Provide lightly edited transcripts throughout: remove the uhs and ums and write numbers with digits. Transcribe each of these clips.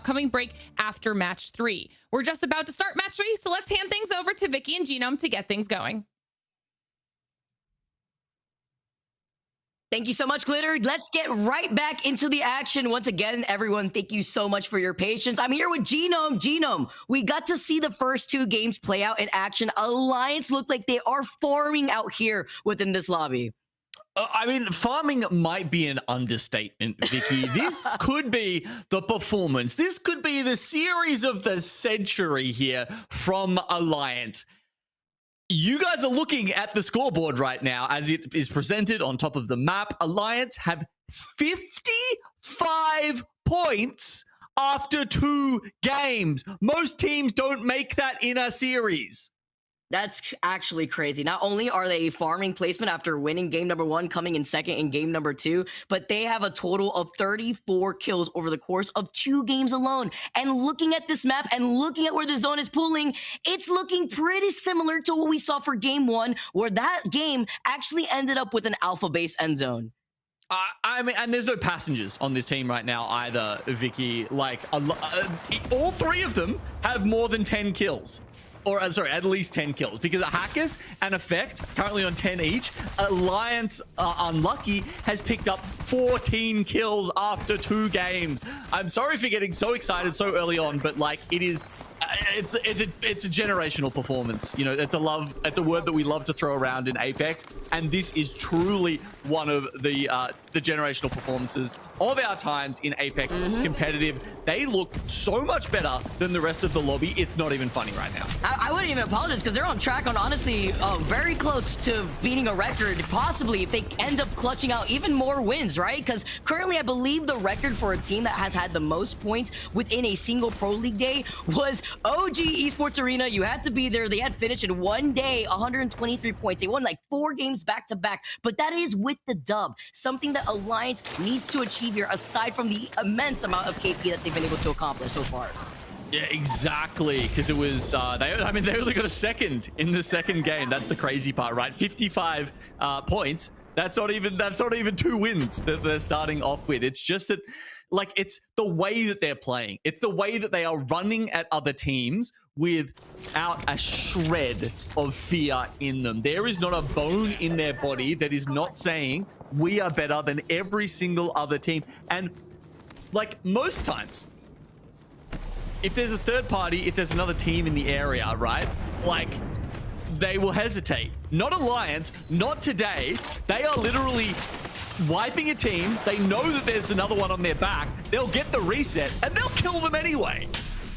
upcoming break after match 3. We're just about to start match 3, so let's hand things over to Vicky and Genome to get things going. Thank you so much, Glitter. Let's get right back into the action. Once again, everyone, thank you so much for your patience. I'm here with Genome. Genome, we got to see the first 2 games play out in action. Alliance look like they are farming out here within this lobby. I mean, farming might be an understatement, Vicky. This could be the performance. This could be the series of the century here from Alliance. You guys are looking at the scoreboard right now as it is presented on top of the map. Alliance have 55 points after 2 games. Most teams don't make that in a series. That's actually crazy. Not only are they farming placement after winning game number 1, coming in second in game number 2, but they have a total of 34 kills over the course of 2 games alone. And looking at this map and looking at where the zone is pulling, it's looking pretty similar to what we saw for game 1, where that game actually ended up with an alpha base end zone. I mean, and there's no passengers on this team right now either, Vicky. Like, all 3 of them have more than 10 kills. Or, sorry, at least 10 kills. Because Hackers and Effect, currently on 10 each. Alliance, Unlucky, has picked up 14 kills after 2 games. I'm sorry for getting so excited so early on, but, like, it is... It's a generational performance. You know, it's a word that we love to throw around in Apex, and this is truly one of the generational performances of our times in Apex competitive. They look so much better than the rest of the lobby. It's not even funny right now. I wouldn't even apologize because they're on track on, honestly, very close to beating a record, possibly if they end up clutching out even more wins, right? Because currently I believe the record for a team that has had the most points within a single Pro League day was OG Esports Arena. You had to be there. They had finished in 1 day, 123 points. They won like 4 games back to back, but that is with the dub. Something that Alliance needs to achieve here, aside from the immense amount of KP that they've been able to accomplish so far. Yeah, exactly. Because it was, they only got a second in the second game. That's the crazy part, right? 55 points. That's not even 2 wins that they're starting off with. It's just that, like, it's the way that they're playing. It's the way that they are running at other teams without a shred of fear in them. There is not a bone in their body that is not saying we are better than every single other team. And, like, most times, if there's a third party, if there's another team in the area, right? Like, they will hesitate. Not Alliance, not today. They are literally wiping a team. They know that there's another one on their back. They'll get the reset, and they'll kill them anyway.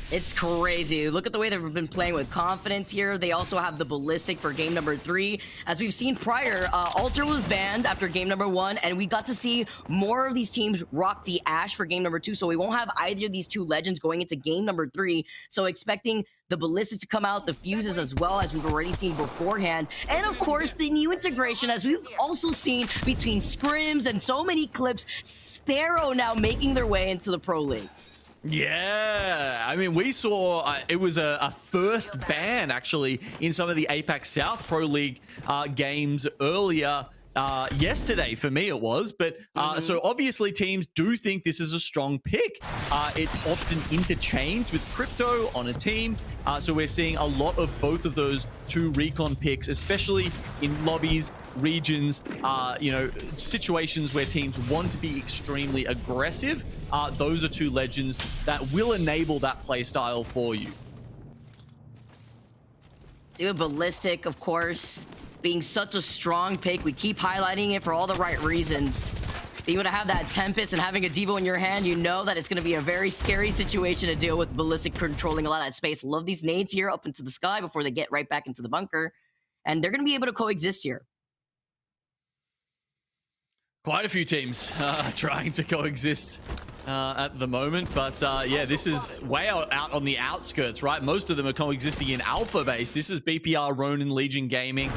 It's crazy. Look at the way they've been playing with confidence here. They also have the ballistic for game number 3. As we've seen prior, Alter was banned after game number 1, and we got to see more of these teams rock the Ash for game number 2, so we won't have either of these 2 legends going into game number 3. So expecting the ballistics to come out, the fuses as well, as we've already seen beforehand. And of course, the new integration, as we've also seen between scrims and so many clips, Sparrow now making their way into the Pro League. Yeah, I mean, we saw it was a first ban actually in some of the Apex South Pro League games earlier yesterday. For me it was, but so obviously teams do think this is a strong pick. It's often interchanged with Crypto on a team, so we're seeing a lot of both of those 2 recon picks, especially in lobbies, regions, you know, situations where teams want to be extremely aggressive. Those are 2 legends that will enable that play style for you. Dude, ballistic, of course, being such a strong pick. We keep highlighting it for all the right reasons. Being able to have that Tempest and having a Devo in your hand, you know that it's going to be a very scary situation to deal with. Ballistic controlling a lot of that space. Love these nades here up into the sky before they get right back into the bunker. And they're going to be able to coexist here. Quite a few teams trying to coexist at the moment, but yeah, this is way out on the outskirts, right? Most of them are coexisting in alpha base. This is BPR, Ronin, Legion Gaming.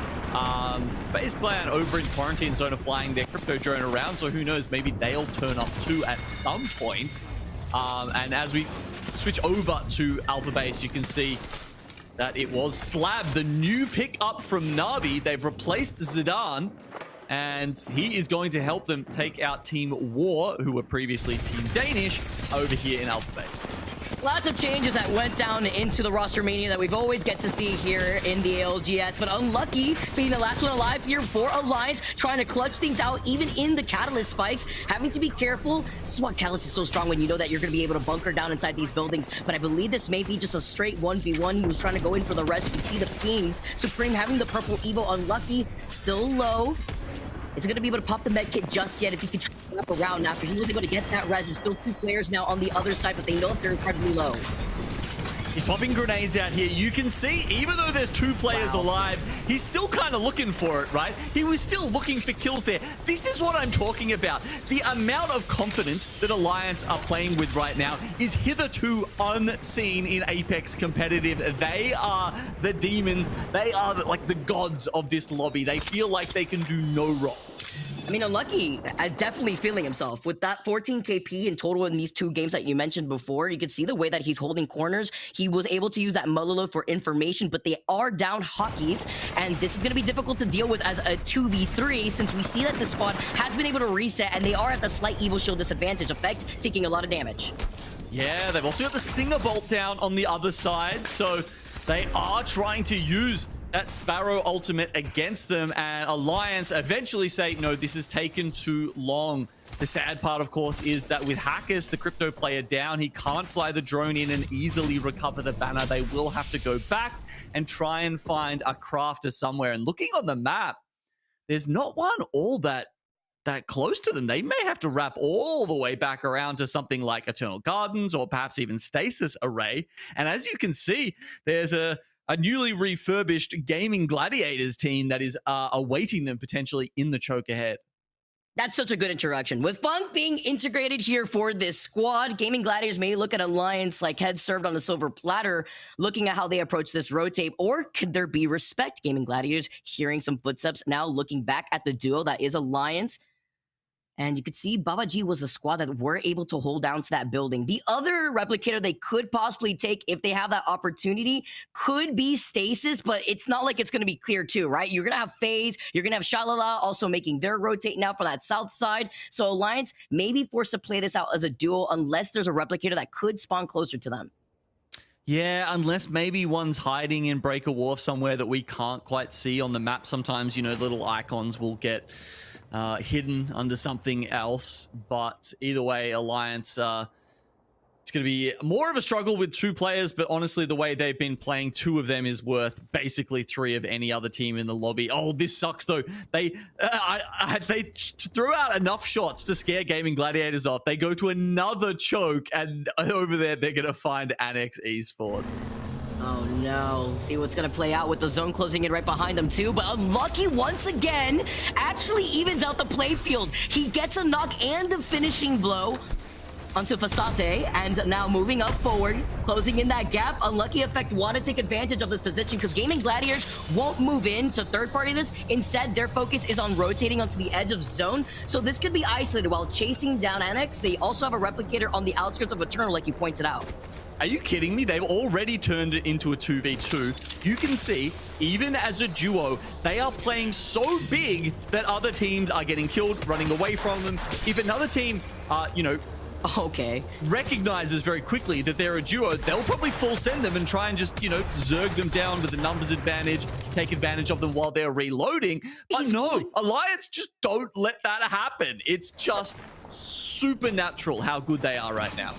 FaZe Clan over in quarantine zone are flying their crypto drone around, so who knows, maybe they'll turn up too at some point. And as we switch over to alpha base, you can see that it was Slab, the new pick up from Na'Vi. They've replaced Zidane, and he is going to help them take out Team War, who were previously Team Danish, over here in alpha base. Lots of changes that went down into the roster mania that we've always get to see here in the ALGS, but unlucky being the last one alive here for Alliance, trying to clutch things out even in the Catalyst spikes, having to be careful. This is why Catalyst is so strong, when you know that you're going to be able to bunker down inside these buildings, but I believe this may be just a straight 1v1. He was trying to go in for the rest. You can see the pings. Supreme having the purple Evo, unlucky, still low. Isn't going to be able to pop the med kit just yet if he can try up around after he was able to get that res. There's still 2 players now on the other side, but they know they're incredibly low. He's popping grenades out here. You can see, even though there's 2 players alive, he's still kind of looking for it, right? He was still looking for kills there. This is what I'm talking about. The amount of confidence that Alliance are playing with right now is hitherto unseen in Apex competitive. They are the demons. They are like the gods of this lobby. They feel like they can do no wrong. I mean, Unlucky definitely feeling himself. With that 14 KP in total in these 2 games that you mentioned before, you could see the way that he's holding corners. He was able to use that Mulolo for information, but they are down hotkeys, and this is going to be difficult to deal with as a 2v3, since we see that the squad has been able to reset, and they are at the slight Evo Shield disadvantage effect, taking a lot of damage. Yeah, they've also got the Stinger Bolt down on the other side, so they are trying to use that Sparrow ultimate against them, and Alliance eventually say, no, this has taken too long. The sad part, of course, is that with Hackers, the crypto player down, he can't fly the drone in and easily recover the banner. They will have to go back and try and find a crafter somewhere. And looking on the map, there's not one all that close to them. They may have to wrap all the way back around to something like Eternal Gardens or perhaps even Stasis Array. And as you can see, there's a newly refurbished Gaming Gladiators team that is awaiting them potentially in the choke ahead. That's such a good introduction. With Funk being integrated here for this squad, Gaming Gladiators may look at Alliance like head served on a silver platter, looking at how they approach this rotate. Or could there be respect? Gaming Gladiators hearing some footsteps now, looking back at the duo that is Alliance. And you could see Baba G was the squad that were able to hold down to that building. The other replicator they could possibly take if they have that opportunity could be Stasis, but it's not like it's going to be clear too, right? You're going to have FaZe, you're going to have Shalala also making their rotate now for that south side. So Alliance may be forced to play this out as a duo unless there's a replicator that could spawn closer to them. Yeah, unless maybe one's hiding in Breaker Wharf somewhere that we can't quite see on the map. Sometimes, you know, little icons will get hidden under something else, but either way, Alliance, it's going to be more of a struggle with 2 players, but honestly, the way they've been playing, 2 of them is worth basically 3 of any other team in the lobby. Oh, this sucks though. They threw out enough shots to scare Gaming Gladiators off. They go to another choke, and over there, they're going to find Annex Esports. Oh no, see what's gonna play out with the zone closing in right behind them too, but Unlucky once again actually evens out the playfield. He gets a knock and the finishing blow onto Fasate, and now moving up forward, closing in that gap. Unlucky Effect want to take advantage of this position because Gaming Gladiators won't move in to third party this. Instead, their focus is on rotating onto the edge of zone, so this could be isolated while chasing down Annex. They also have a replicator on the outskirts of Eternal, like you pointed out. Are you kidding me? They've already turned it into a 2v2. You can see, even as a duo, they are playing so big that other teams are getting killed, running away from them. If another team, recognizes very quickly that they're a duo, they'll probably full send them and try and just, zerg them down with the numbers advantage, take advantage of them while they're reloading. But no, Alliance just don't let that happen. It's just supernatural how good they are right now.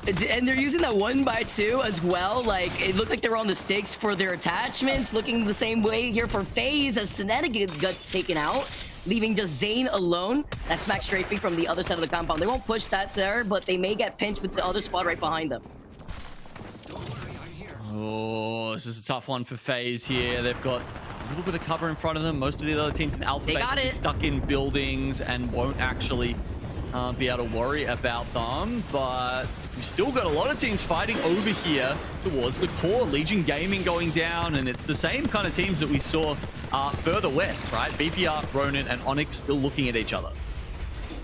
And they're using that 1x2 as well. Like, it looked like they were on the stakes for their attachments, looking the same way here for FaZe as Synetic gets taken out, leaving just Zane alone. That smack strafing from the other side of the compound. They won't push that there, but they may get pinched with the other squad right behind them. Oh, this is a tough one for FaZe here. They've got a little bit of cover in front of them. Most of the other teams in Alpha Base will be stuck in buildings and won't actually be able to worry about them, but we've still got a lot of teams fighting over here towards the core. Legion Gaming going down, and it's the same kind of teams that we saw further west, right? BPR, Ronin, and Onyx still looking at each other.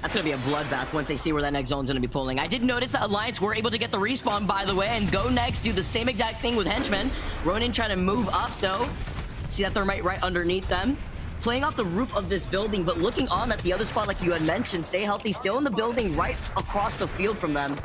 That's going to be a bloodbath once they see where that next zone's going to be pulling. I did notice that Alliance were able to get the respawn, by the way, and GoNext do the same exact thing with Henchmen. Ronin trying to move up, though. See that thermite right underneath them. Playing off the roof of this building, but looking on at the other spot like you had mentioned. Stay Healthy still in the building right across the field from them.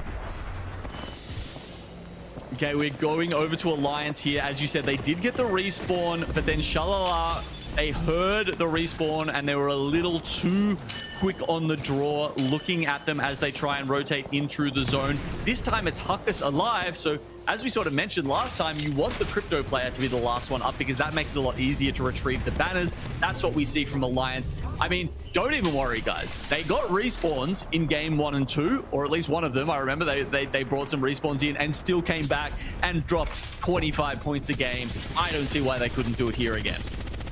Okay, we're going over to Alliance here. As you said, they did get the respawn, but then Shalala, they heard the respawn and they were a little too quick on the draw, looking at them as they try and rotate in through the zone. This time it's Huckus alive, so as we sort of mentioned last time, you want the crypto player to be the last one up because that makes it a lot easier to retrieve the banners. That's what we see from Alliance. I mean, don't even worry, guys. They got respawns in game 1 and 2, or at least one of them. I remember they brought some respawns in and still came back and dropped 25 points a game. I don't see why they couldn't do it here again.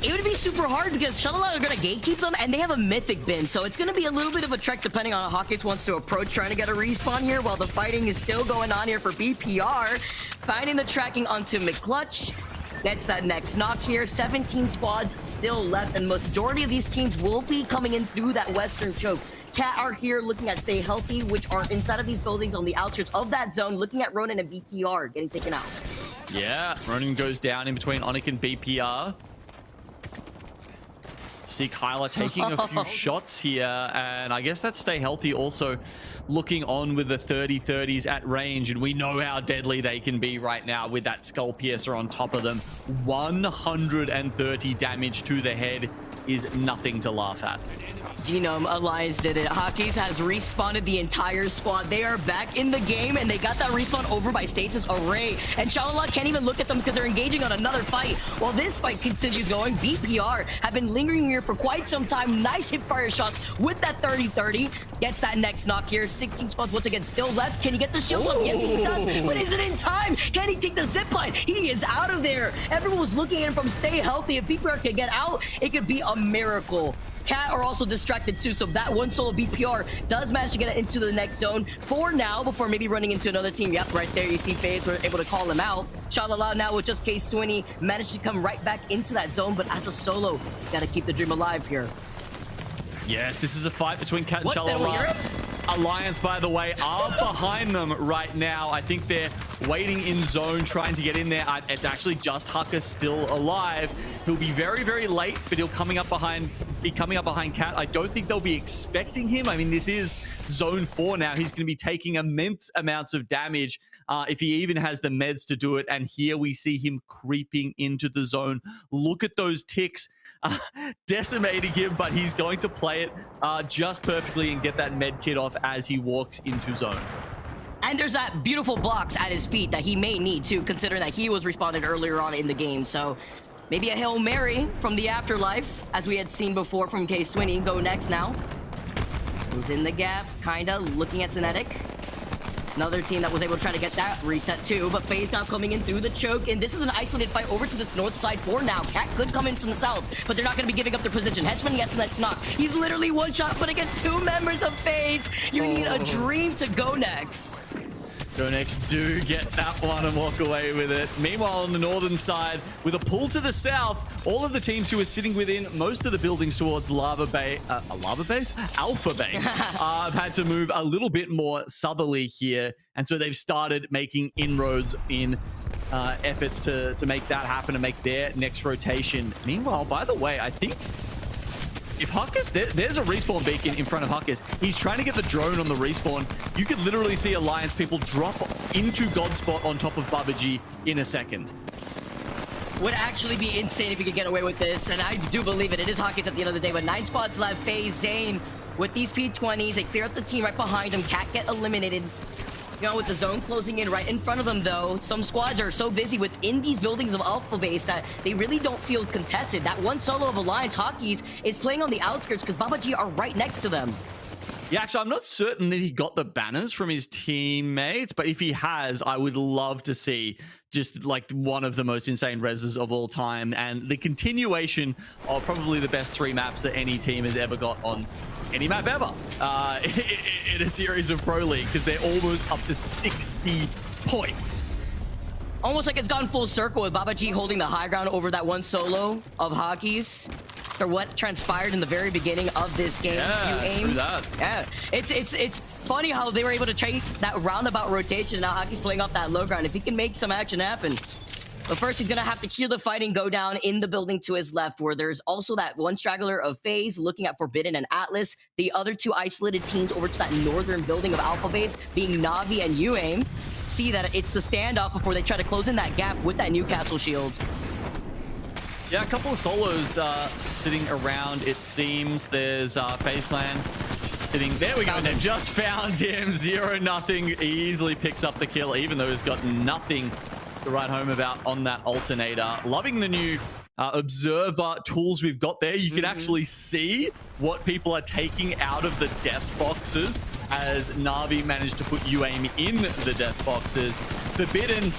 It would be super hard because Shuttle are going to gatekeep them, and they have a mythic bin, so it's going to be a little bit of a trek depending on how Hawkins wants to approach trying to get a respawn here while the fighting is still going on here for BPR. Finding the tracking onto McClutch. Gets that next knock here. 17 squads still left, and majority of these teams will be coming in through that western choke. Cat are here looking at Stay Healthy, which are inside of these buildings on the outskirts of that zone, looking at Ronin and BPR getting taken out. Yeah, Ronin goes down in between Onyx and BPR. See Kyla taking a few shots here, and I guess that's Stay Healthy also looking on with the 30-30s at range, and we know how deadly they can be right now with that Skull Piercer on top of them. 130 damage to the head is nothing to laugh at. Genome Alliance did it. Hawkins has respawned the entire squad. They are back in the game, and they got that respawn over by Stasis Array. And Shalala can't even look at them because they're engaging on another fight. While this fight continues going, BPR have been lingering here for quite some time. Nice hip fire shots with that 30-30. Gets that next knock here. 16 squads once again still left. Can he get the shield up? Yes, he does. But is it in time? Can he take the zipline? He is out of there. Everyone was looking at him from Stay Healthy. If BPR can get out, it could be a miracle. Cat are also distracted too, so that one solo BPR does manage to get it into the next zone for now before maybe running into another team. Yep, right there you see FaZe were able to call him out. Shalala now with just Case Swinny managed to come right back into that zone, but as a solo, he's got to keep the dream alive here. Yes, this is a fight between Cat and Shalala. Alliance, by the way, are behind them right now. I think they're waiting in zone, trying to get in there. It's actually just Huckus still alive. He'll be very, very late, but he'll be coming up behind Cat. I don't think they'll be expecting him. I mean, this is zone 4 now. He's going to be taking immense amounts of damage if he even has the meds to do it. And here we see him creeping into the zone. Look at those ticks. Decimating him, but he's going to play it just perfectly and get that med kit off as he walks into zone. And there's that beautiful blocks at his feet that he may need to, considering that he was responded earlier on in the game. So maybe a Hail Mary from the afterlife, as we had seen before from Case Swinny. GoNext now. Who's in the gap, kinda looking at Cinetic. Another team that was able to try to get that reset too, but FaZe now coming in through the choke, and this is an isolated fight over to this north side for now. Cat could come in from the south, but they're not going to be giving up their position. Hedgeman gets the next knock. He's literally one shot, but against 2 members of FaZe, you need a dream to go next. GoNext do get that one and walk away with it. Meanwhile, on the northern side, with a pull to the south, all of the teams who are sitting within most of the buildings towards Alpha Base, have had to move a little bit more southerly here. And so they've started making inroads in efforts to make that happen and make their next rotation. Meanwhile, by the way, I think if Huckus, there's a respawn beacon in front of Huckus. He's trying to get the drone on the respawn. You can literally see Alliance people drop into Godspot on top of Babaji in a second. Would actually be insane if you could get away with this, and I do believe it. It is Huckus at the end of the day, but 9 spots left. FaZe, Zane with these P20s. They clear out the team right behind them. Cat get eliminated. You know, with the zone closing in right in front of them, though, some squads are so busy within these buildings of Alpha Base that they really don't feel contested. That one solo of Alliance Hockeys is playing on the outskirts because Babaji are right next to them. Yeah, actually, I'm not certain that he got the banners from his teammates, but if he has, I would love to see just like one of the most insane reses of all time and the continuation of probably the best 3 maps that any team has ever got on any map ever in a series of Pro League, because they're almost up to 60 points. Almost like it's gone full circle with Babaji holding the high ground over that one solo of Hockeys for what transpired in the very beginning of this game. UAIM. Yeah, it's funny how they were able to trade that roundabout rotation. Now Hockey's playing off that low ground. If he can make some action happen. But first, he's going to have to hear the fighting go down in the building to his left, where there's also that one straggler of FaZe looking at Forbidden and Atlas. The other 2 isolated teams over to that northern building of Alpha Base being Navi and UAIM. see that it's the standoff before they try to close in that gap with that Newcastle shield. Yeah, a couple of solos sitting around, it seems. There's FaZe Clan sitting. There we go. They've just found him. 0-0. Easily picks up the kill, even though he's got nothing to write home about on that alternator. Loving the new observer tools we've got there. You can actually see what people are taking out of the death boxes, as Na'Vi managed to put UAIM in the death boxes. Forbidden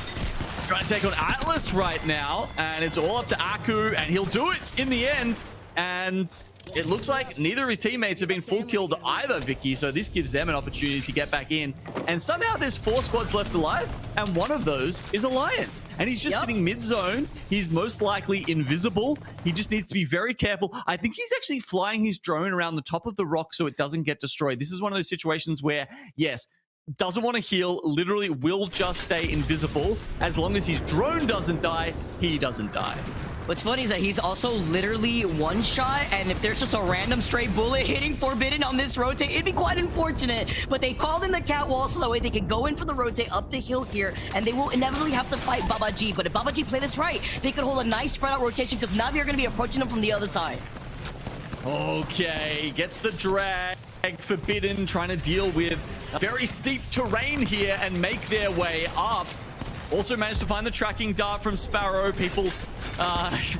trying to take on Atlas right now, and it's all up to Aku, and he'll do it in the end. And it looks like neither of his teammates have been full killed either, Vicky, so this gives them an opportunity to get back in. And somehow there's 4 squads left alive, and one of those is Alliance. And he's just sitting mid-zone. He's most likely invisible. He just needs to be very careful. I think he's actually flying his drone around the top of the rock so it doesn't get destroyed. This is one of those situations where, yes, doesn't want to heal, literally will just stay invisible. As long as his drone doesn't die, he doesn't die. What's funny is that he's also literally one shot, and if there's just a random stray bullet hitting Forbidden on this rotate, it'd be quite unfortunate. But they called in the cat wall so that way they can go in for the rotate up the hill here, and they will inevitably have to fight Baba G. But if Baba G play this right, they could hold a nice spread out rotation because Na'Vi are going to be approaching them from the other side. Okay, gets the drag. Forbidden trying to deal with very steep terrain here and make their way up. Also managed to find the tracking dart from Sparrow. People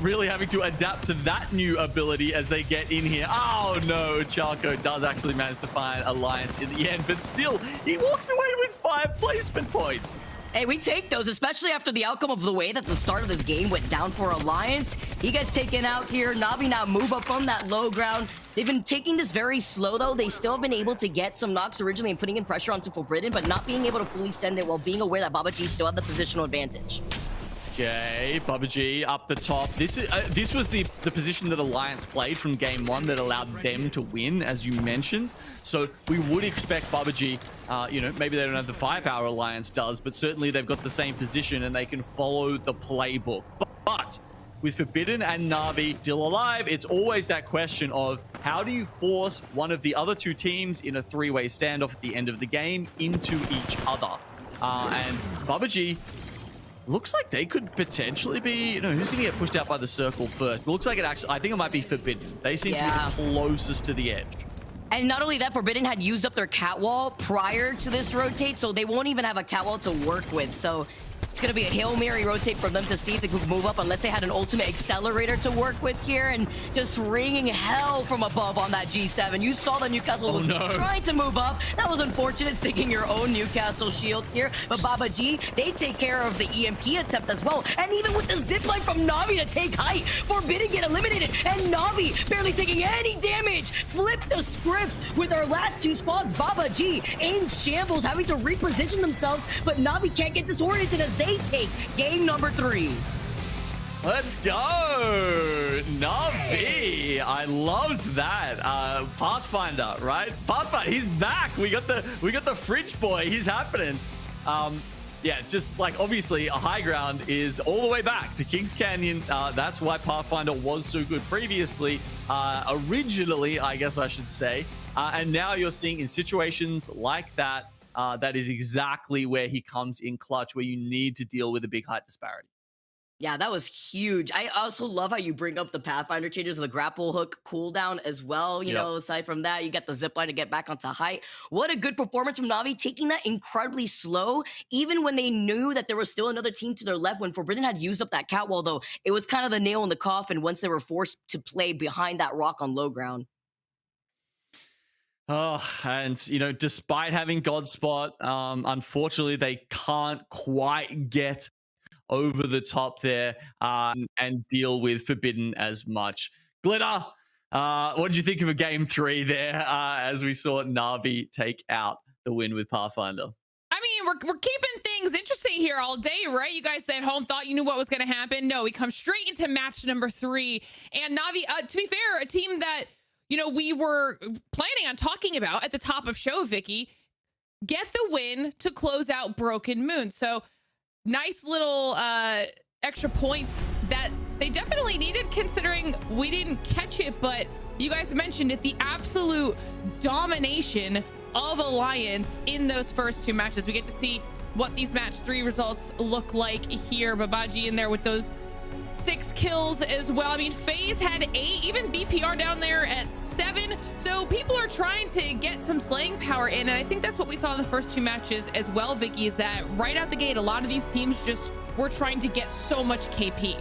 really having to adapt to that new ability as they get in here. Oh no, Charco does actually manage to find Alliance in the end, but still, he walks away with 5 placement points. Hey, we take those, especially after the outcome of the way that the start of this game went down for Alliance. He gets taken out here. Na'Vi now move up from that low ground. They've been taking this very slow, though. They still have been able to get some knocks originally and putting in pressure onto Forbidden, but not being able to fully send it while being aware that Baba G still had the positional advantage. Okay, Baba G up the top. This was the position that Alliance played from game 1 that allowed them to win, as you mentioned. So we would expect Baba G, you know, maybe they don't have the firepower Alliance does, but certainly they've got the same position and they can follow the playbook. But with Forbidden and Na'Vi still alive, it's always that question of how do you force one of the other 2 teams in a 3-way standoff at the end of the game into each other. And Baba G looks like they could potentially be, you know, who's going to get pushed out by the circle first? It looks like it actually, I think it might be Forbidden. They seem to be the closest to the edge. And not only that, Forbidden had used up their cat wall prior to this rotate, so they won't even have a cat wall to work with. So it's going to be a Hail Mary rotate for them to see if they could move up unless they had an ultimate accelerator to work with here, and just ringing hell from above on that G7. You saw that Newcastle was trying to move up. That was unfortunate, sticking your own Newcastle shield here. But Baba G, they take care of the EMP attempt as well. And even with the zipline from Na'Vi to take height, Forbidden get eliminated. And Na'Vi barely taking any damage. Flip the script with our last 2 squads. Baba G in shambles, having to reposition themselves. But Na'Vi can't get disoriented as they take game number 3. Let's go, Na'Vi. I loved that. Pathfinder, right? Pathfinder, he's back. We got the fridge boy. He's happening. Yeah, just like obviously a high ground is all the way back to Kings Canyon. That's why Pathfinder was so good previously, originally, I guess I should say. And now you're seeing in situations like that, that is exactly where he comes in clutch, where you need to deal with a big height disparity. Yeah, that was huge. I also love how you bring up the Pathfinder changes, the grapple hook cooldown as well. You know, aside from that, you got the zipline to get back onto height. What a good performance from Na'Vi, taking that incredibly slow, even when they knew that there was still another team to their left. When Forbidden had used up that cat wall, though, it was kind of the nail in the coffin once they were forced to play behind that rock on low ground. Oh, and, you know, despite having Godspot, unfortunately, they can't quite get over the top there and deal with Forbidden as much. Glitter, what did you think of a game 3 there as we saw Na'Vi take out the win with Pathfinder? I mean, we're keeping things interesting here all day, right? You guys at home thought you knew what was going to happen. No, we come straight into match number 3. And Na'Vi, to be fair, a team that, you know, we were planning on talking about at the top of show, Vicky, get the win to close out Broken Moon. So nice little extra points that they definitely needed, considering we didn't catch it, but you guys mentioned it, the absolute domination of Alliance in those first 2 matches. We get to see what these match 3 results look like here. Babaji in there with those 6 kills as well. I mean, FaZe had 8, even BPR down there at 7. So people are trying to get some slaying power in, and I think that's what we saw in the first 2 matches as well, Vicky, is that right out the gate, a lot of these teams just were trying to get so much KP.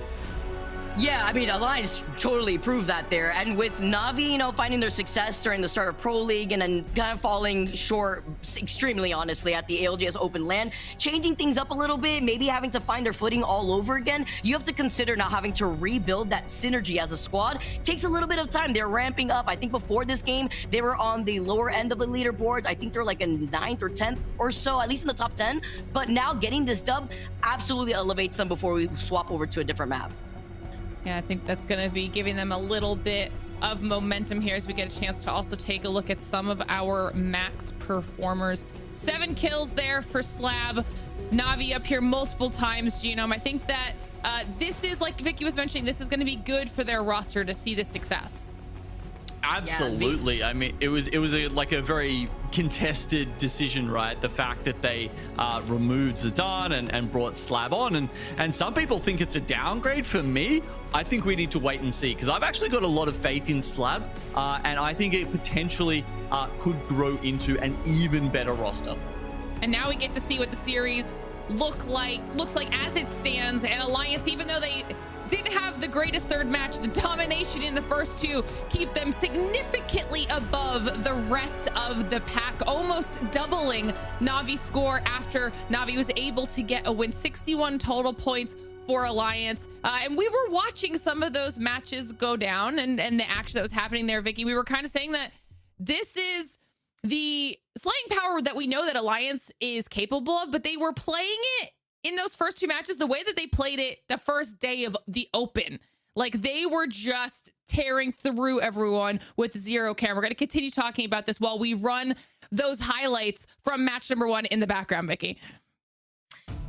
Yeah, I mean, Alliance totally proved that there. And with Na'Vi, you know, finding their success during the start of Pro League and then kind of falling short, extremely honestly, at the ALGS Open LAN, changing things up a little bit, maybe having to find their footing all over again, you have to consider now having to rebuild that synergy as a squad. It takes a little bit of time. They're ramping up. I think before this game, they were on the lower end of the leaderboards. I think they're like in 9th or 10th or so, at least in the top 10. But now getting this dub absolutely elevates them before we swap over to a different map. Yeah, I think that's going to be giving them a little bit of momentum here as we get a chance to also take a look at some of our max performers. 7 kills there for Slab. Na'Vi up here multiple times, Genome. I think that this is, like Vicky was mentioning, this is going to be good for their roster to see this success. Absolutely. I mean, it was like a very contested decision, right? The fact that they removed Zidane and brought Slab on, and some people think it's a downgrade. For me, I think we need to wait and see, because I've actually got a lot of faith in Slab, and I think it potentially could grow into an even better roster. And now we get to see what the series looks like as it stands. And Alliance, even though they didn't have the greatest third match, the domination in the first 2 keep them significantly above the rest of the pack, almost doubling Na'Vi's score after Na'Vi was able to get a win. 61 total points for Alliance. And we were watching some of those matches go down and the action that was happening there, Vicky. We were kind of saying that this is the slaying power that we know that Alliance is capable of, but they were playing it in those first 2 matches the way that they played it the first day of the Open. Like, they were just tearing through everyone with 0 cam. We're going to continue talking about this while we run those highlights from match number 1 in the background, Vicky.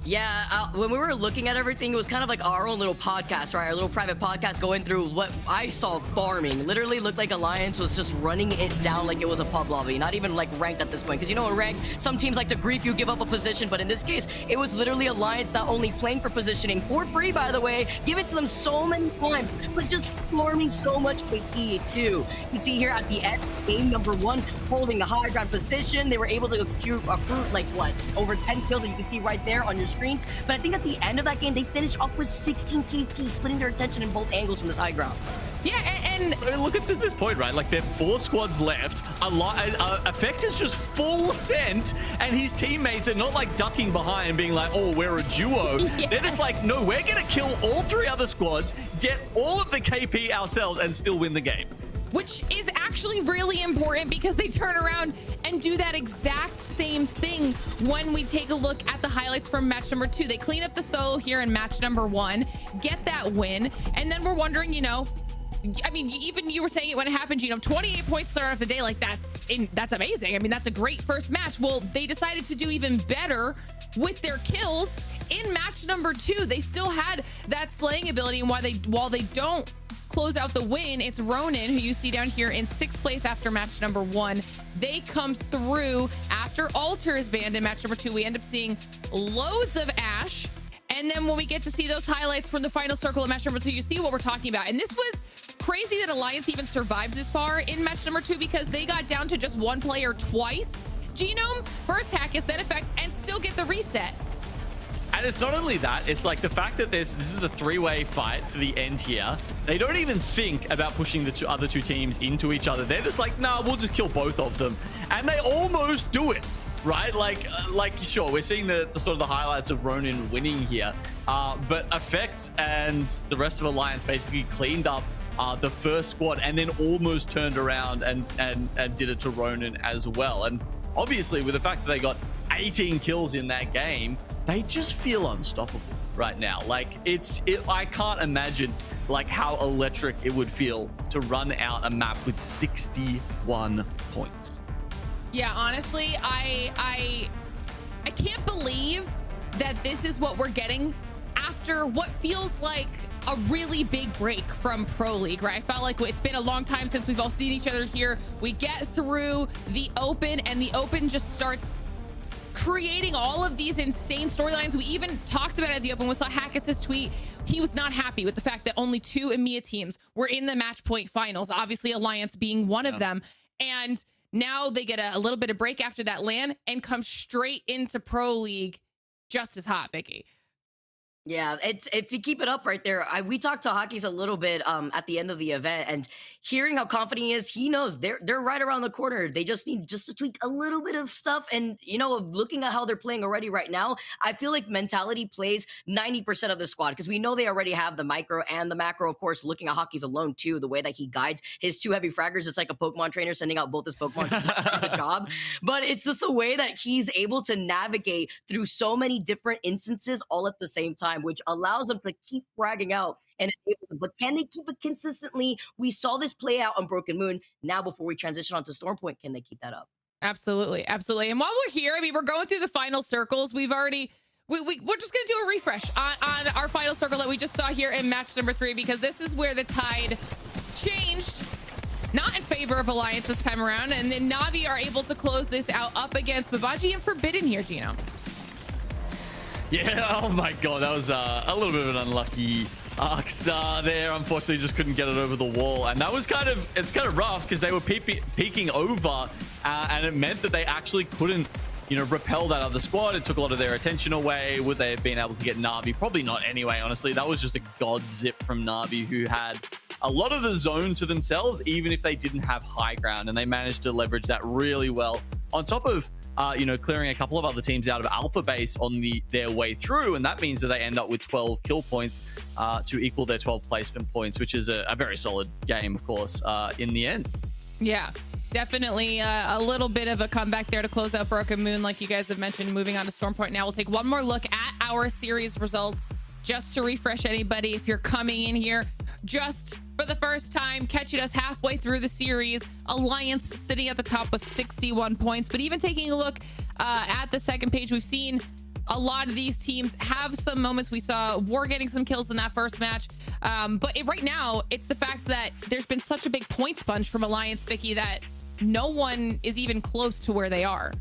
Yeah, when we were looking at everything, it was kind of like our own little podcast, right? Our little private podcast going through what I saw farming. Literally looked like Alliance was just running it down like it was a pub lobby, not even like ranked at this point. Because you know, in ranked, some teams like to grief you, give up a position, but in this case, it was literally Alliance not only playing for positioning, for free, by the way, give it to them so many times, but just farming so much KP too. You can see here at the end, game number 1, holding the high ground position. They were able to accrue like what, over 10 kills that you can see right there on your screens. But I think at the end of that game, they finished off with 16 KP, splitting their attention in both angles from this high ground. Yeah, and look at this point, right? Like, there are 4 squads left. Effect is just full sent, and his teammates are not like ducking behind and being like, oh, we're a duo. Yeah. They're just like, no, we're gonna kill all 3 other squads, get all of the KP ourselves, and still win the game. Which is actually really important, because they turn around and do that exact same thing when we take a look at the highlights from match number 2. They clean up the solo here in match number 1, get that win, and then we're wondering, you know, I mean, even you were saying it when it happened, you know, 28 points start off the day, like that's amazing. I mean, that's a great first match. Well, they decided to do even better with their kills in match number 2. They still had that slaying ability, and while they don't close out the win, it's Ronin, who you see down here in 6th place after match number 1. They come through after Alter is banned in match number 2. We end up seeing loads of Ash. And then when we get to see those highlights from the final circle of match number 2, you see what we're talking about. And this was crazy that Alliance even survived this far in match number 2, because they got down to just 1 player twice. Genome, first hack is then Effect, and still get the reset. And it's not only that, it's like the fact that this is a 3-way fight for the end here. They don't even think about pushing the other 2 teams into each other. They're just like, nah, we'll just kill both of them. And they almost do it, right? Like sure, we're seeing the sort of the highlights of Ronin winning here. But Effect and the rest of Alliance basically cleaned up the first squad, and then almost turned around and did it to Ronin as well. And obviously, with the fact that they got 18 kills in that game, they just feel unstoppable right now. Like, I can't imagine like how electric it would feel to run out a map with 61 points. Yeah, honestly, I can't believe that this is what we're getting after what feels like a really big break from Pro League, right? I felt like it's been a long time since we've all seen each other here. We get through the Open, and the Open just starts creating all of these insane storylines. We even talked about it at the Open. We saw Hackis' tweet. He was not happy with the fact that only 2 EMEA teams were in the match point finals, obviously Alliance being one of them. And now they get a little bit of break after that LAN and come straight into Pro League just as hot, Vicky. Yeah, it's if you keep it up right there. We talked to Hockey's a little bit at the end of the event, and hearing how confident he is, he knows they're right around the corner. They just need to tweak a little bit of stuff. And you know, looking at how they're playing already right now, I feel like mentality plays 90% of the squad, because we know they already have the micro and the macro. Of course, looking at Hockey's alone too, the way that he guides his 2 heavy fraggers, it's like a Pokemon trainer sending out both his Pokemon to do the job. But it's just the way that he's able to navigate through so many different instances all at the same time, which allows them to keep fragging out and enable them. But can they keep it consistently? We saw this play out on Broken Moon. Now, before we transition onto Stormpoint, can they keep that up? Absolutely, absolutely. And while we're here, I mean, we're going through the final circles. We've already we're just gonna do a refresh on our final circle that we just saw here in match number 3, because this is where the tide changed. Not in favor of Alliance this time around, and then Na'Vi are able to close this out up against Babaji and Forbidden here, Gino. Yeah, oh my god, that was a little bit of an unlucky arc star there. Unfortunately, just couldn't get it over the wall, and that was kind of rough, because they were peeking over, and it meant that they actually couldn't, you know, repel that other squad. It took a lot of their attention away. Would they have been able to get Na'Vi? Probably not anyway, honestly. That was just a god zip from Na'Vi, who had a lot of the zone to themselves, even if they didn't have high ground, and they managed to leverage that really well. On top of you know, clearing a couple of other teams out of alpha base on their way through, and that means that they end up with 12 kill points to equal their 12 placement points, which is a very solid game, of course, in the end. Yeah, definitely a little bit of a comeback there to close out Broken Moon, like you guys have mentioned. Moving on to Stormpoint now, we'll take one more look at our series results just to refresh anybody. If you're coming in here just for the first time, catching us halfway through the series, Alliance sitting at the top with 61 points. But even taking a look at the second page, we've seen a lot of these teams have some moments. We saw War getting some kills in that first match. But right now, it's the fact that there's been such a big point sponge from Alliance, Vicky, that no one is even close to where they are.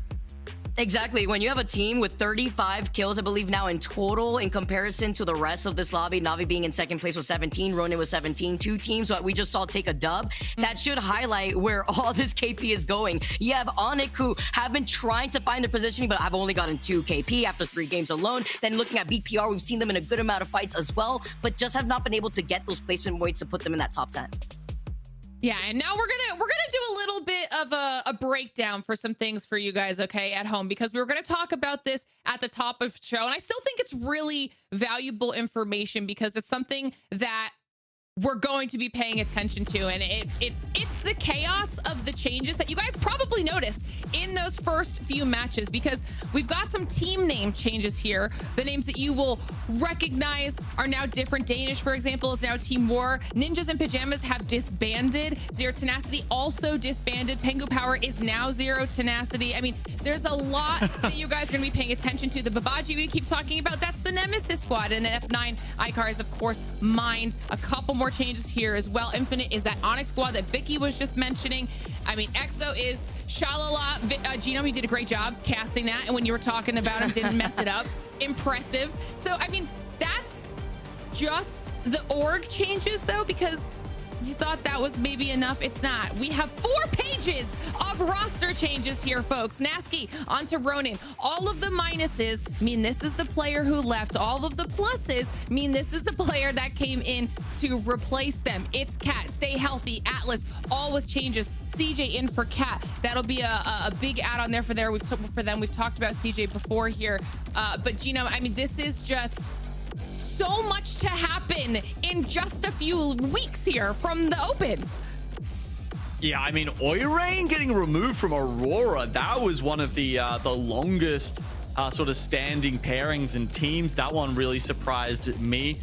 Exactly. When you have a team with 35 kills, I believe now in total, in comparison to the rest of this lobby, Na'Vi being in second place with 17, Ronin with 17, 2 teams that we just saw take a dub, that should highlight where all this KP is going. You have Onyx, who have been trying to find their positioning, but have only gotten 2 KP after 3 games alone. Then looking at BPR, we've seen them in a good amount of fights as well, but just have not been able to get those placement points to put them in that top 10. Yeah, and now we're gonna do a little bit of a breakdown for some things for you guys, okay, at home, because we were gonna talk about this at the top of the show, and I still think it's really valuable information, because it's something that we're going to be paying attention to, and it's the chaos of the changes that you guys probably noticed in those first few matches, because we've got some team name changes here. The names that you will recognize are now different. Danish, for example, is now Team War. Ninjas in Pajamas have disbanded. Zero Tenacity also disbanded. Pengu Power is now Zero Tenacity. I mean, there's a lot that you guys are going to be paying attention to. The Babaji we keep talking about, that's the Nemesis squad, and F9 Icar is, of course, mined. A couple more changes here as well. Infinite is that Onyx squad that Vicky was just mentioning. I mean, EXO is Shalala. Genome, you did a great job casting that, and when you were talking about him, didn't mess it up. Impressive. So, I mean, that's just the org changes, though, because you thought that was maybe enough. It's not. We have 4 pages of roster changes here, folks. Nasky onto Ronin. All of the minuses mean this is the player who left. All of the pluses mean this is the player that came in to replace them. It's Cat. Stay healthy. Atlas, all with changes. CJ in for Cat. That'll be a big add-on there for them. We've talked about CJ before here. But Gino, I mean, this is just so much to happen in just a few weeks here from the Open. Yeah, I mean, Oirain getting removed from Aurora, that was one of the longest sort of standing pairings and teams. That one really surprised me,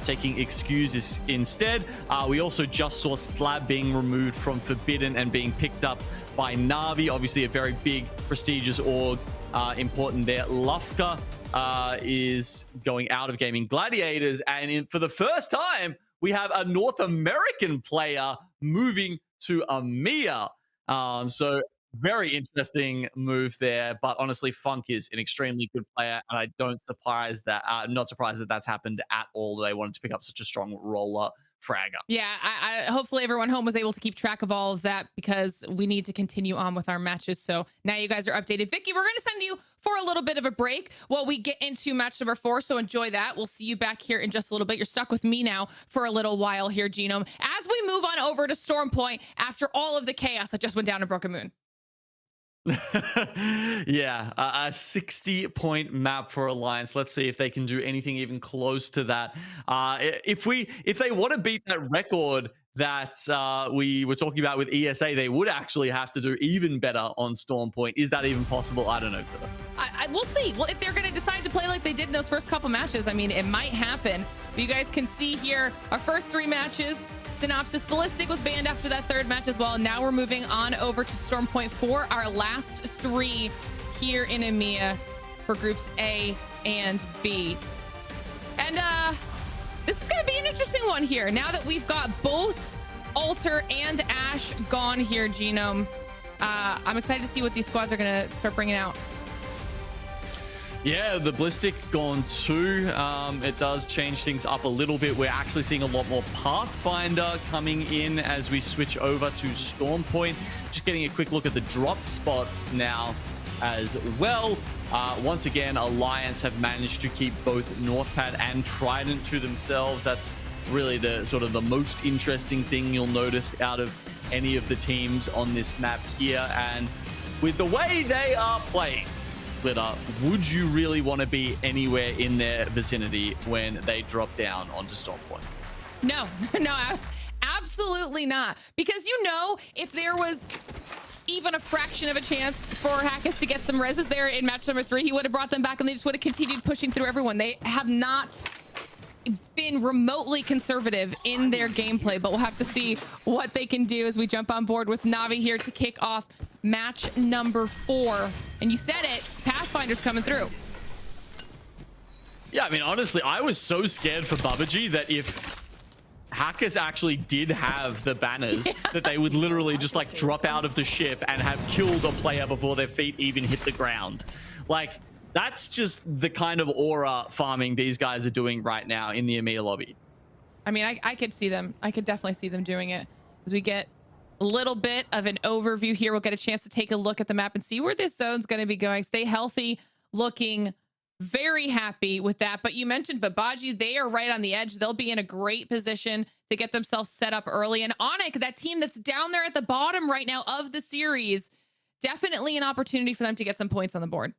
taking excuses instead. We also just saw Slab being removed from Forbidden and being picked up by Na'Vi. Obviously a very big, prestigious org, important there. Lufka is going out of Gaming Gladiators, and for the first time we have a North American player moving to EMEA. So Very interesting move there, but honestly, Funk is an extremely good player, and I don't surprise that. I'm not surprised that that's happened at all. They wanted to pick up such a strong roller fragger. Yeah, I hopefully everyone home was able to keep track of all of that because we need to continue on with our matches. So now you guys are updated. Vicky, we're going to send you for a little bit of a break while we get into match number 4. So enjoy that. We'll see you back here in just a little bit. You're stuck with me now for a little while here, Genome, as we move on over to Storm Point after all of the chaos that just went down in Broken Moon. Yeah, a 60-point map for Alliance. Let's see if they can do anything even close to that. If they want to beat that record that we were talking about with ESA, they would actually have to do even better on Storm Point. Is that even possible? I don't know. We'll see. Well, if they're going to decide to play like they did in those first couple matches, I mean, it might happen. But you guys can see here our first 3 matches. Synopsis Ballistic was banned after that 3rd match as well. And now we're moving on over to Storm Point for our last 3 here in EMEA for groups A and B. And this is going to be an interesting one here. Now that we've got both Alter and Ash gone here, Genome, I'm excited to see what these squads are going to start bringing out. Yeah, the Ballistic gone too. It does change things up a little bit. We're actually seeing a lot more Pathfinder coming in as we switch over to Storm Point. Just getting a quick look at the drop spots now as well. Once again, Alliance have managed to keep both Northpad and Trident to themselves. That's really the sort of the most interesting thing you'll notice out of any of the teams on this map here. And with the way they are playing, Glitter, would you really want to be anywhere in their vicinity when they drop down onto Storm Point? No, absolutely not. Because, you know, if there was even a fraction of a chance for Hackers to get some reses there in match number 3, he would have brought them back and they just would have continued pushing through everyone. They have not been remotely conservative in their gameplay, but we'll have to see what they can do as we jump on board with Navi here to kick off match number 4. And you said it, Pathfinder's coming through. Yeah, I mean, honestly, I was so scared for Babaji that if Hackers actually did have the banners, that they would literally just like drop out of the ship and have killed a player before their feet even hit the ground. Like, that's just the kind of aura farming these guys are doing right now in the EMEA lobby. I mean, I could see them. I could definitely see them doing it. As we get a little bit of an overview here, we'll get a chance to take a look at the map and see where this zone's going to be going. Stay healthy, looking very happy with that. But you mentioned Babaji, they are right on the edge. They'll be in a great position to get themselves set up early. And Onyx, that team that's down there at the bottom right now of the series, definitely an opportunity for them to get some points on the board.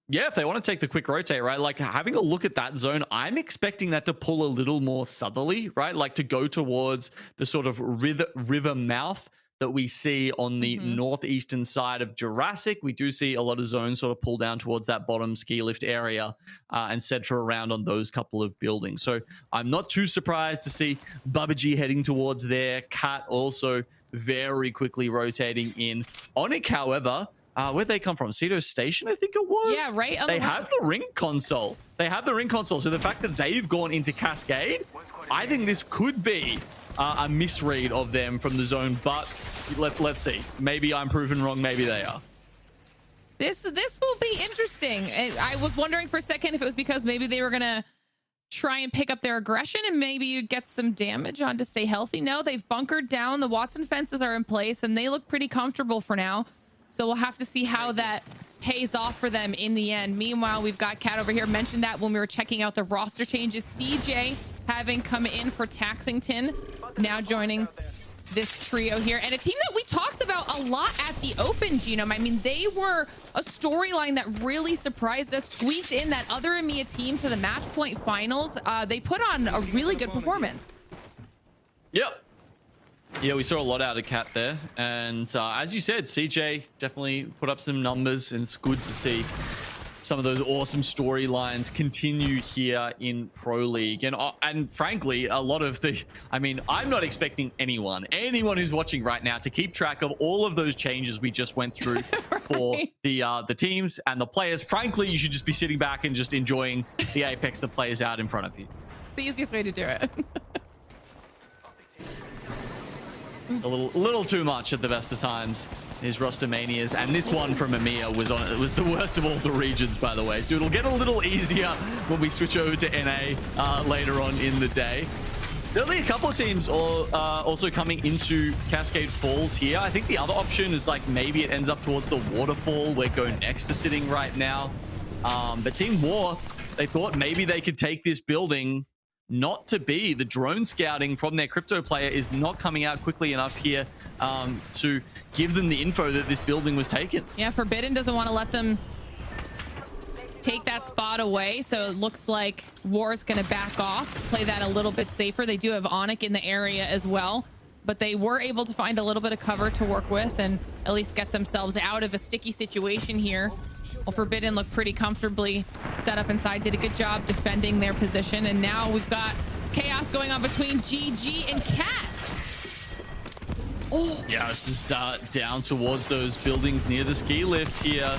Yeah, if they want to take the quick rotate, right? Like having a look at that zone, I'm expecting that to pull a little more southerly, right? Like to go towards the sort of river mouth that we see on the northeastern side of Jurassic. We do see a lot of zones sort of pull down towards that bottom ski lift area and center around on those couple of buildings. So I'm not too surprised to see Babaji heading towards there. Cat also very quickly rotating in. Onyx, however, where'd they come from? Cedo Station, I think it was? Yeah, right. They have the ring console. They have the ring console. So the fact that they've gone into Cascade, I think this could be a misread of them from the zone. But let's see. Maybe I'm proven wrong. Maybe they are. This will be interesting. I was wondering for a second if it was because maybe they were going to try and pick up their aggression and maybe you get some damage on to stay healthy. No, they've bunkered down. The Watson fences are in place and they look pretty comfortable for now. So we'll have to see how that pays off for them in the end. Meanwhile, we've got Kat over here. Mentioned that when we were checking out the roster changes. CJ having come in for Taxington, now joining this trio here. And a team that we talked about a lot at the Open, Genome. I mean, they were a storyline that really surprised us, squeaked in that other EMEA team to the match point finals. They put on a really good performance. Yep. Yeah, we saw a lot out of Cat there. And as you said, CJ definitely put up some numbers, and it's good to see some of those awesome storylines continue here in Pro League. And frankly, a lot of the, I mean, I'm not expecting anyone who's watching right now to keep track of all of those changes we just went through for the teams and the players. Frankly, you should just be sitting back and just enjoying the Apex that plays out in front of you. It's the easiest way to do it. A little too much at the best of times. his roster manias, and this one from EMEA was the worst of all the regions, by the way. So it'll get a little easier when we switch over to NA later on in the day. Certainly a couple of teams also coming into Cascade Falls here. I think the other option is like maybe it ends up towards the waterfall where GoNext is sitting right now. But Team War, they thought maybe they could take this building. Not to be. The drone scouting from their crypto player is not coming out quickly enough here to give them the info that this building was taken. Yeah, Forbidden doesn't want to let them take that spot away, so it looks like War's going to back off, play that a little bit safer. They do have Onyx in the area as well, but they were able to find a little bit of cover to work with and at least get themselves out of a sticky situation here. Well, Forbidden looked pretty comfortably set up inside, did a good job defending their position, and now we've got chaos going on between GG and Cat. Oh. Yeah, this is down towards those buildings near the ski lift here.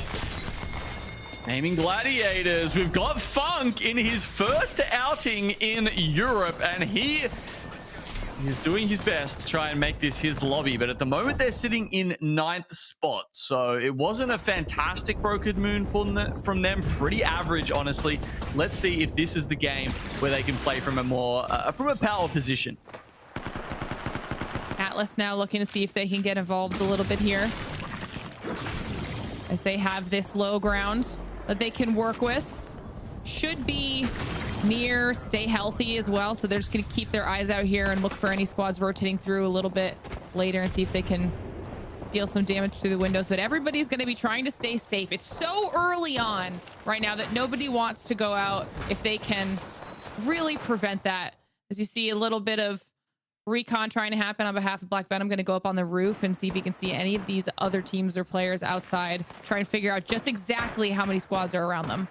Aiming Gladiators. We've got Funk in his first outing in Europe, and he is doing his best to try and make this his lobby. But at the moment, they're sitting in 9th spot. So it wasn't a fantastic broken moon from them. Pretty average, honestly. Let's see if this is the game where they can play from a more from a power position. Atlas now looking to see if they can get involved a little bit here, as they have this low ground that they can work with. Should be near, stay healthy as well, so they're just going to keep their eyes out here and look for any squads rotating through a little bit later and see if they can deal some damage through the windows. But everybody's going to be trying to stay safe. It's so early on right now that nobody wants to go out if they can really prevent that. As you see a little bit of recon trying to happen on behalf of Black Venom. Going to go up on the roof and see if he can see any of these other teams or players outside, try and figure out just exactly how many squads are around them.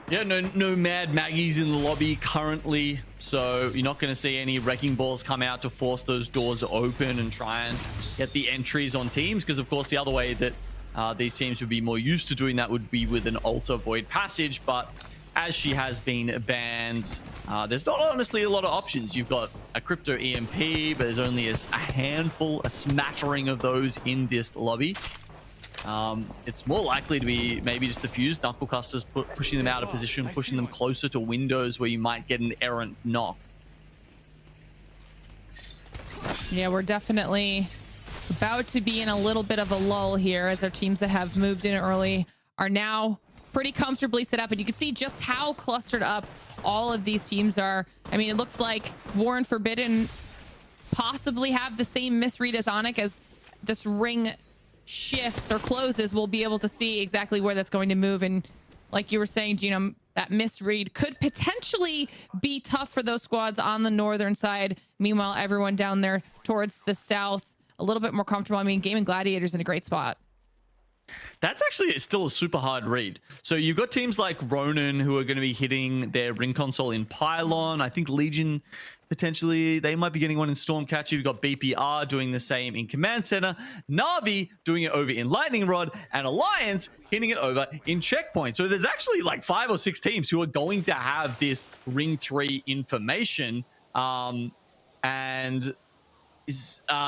Yeah, no Mad Maggies in the lobby currently, so you're not going to see any wrecking balls come out to force those doors open and try and get the entries on teams, because of course the other way that these teams would be more used to doing that would be with an Alter Void Passage, but as she has been banned, there's not honestly a lot of options. You've got a Crypto EMP, but there's only a handful, a smattering of those in this lobby. It's more likely to be maybe just the fused knucklecusters, pushing them out of position, pushing them closer to windows where you might get an errant knock. Yeah, we're definitely about to be in a little bit of a lull here, as our teams that have moved in early are now pretty comfortably set up, and you can see just how clustered up all of these teams are. I mean, it looks like War and Forbidden possibly have the same misread as Onyx. As this ring shifts or closes, we'll be able to see exactly where that's going to move. And like you were saying, Gino, that misread could potentially be tough for those squads on the northern side. Meanwhile, everyone down there towards the south a little bit more comfortable. I mean, Gaimin Gladiators in a great spot. That's actually still a super hard read. So you've got teams like Ronin who are going to be hitting their ring console in Pylon. I think Legion, potentially, they might be getting one in Stormcatcher. You've got BPR doing the same in Command Center. Na'Vi doing it over in Lightning Rod. And Alliance hitting it over in Checkpoint. So there's actually like 5 or 6 teams who are going to have this Ring 3 information.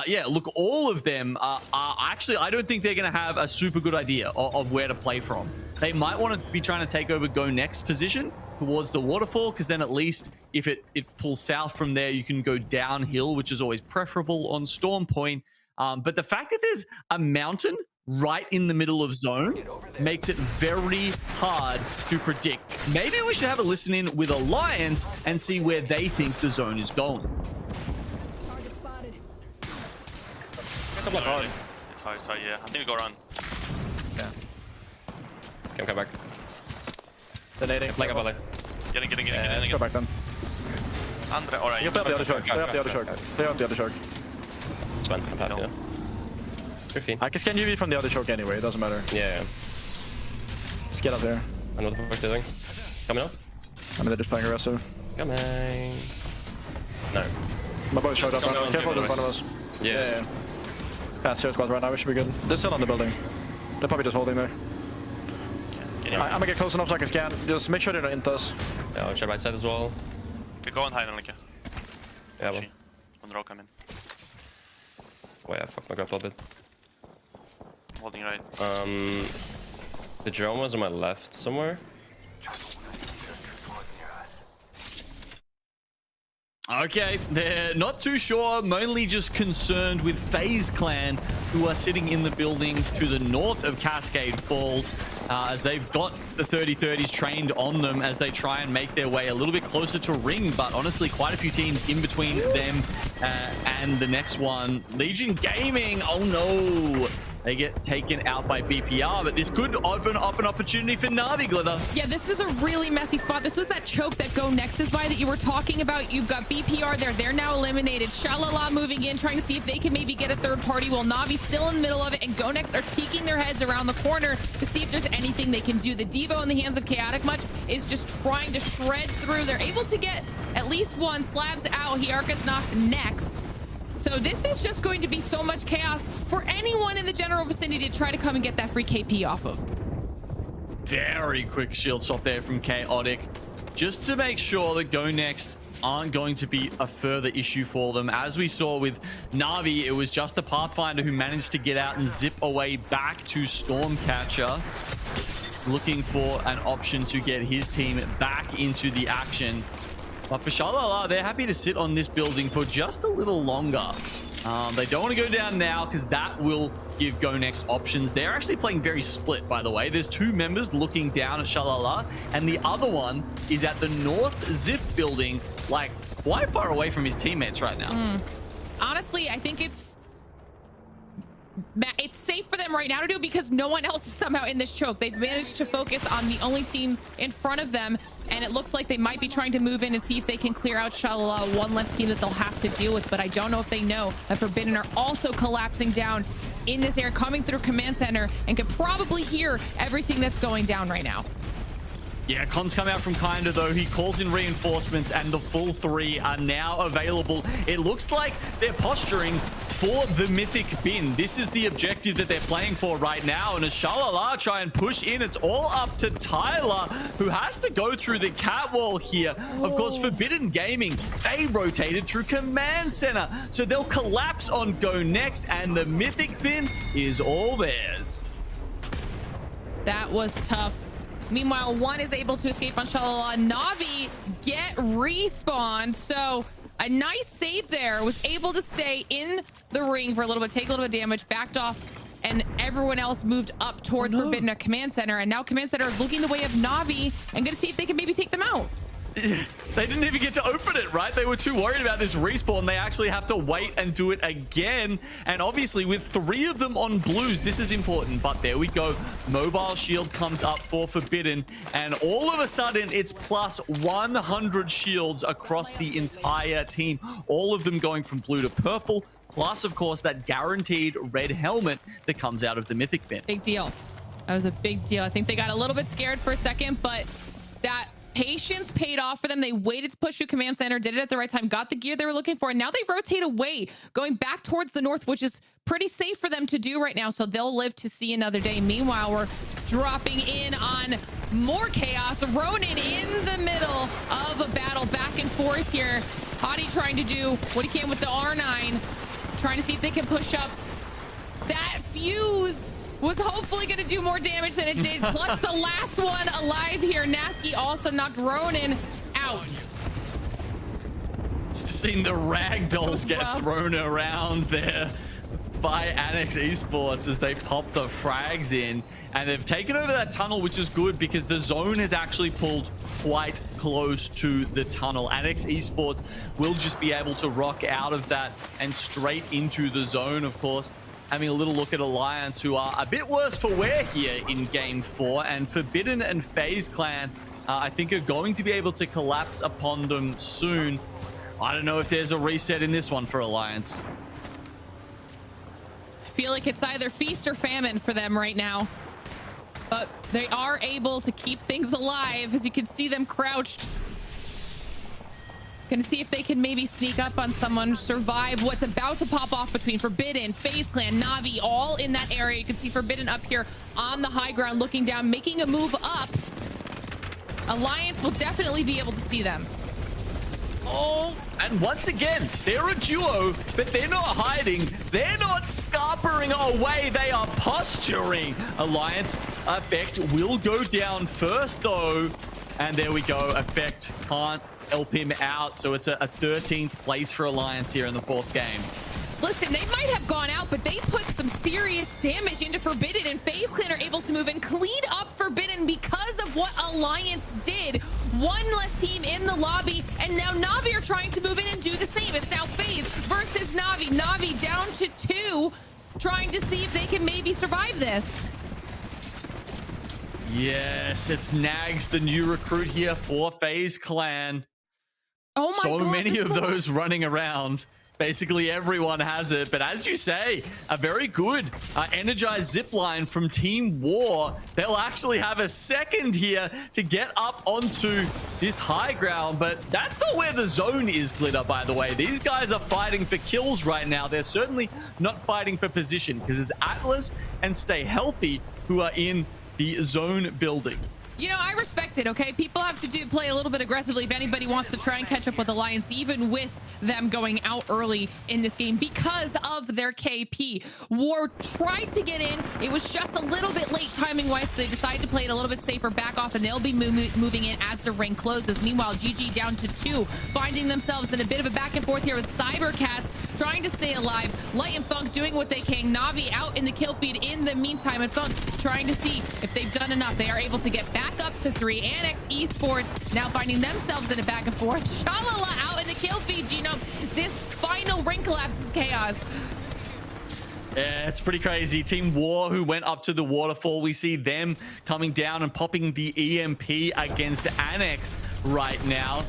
Yeah, look, all of them are actually, I don't think they're going to have a super good idea of where to play from. They might want to be trying to take over GoNext position towards the waterfall, because then at least if it pulls south from there, you can go downhill, which is always preferable on Storm Point. But the fact that there's a mountain right in the middle of zone makes it very hard to predict. Maybe we should have a listen in with Alliance and see where they think the zone is going. It's hard, yeah. I think we go around. Yeah. Come back. Donating. Like a Getting Go back then. Andre, alright. You play up the other shark. Play up the other shark. Play up the other shark. It's fine. I'm happy. No. You're fine. I can scan UV from the other shark anyway. It doesn't matter. Yeah. Just get up there. I know what the fuck they're doing. Coming up. I mean, they're just playing aggressive. Coming. No. My boy's showed up. Careful in front of us. Yeah. Pass here squad right now. We should be good. They're still on the building. They're probably just holding there. I'm gonna get close enough so I can scan. Just make sure they're not into us. Yeah, I'll try right side as well. Okay, go on high, Like. Yeah, well. On the rock, I'm in. Wait, I fucked my grapple a bit. Holding right. The drone was on my left somewhere. Okay, they're not too sure, mainly just concerned with FaZe Clan, who are sitting in the buildings to the north of Cascade Falls, as they've got the 30-30s trained on them as they try and make their way a little bit closer to Ring, but honestly, quite a few teams in between them and the next one. Legion Gaming, oh no! They get taken out by BPR, but this could open up an opportunity for Na'Vi, Glitter. Yeah, this is a really messy spot. This was that choke that GoNext is by that you were talking about. You've got BPR there. They're now eliminated. Shalala moving in, trying to see if they can maybe get a third party, while Na'Vi's still in the middle of it, and GoNext are peeking their heads around the corner to see if there's anything they can do. The Devo in the hands of Chaotic Much is just trying to shred through. They're able to get at least one. Slabs out. Hiarka's knocked next. So this is just going to be so much chaos for anyone in the general vicinity to try to come and get that free KP off of. Very quick shield swap there from Chaotic, just to make sure that GoNext aren't going to be a further issue for them. As we saw with Na'Vi, it was just the Pathfinder who managed to get out and zip away back to Stormcatcher, looking for an option to get his team back into the action. But for Shalala, they're happy to sit on this building for just a little longer. They don't want to go down now because that will give GoNext options. They're actually playing very split, by the way. There's two members looking down at Shalala, and the other one is at the North Zip building, like quite far away from his teammates right now. Honestly, I think it's safe for them right now to do, because no one else is somehow in this choke. They've managed to focus on the only teams in front of them, and it looks like they might be trying to move in and see if they can clear out Shalala, one less team that they'll have to deal with. But I don't know if they know that Forbidden are also collapsing down in this area, coming through command center, and can probably hear everything that's going down right now. Yeah, Con's come out from Kinda, though. He calls in reinforcements, and the full three are now available. It looks like they're posturing for the Mythic bin. This is the objective that they're playing for right now. And as Shalala try and push in, it's all up to Tyler, who has to go through the catwall here. Of course, Forbidden Gaming, they rotated through command center, so they'll collapse on GoNext, and the Mythic bin is all theirs. That was tough. Meanwhile, one is able to escape on Shalala. Na'Vi get respawned. So a nice save there. Was able to stay in the ring for a little bit, take a little bit of damage, backed off, and everyone else moved up towards Forbidden Command Center. And now Command Center looking the way of Na'Vi and gonna see if they can maybe take them out. They didn't even get to open it, right? They were too worried about this respawn. They actually have to wait and do it again. And obviously with three of them on blues, this is important. But there we go. Mobile shield comes up for Forbidden. And all of a sudden, it's plus 100 shields across the entire team. All of them going from blue to purple. Plus, of course, that guaranteed red helmet that comes out of the Mythic bin. Big deal. That was a big deal. I think they got a little bit scared for a second, but that patience paid off for them. They waited to push through command center, did it at the right time, got the gear they were looking for, and now they rotate away, going back towards the north, which is pretty safe for them to do right now, so they'll live to see another day. Meanwhile, we're dropping in on more chaos. Ronin in the middle of a battle, back and forth here. Hadi trying to do what he can with the R9, trying to see if they can push up. That fuse was hopefully going to do more damage than it did. Clutch the last one alive here. Nasky also knocked Ronin out. Seen the ragdolls get thrown around there by Annex Esports as they pop the frags in, and they've taken over that tunnel, which is good because the zone has actually pulled quite close to the tunnel. Annex Esports will just be able to rock out of that and straight into the zone, of course. Having a little look at Alliance, who are a bit worse for wear here in Game 4, and Forbidden and FaZe Clan, I think, are going to be able to collapse upon them soon. I don't know if there's a reset in this one for Alliance. I feel like it's either feast or famine for them right now, but they are able to keep things alive, as you can see them crouched. Gonna see if they can maybe sneak up on someone, survive what's about to pop off between Forbidden, FaZe Clan, Na'Vi, all in that area. You can see Forbidden up here on the high ground, looking down, making a move up. Alliance will definitely be able to see them. Oh. And once again, they're a duo, but they're not hiding. They're not scarpering away. They are posturing. Alliance Effect will go down first, though. And there we go. Effect can't help him out. So it's a 13th place for Alliance here in the 4th game. Listen, they might have gone out, but they put some serious damage into Forbidden, and FaZe Clan are able to move and clean up Forbidden because of what Alliance did. One less team in the lobby, and now Na'Vi are trying to move in and do the same. It's now FaZe versus Na'Vi. Na'Vi down to 2, trying to see if they can maybe survive this. Yes, it's Nags, the new recruit here for FaZe Clan. Oh my God. So many of those running around. Basically everyone has it, but as you say, a very good energized zipline from Team War. They'll actually have a second here to get up onto this high ground, but that's not where the zone is, Glitter, by the way. These guys are fighting for kills right now. They're certainly not fighting for position because it's Atlas and Stay Healthy who are in the zone building. You know, I respect it, okay? People have to play a little bit aggressively if anybody wants to try and catch up with Alliance, even with them going out early in this game because of their KP. War tried to get in. It was just a little bit late timing-wise, so they decided to play it a little bit safer, back off, and they'll be moving in as the ring closes. Meanwhile, GG down to 2, finding themselves in a bit of a back and forth here with cybercats trying to stay alive. Light and Funk doing what they can. Na'Vi out in the kill feed in the meantime, and Funk trying to see if they've done enough. They are able to get back up to 3. Annex Esports now finding themselves in a back and forth. Shalala out in the kill feed, Genome. This final ring collapse is chaos. Yeah, it's pretty crazy. Team War, who went up to the waterfall, we see them coming down and popping the EMP against Annex right now.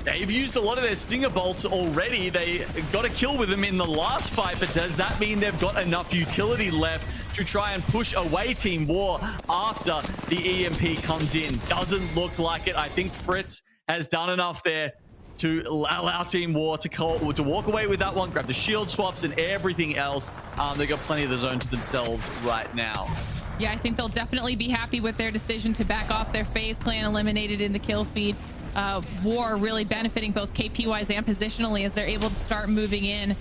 They've used a lot of their Stinger Bolts already. They got a kill with them in the last fight, but does that mean they've got enough utility left to try and push away Team War after the EMP comes in? Doesn't look like it. I think Fritz has done enough there to allow Team War to walk away with that one, grab the shield swaps and everything else. They've got plenty of the zone to themselves right now. Yeah, I think they'll definitely be happy with their decision to back off. Their FaZe Clan eliminated in the kill feed. War really benefiting both KP-wise and positionally as they're able to start moving in.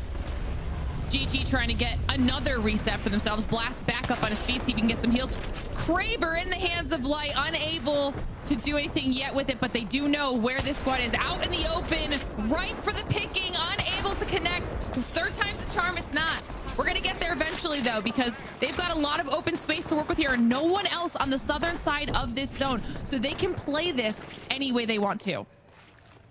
GG trying to get another reset for themselves. Blast back up on his feet, see if he can get some heals. Kraber in the hands of Light, unable to do anything yet with it, but they do know where this squad is. Out in the open, ripe for the picking, unable to connect. 3rd time's the charm, it's not. We're going to get there eventually, though, because they've got a lot of open space to work with here and no one else on the southern side of this zone, so they can play this any way they want to.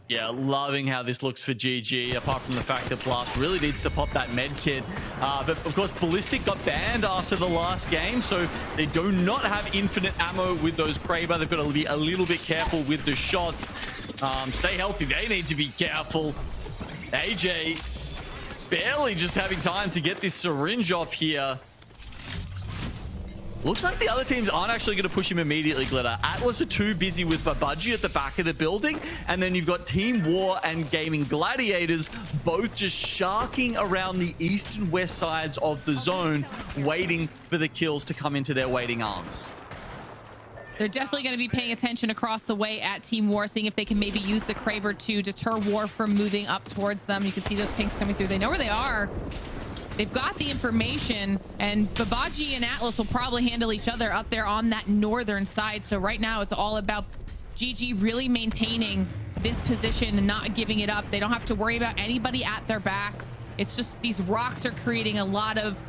Yeah, loving how this looks for GG, apart from the fact that Blast really needs to pop that med kit. But of course, Ballistic got banned after the last game, so they do not have infinite ammo with those Kraber. They've got to be a little bit careful with the shots. Stay Healthy, they need to be careful. AJ barely just having time to get this syringe off here. Looks like the other teams aren't actually going to push him immediately, Glitter. Atlas are too busy with Babaji at the back of the building, and then you've got Team War and Gaimin Gladiators both just sharking around the east and west sides of the zone, waiting for the kills to come into their waiting arms. They're definitely going to be paying attention across the way at Team War, seeing if they can maybe use the Kraber to deter War from moving up towards them. You can see those pinks coming through. They know where they are. They've got the information, and Babaji and Atlas will probably handle each other up there on that northern side. So right now it's all about GG really maintaining this position and not giving it up. They don't have to worry about anybody at their backs. It's just these rocks are creating a lot of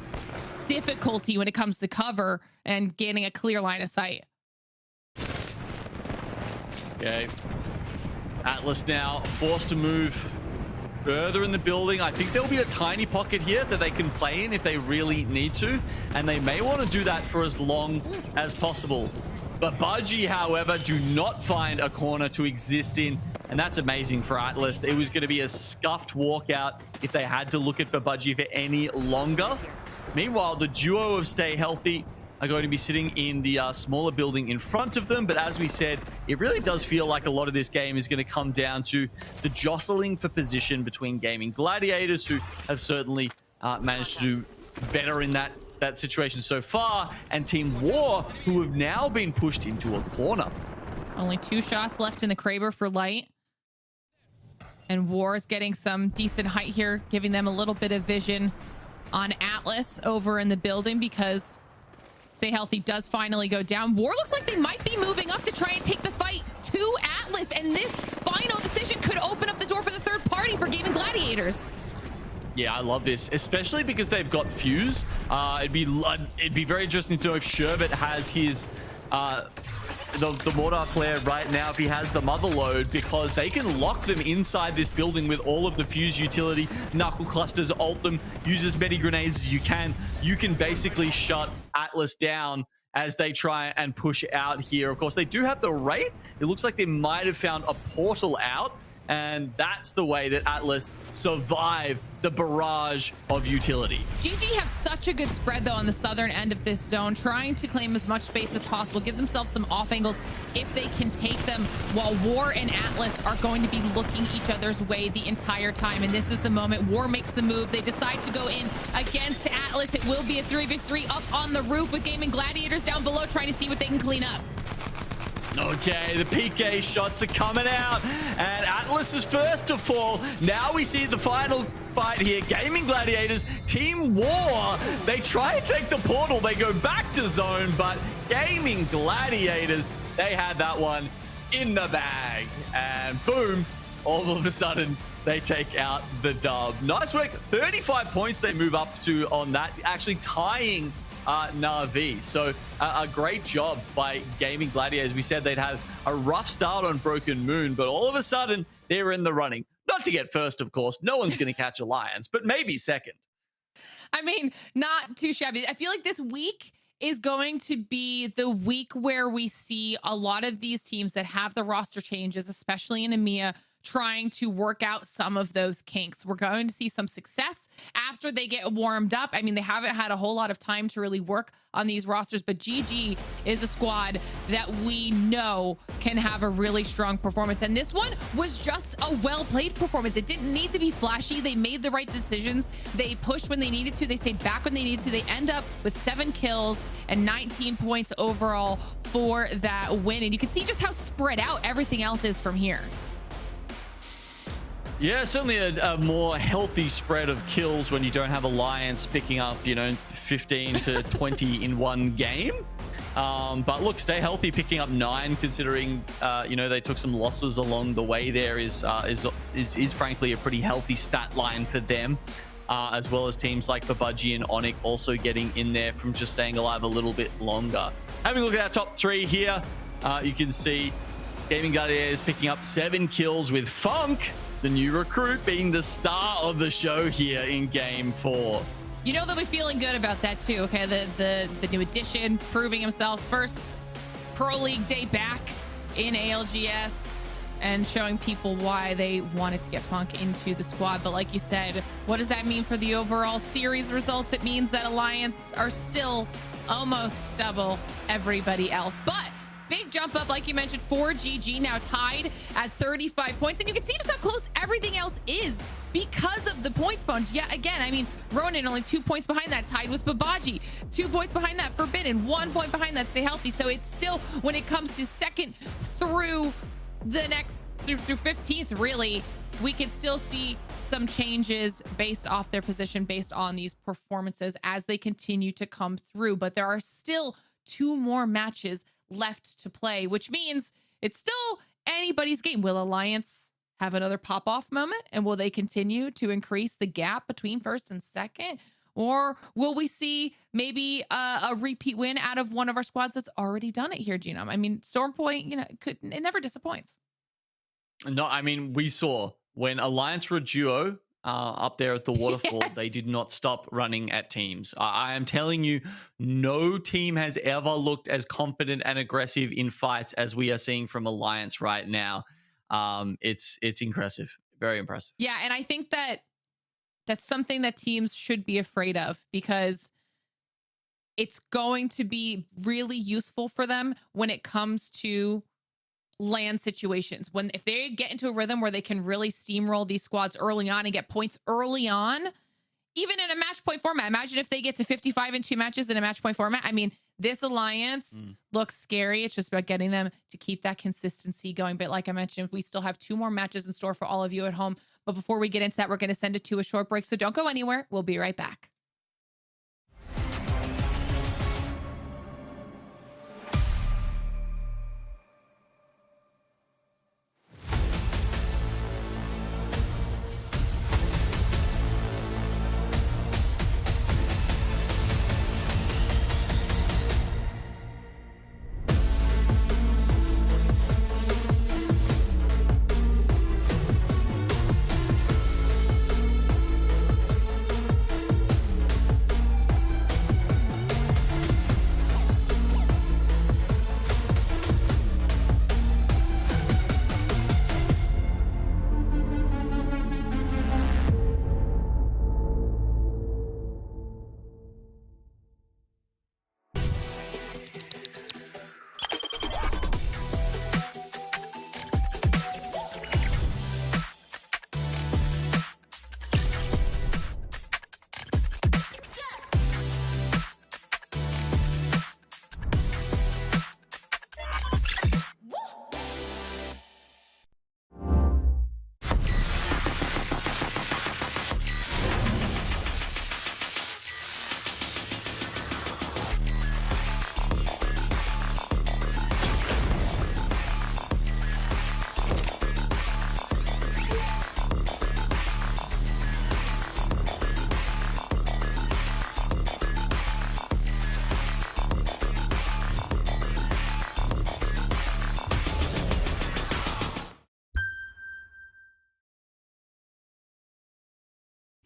difficulty when it comes to cover and gaining a clear line of sight. Okay. Atlas now forced to move further in the building. I think there'll be a tiny pocket here that they can play in if they really need to, and they may want to do that for as long as possible. But Babaji, however, do not find a corner to exist in, and that's amazing for Atlas. It was going to be a scuffed walkout if they had to look at Babaji for any longer. Meanwhile, the duo of Stay Healthy are going to be sitting in the smaller building in front of them. But as we said, it really does feel like a lot of this game is going to come down to the jostling for position between Gaimin Gladiators, who have certainly managed to do better in that situation so far, and Team War, who have now been pushed into a corner. Only 2 shots left in the Kraber for Light. And War's getting some decent height here, giving them a little bit of vision on Atlas over in the building because Stay Healthy does finally go down. War looks like they might be moving up to try and take the fight to Atlas, and this final decision could open up the door for the third party for Gaimin Gladiators. Yeah, I love this, especially because they've got Fuse. It'd be very interesting to know if Sherbet has his the mortar flare right now, if he has the mother load, because they can lock them inside this building with all of the Fuse utility. Knuckle clusters, ult them, use as many grenades as you can. You can basically shut Atlas down as they try and push out here. Of course, they do have the Wraith. It looks like they might have found a portal out, and that's the way that Atlas survive the barrage of utility. GG have such a good spread, though, on the southern end of this zone, trying to claim as much space as possible, give themselves some off angles if they can take them, while War and Atlas are going to be looking each other's way the entire time. And this is the moment War makes the move. They decide to go in against Atlas. It will be a 3v3 up on the roof with Gaimin Gladiators down below, trying to see what they can clean up. Okay, the PK shots are coming out, and Atlas is first to fall. Now we see the final fight here. Gaimin Gladiators, Team War. They try and take the portal. They go back to zone, but Gaimin Gladiators, they had that one in the bag. And boom, all of a sudden, they take out the dub. Nice work. 35 points they move up to on that, actually tying Na'Vi. So a great job by Gaimin Gladiators. We said they'd have a rough start on Broken Moon, but all of a sudden they're in the running. Not to get first, of course. No one's going to catch Alliance, but maybe second. I mean, not too shabby. I feel like this week is going to be the week where we see a lot of these teams that have the roster changes, especially in EMEA, trying to work out some of those kinks. We're going to see some success after they get warmed up. I mean, they haven't had a whole lot of time to really work on these rosters, but GG is a squad that we know can have a really strong performance. And this one was just a well-played performance. It didn't need to be flashy. They made the right decisions. They pushed when they needed to. They stayed back when they needed to. They end up with 7 kills and 19 points overall for that win. And you can see just how spread out everything else is from here. Yeah, certainly a more healthy spread of kills when you don't have Alliance picking up, 15 to 20 in one game. But look, Stay Healthy picking up 9, considering, they took some losses along the way there is frankly a pretty healthy stat line for them, as well as teams like the Budgie and Onyx also getting in there from just staying alive a little bit longer. Having a look at our top 3 here, you can see Gaimin Gladiators picking up 7 kills with Funk, the new recruit, being the star of the show here in Game 4. You know they'll be feeling good about that too, okay? The new addition, proving himself. First Pro League day back in ALGS and showing people why they wanted to get Funk into the squad. But like you said, what does that mean for the overall series results? It means that Alliance are still almost double everybody else. But big jump up, like you mentioned, for GG, now tied at 35 points. And you can see just how close everything else is because of the points bunch. Yeah, again, I mean, Ronin only 2 points behind that, tied with Babaji. 2 points behind that, Forbidden. 1 point behind that, Stay Healthy. So it's still, when it comes to second through the next, through 15th, really, we could still see some changes based off their position, based on these performances as they continue to come through. But there are still 2 more matches left to play, which means it's still anybody's game. Will Alliance have another pop-off moment, and will they continue to increase the gap between first and second? Or will we see maybe a repeat win out of one of our squads that's already done it here, Genome? I mean, Stormpoint, it never disappoints. No, I mean, we saw when Alliance were a duo up there at the waterfall, yes, they did not stop running at teams. I am telling you, no team has ever looked as confident and aggressive in fights as we are seeing from Alliance right now. It's impressive, very impressive. Yeah, and I think that's something that teams should be afraid of, because it's going to be really useful for them when it comes to land situations. If they get into a rhythm where they can really steamroll these squads early on and get points early on, even in a match point format. Imagine if they get to 55 in 2 matches in a match point format. I mean, this alliance looks scary. It's just about getting them to keep that consistency going. But like I mentioned, we still have 2 more matches in store for all of you at home. But before we get into that, we're going to send it to a short break. So don't go anywhere. We'll be right back.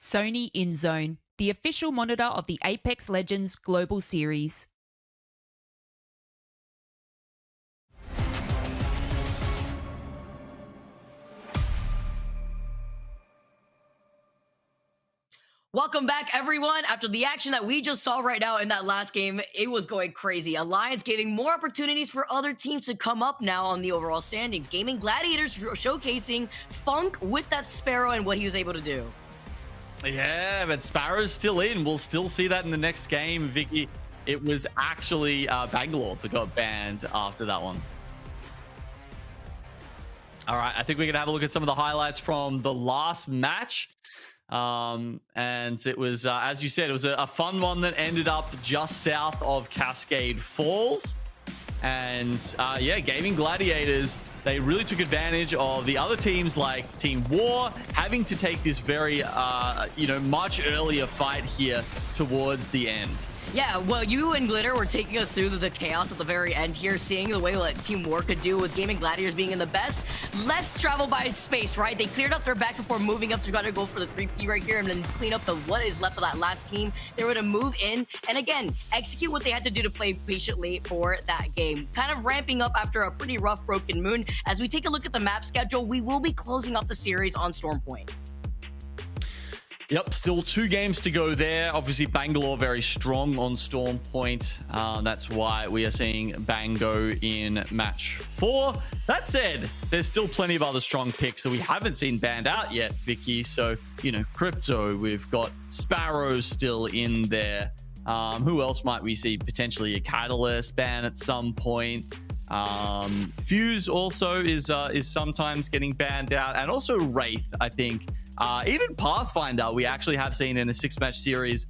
Sony InZone, the official monitor of the Apex Legends Global Series. Welcome back, everyone. After the action that we just saw right now in that last game, it was going crazy. Alliance giving more opportunities for other teams to come up now on the overall standings. Gaming Gladiators showcasing Funk with that Sparrow and what he was able to do. Yeah, but Sparrow's still in. We'll still see that in the next game, Vicky. It was actually Bangalore that got banned after that one. All right, I think we can have a look at some of the highlights from the last match. And it was, as you said, it was a fun one that ended up just south of Cascade Falls. And yeah, Gaming Gladiators, they really took advantage of the other teams like Team War having to take this very, much earlier fight here towards the end. Yeah, well, you and Glitter were taking us through the chaos at the very end here, seeing the way what Team War could do with Gaming Gladiators being in the best. Less travel by space, right? They cleared up their backs before moving up to try to go for the 3P right here and then clean up what is left of that last team. They were to move in and, again, execute what they had to do to play patiently for that game. Kind of ramping up after a pretty rough Broken Moon. As we take a look at the map schedule, we will be closing off the series on Storm Point. Yep, still 2 games to go there. Obviously, Bangalore very strong on Storm Point. That's why we are seeing Bango in match 4. That said, there's still plenty of other strong picks that we haven't seen banned out yet, Vicky. So, Crypto, we've got Sparrow still in there. Who else might we see? Potentially a Catalyst ban at some point. Fuse also is sometimes getting banned out, and also Wraith, I think. Even Pathfinder, we actually have seen in a 6-match series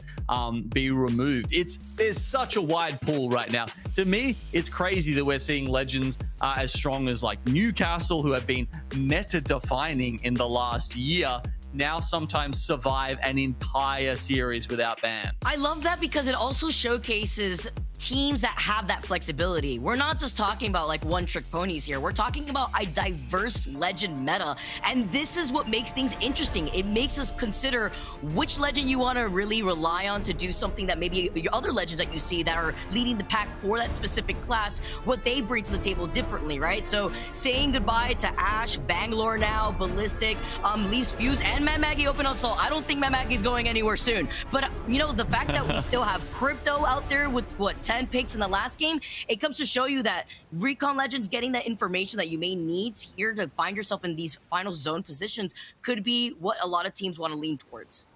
be removed. There's such a wide pool right now. To me, it's crazy that we're seeing legends as strong as like Newcastle, who have been meta-defining in the last year, now sometimes survive an entire series without bans. I love that because it also showcases teams that have that flexibility. We're not just talking about like one-trick ponies here. We're talking about a diverse legend meta, and this is what makes things interesting. It makes us consider which legend you want to really rely on to do something that maybe your other legends that you see that are leading the pack for that specific class, what they bring to the table differently, right? So saying goodbye to Ash, Bangalore now, Ballistic, leaves Fuse and Mad Maggie open on Soul. I don't think Mad Maggie's going anywhere soon. But the fact that we still have Crypto out there with what, 10 picks in the last game, it comes to show you that Recon Legends getting that information that you may need here to find yourself in these final zone positions could be what a lot of teams want to lean towards.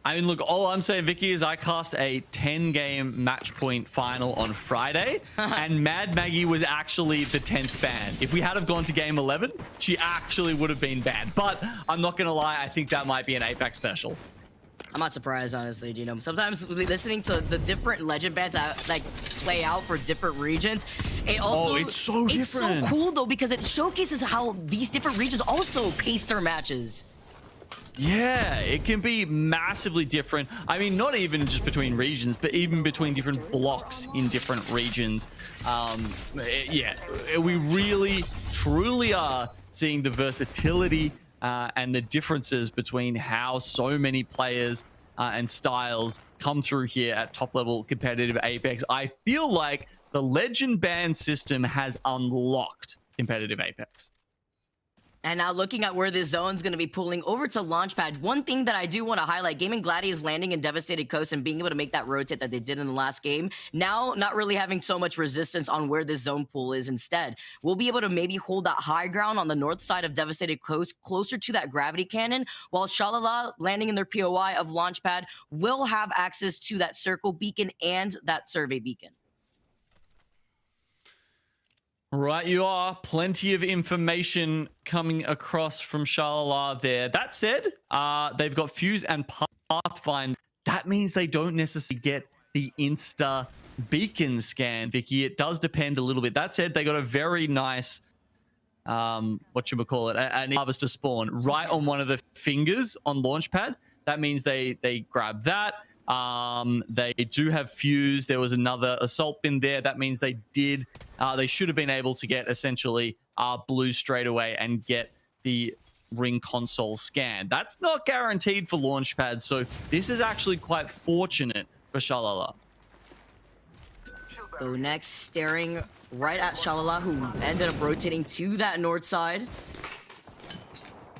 I mean, look, all I'm saying, Vicky, is I cast a 10-game match point final on Friday, and Mad Maggie was actually the 10th ban. If we had have gone to game 11, she actually would have been banned. But I'm not going to lie, I think that might be an Apex special. I'm not surprised, honestly, Gino. Sometimes listening to the different legend bans that like play out for different regions, it also it's so different. It's so cool though because it showcases how these different regions also pace their matches. Yeah, it can be massively different. I mean, not even just between regions, but even between different blocks in different regions. Yeah, we really, truly are seeing the versatility and the differences between how so many players and styles come through here at top-level competitive Apex. I feel like the Legend ban system has unlocked competitive Apex. And now looking at where this zone's going to be pulling over to Launchpad, one thing that I do want to highlight, Gaimin Gladiators landing in Devastated Coast and being able to make that rotate that they did in the last game, now not really having so much resistance on where this zone pool is instead. We'll be able to maybe hold that high ground on the north side of Devastated Coast closer to that gravity cannon, while Shalala landing in their POI of Launchpad will have access to that circle beacon and that survey beacon. Right, you are. Plenty of information coming across from Shalala there. That said, they've got Fuse and Pathfind. That means they don't necessarily get the Insta beacon scan, Vicky. It does depend a little bit. That said, they got a very nice, whatchamacallit, an harvester spawn right on one of the fingers on Launchpad. That means they grab that. They do have Fuse. There was another assault bin there. That means they should have been able to get essentially blue straight away and get the ring console scan. That's not guaranteed for Launchpad, so this is actually quite fortunate for Shalala. GoNext staring right at Shalala, who ended up rotating to that north side.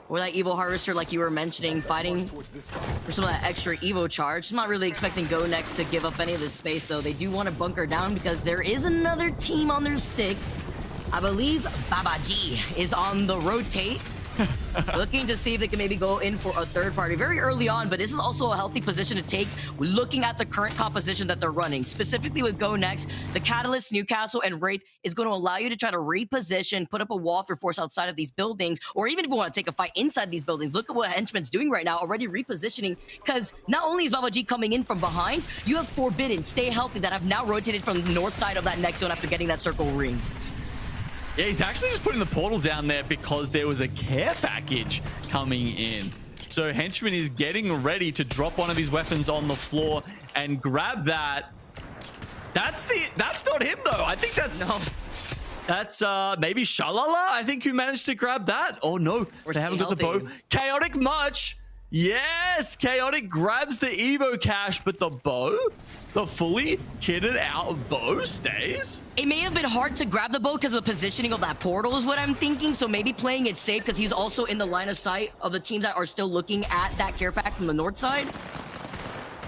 Or that Evo Harvester, like you were mentioning, fighting for some of that extra Evo charge. I'm not really expecting GoNext to give up any of this space, though. They do want to bunker down because there is another team on their 6. I believe Babaji is on the rotate. Looking to see if they can maybe go in for a third party very early on, but this is also a healthy position to take looking at the current composition that they're running. Specifically with GoNext, the Catalyst, Newcastle, and Wraith is going to allow you to try to reposition, put up a wall for force outside of these buildings, or even if you want to take a fight inside these buildings. Look at what Henchman's doing right now, already repositioning, because not only is Babaji coming in from behind, you have Forbidden, Stay Healthy, that have now rotated from the north side of that next zone after getting that circle ring. Yeah, he's actually just putting the portal down there because there was a care package coming in. So Henchman is getting ready to drop one of his weapons on the floor and grab that. That's not him though. I think that's maybe Shalala, I think, who managed to grab that. Oh no, they haven't got the bow. Chaotic Much. Yes, Chaotic grabs the Evo cache, but the bow, the fully kitted out bow stays. It may have been hard to grab the bow because of the positioning of that portal is what I'm thinking. So maybe playing it safe because he's also in the line of sight of the teams that are still looking at that care pack from the north side.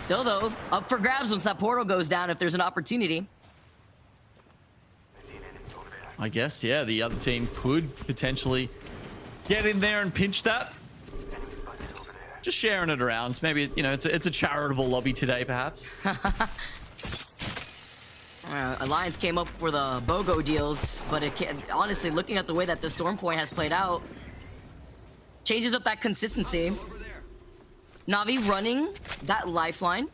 Still though, up for grabs once that portal goes down if there's an opportunity. I guess, yeah, the other team could potentially get in there and pinch that. Just sharing it around. Maybe, you know, it's a charitable lobby today, perhaps. Alliance came up for the BOGO deals, but honestly, looking at the way that the Storm Point has played out, changes up that consistency. Navi running that lifeline.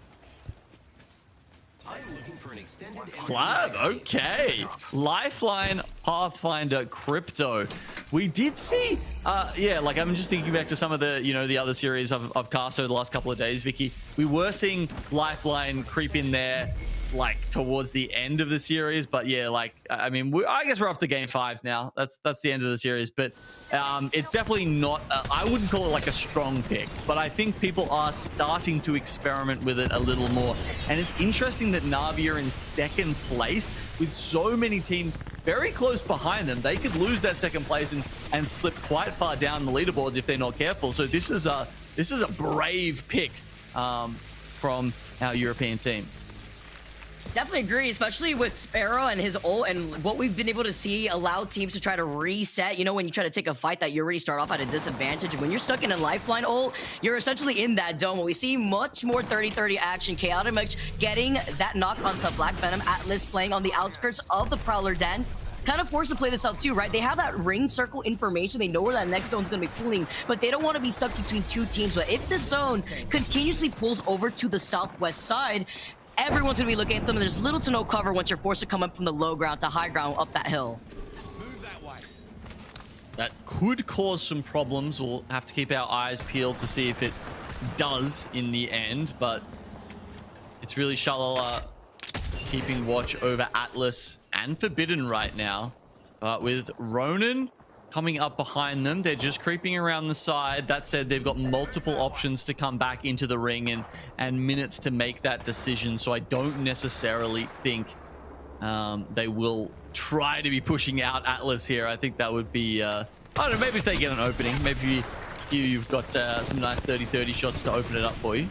Slab, okay. Lifeline, Pathfinder, Crypto. We did see, yeah, like I'm just thinking back to some of the, you know, the other series I've cast over the last couple of days, Vicky. We were seeing Lifeline creep in there, like towards the end of the series, but yeah, like I mean, I guess we're up to game 5 now. That's the end of the series, but it's definitely not. I wouldn't call it like a strong pick, but I think people are starting to experiment with it a little more. And it's interesting that Navi are in second place with so many teams very close behind them. They could lose that second place and slip quite far down the leaderboards if they're not careful. So this is a brave pick from our European team. Definitely agree, especially with Sparrow and his ult and what we've been able to see allow teams to try to reset. You know, when you try to take a fight that you already start off at a disadvantage, and when you're stuck in a lifeline ult, you're essentially in that dome. We see much more 30-30 action. Chaotic Mix getting that knock onto Black Venom. Atlas playing on the outskirts of the Prowler Den. Kind of forced to play this out too, right? They have that ring circle information. They know where that next zone's going to be pulling, but they don't want to be stuck between two teams. But if this zone continuously pulls over to the southwest side, everyone's going to be looking at them, and there's little to no cover once you're forced to come up from the low ground to high ground up that hill. That could cause some problems. We'll have to keep our eyes peeled to see if it does in the end, but it's really Shalala keeping watch over Atlas and Forbidden right now. But with Ronin coming up behind them, they're just creeping around the side. That said, they've got multiple options to come back into the ring and minutes to make that decision. So I don't necessarily think they will try to be pushing out Atlas here. I think that would be, I don't know, maybe if they get an opening, maybe you've got some nice 30-30 shots to open it up for you.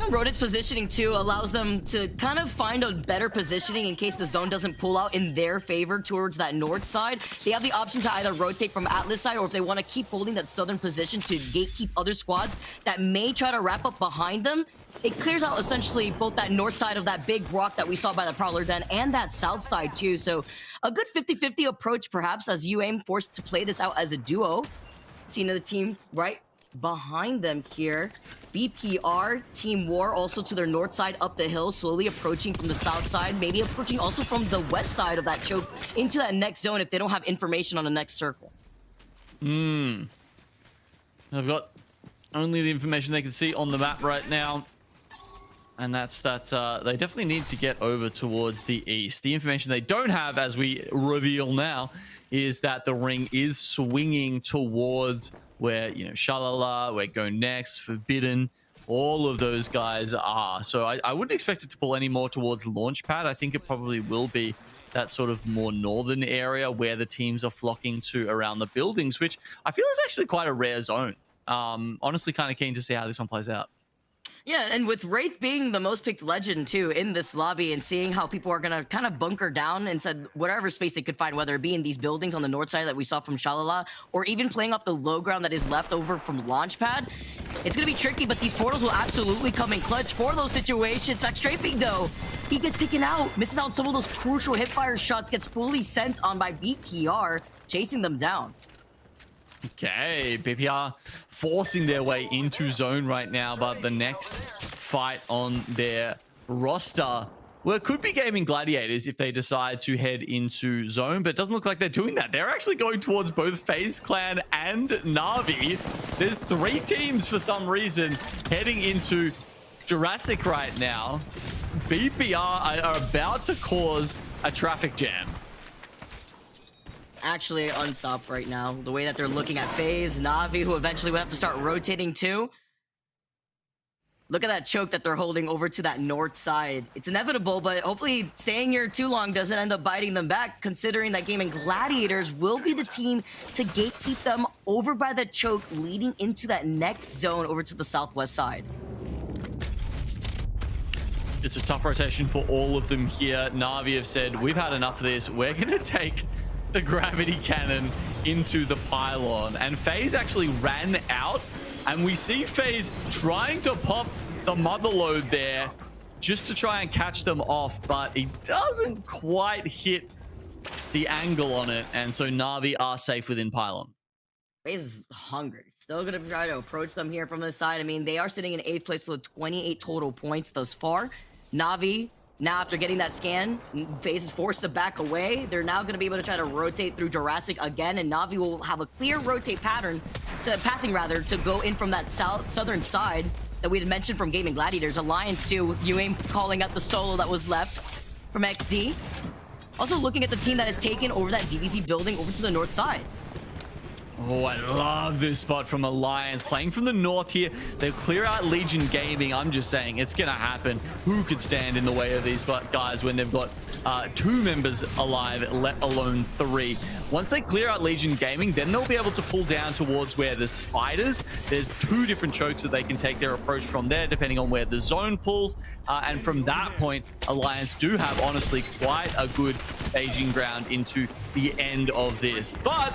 Ronin's positioning too allows them to kind of find a better positioning in case the zone doesn't pull out in their favor towards that north side. They have the option to either rotate from Atlas side, or if they want to keep holding that southern position to gatekeep other squads that may try to wrap up behind them. It clears out essentially both that north side of that big rock that we saw by the Prowler Den and that south side too. So a good 50-50 approach perhaps, as UAIM forced to play this out as a duo. Seeing the team right behind them here. BPR, Team War also to their north side up the hill, slowly approaching from the south side, maybe approaching also from the west side of that choke into that next zone if they don't have information on the next circle. I've got only the information they can see on the map right now. And that's that they definitely need to get over towards the east. The information they don't have, as we reveal now, is that the ring is swinging towards where, you know, Shalala, where GoNext, Forbidden, all of those guys are. So I wouldn't expect it to pull any more towards Launchpad. I think it probably will be that sort of more northern area where the teams are flocking to around the buildings, which I feel is actually quite a rare zone. Honestly, kind of keen to see how this one plays out. Yeah, and with Wraith being the most picked legend too in this lobby, and seeing how people are gonna kind of bunker down inside whatever space they could find, whether it be in these buildings on the north side that we saw from Shalala, or even playing off the low ground that is left over from Launchpad, it's gonna be tricky, but these portals will absolutely come in clutch for those situations. Back strafing though, he gets taken out, misses out some of those crucial hipfire shots, gets fully sent on by BPR, chasing them down. Okay, BPR forcing their way into zone right now, but the next fight on their roster, well, it could be Gaimin Gladiators if they decide to head into zone, but it doesn't look like they're doing that. They're actually going towards both FaZe Clan and Na'Vi. There's 3 teams for some reason heading into Jurassic right now. BPR are about to cause a traffic jam. Actually unstopped right now. The way that they're looking at FaZe, Na'Vi, who eventually will have to start rotating too. Look at that choke that they're holding over to that north side. It's inevitable, but hopefully staying here too long doesn't end up biting them back, considering that Gaimin Gladiators will be the team to gatekeep them over by the choke, leading into that next zone over to the southwest side. It's a tough rotation for all of them here. Na'Vi have said, we've had enough of this. We're going to take the gravity cannon into the pylon, and FaZe actually ran out, and we see FaZe trying to pop the mother load there just to try and catch them off, but it doesn't quite hit the angle on it, and so Na'Vi are safe within pylon. FaZe is hungry. Still gonna try to approach them here from this side. I mean, they are sitting in 8th place with 28 total points thus far. Na'Vi, now after getting that scan, FaZe is forced to back away. They're now going to be able to try to rotate through Jurassic again, and Na'Vi will have a clear rotate pattern, pathing rather, to go in from that southern side that we had mentioned from Gaimin Gladiators. Alliance too, UAIM calling out the solo that was left from XD. Also looking at the team that has taken over that DBZ building over to the north side. Oh, I love this spot from Alliance. Playing from the north here. They'll clear out Legion Gaming. I'm just saying, it's going to happen. Who could stand in the way of these guys when they've got 2 members alive, let alone 3? Once they clear out Legion Gaming, then they'll be able to pull down towards where there's spiders. There's 2 different chokes that they can take their approach from there, depending on where the zone pulls. And from that point, Alliance do have, honestly, quite a good staging ground into the end of this. But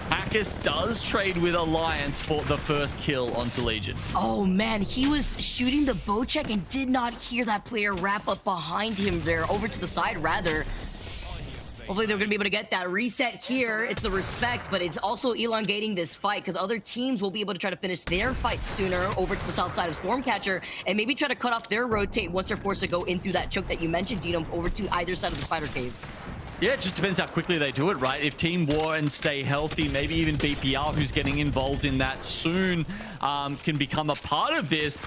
Hackers does trade with Alliance for the first kill onto Legion. Oh man, he was shooting the bow check and did not hear that player wrap up behind him there, over to the side rather. Hopefully they're going to be able to get that reset here. It's the respect, but it's also elongating this fight because other teams will be able to try to finish their fight sooner over to the south side of Stormcatcher and maybe try to cut off their rotate once they're forced to go in through that choke that you mentioned, Dino, over to either side of the spider caves. Yeah, it just depends how quickly they do it, right? If Team Warren stay healthy, maybe even BPR, who's getting involved in that soon, can become a part of this,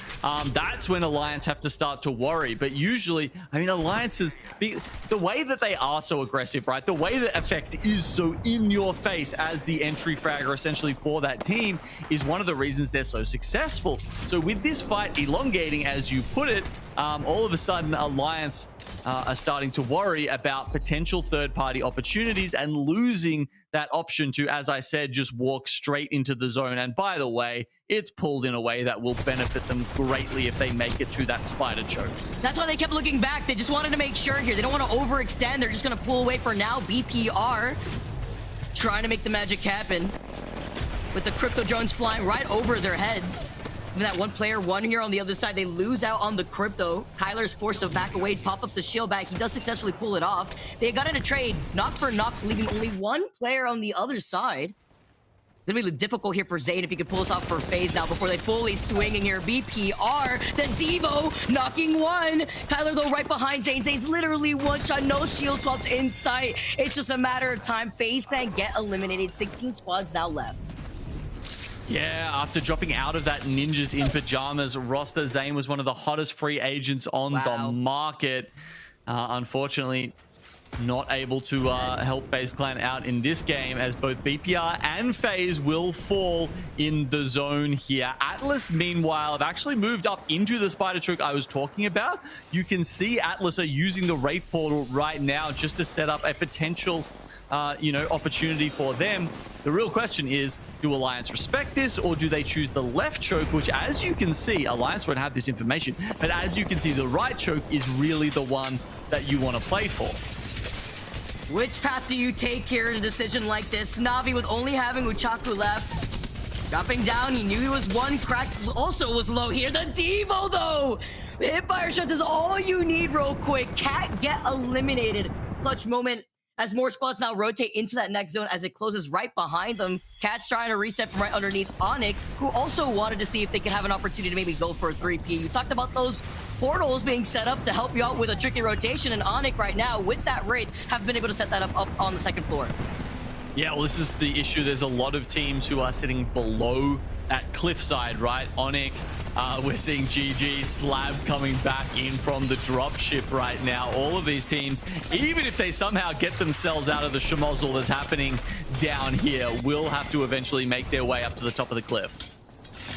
that's when Alliance have to start to worry. But usually, I mean, Alliances, the way that they are so aggressive, right? The way that Effect is so in your face as the entry fragger essentially for that team is one of the reasons they're so successful. So with this fight elongating, as you put it, all of a sudden, Alliance are starting to worry about potential third-party opportunities and losing that option to, as I said, just walk straight into the zone. And by the way, it's pulled in a way that will benefit them greatly if they make it to that spider choke. That's why they kept looking back. They just wanted to make sure here. They don't want to overextend. They're just going to pull away for now. BPR trying to make the magic happen with the crypto drones flying right over their heads. That one player, one here on the other side, they lose out on the crypto. Kyler's forced to back away, pop up the shield back. He does successfully pull it off. They got in a trade, knock for knock, leaving only one player on the other side. Gonna be difficult here for Zayn if he could pull this off for FaZe now before they fully swinging here. BPR, then Devo knocking one. Kyler though right behind Zayn. Zayn's literally one shot, no shield swaps in sight. It's just a matter of time. FaZe can get eliminated. 16 squads now left. Yeah, after dropping out of that Ninjas in Pajamas roster, Zayn was one of the hottest free agents on the market. Unfortunately, not able to help FaZe Clan out in this game, as both BPR and FaZe will fall in the zone here. Atlas, meanwhile, have actually moved up into the spider choke I was talking about. You can see Atlas are using the Wraith portal right now just to set up a potential opportunity for them. The real question is, do Alliance respect this, or do they choose the left choke, which, as you can see, Alliance won't have this information, but as you can see, the right choke is really the one that you want to play for. Which path do you take here in a decision like this? Na'Vi with only having Uchaku left. Dropping down, he knew he was one. Crack also was low here. The Devo, though! The hipfire shots is all you need real quick. Cat get eliminated. Clutch moment as more squads now rotate into that next zone as it closes right behind them. Cat's trying to reset from right underneath Onyx, who also wanted to see if they could have an opportunity to maybe go for a 3P. You talked about those portals being set up to help you out with a tricky rotation, and Onyx right now, with that rate, have been able to set that up on the second floor. Yeah, well, this is the issue. There's a lot of teams who are sitting below that cliffside, right? Onyx, we're seeing GG, Slab coming back in from the dropship right now. All of these teams, even if they somehow get themselves out of the schmozzle that's happening down here, will have to eventually make their way up to the top of the cliff.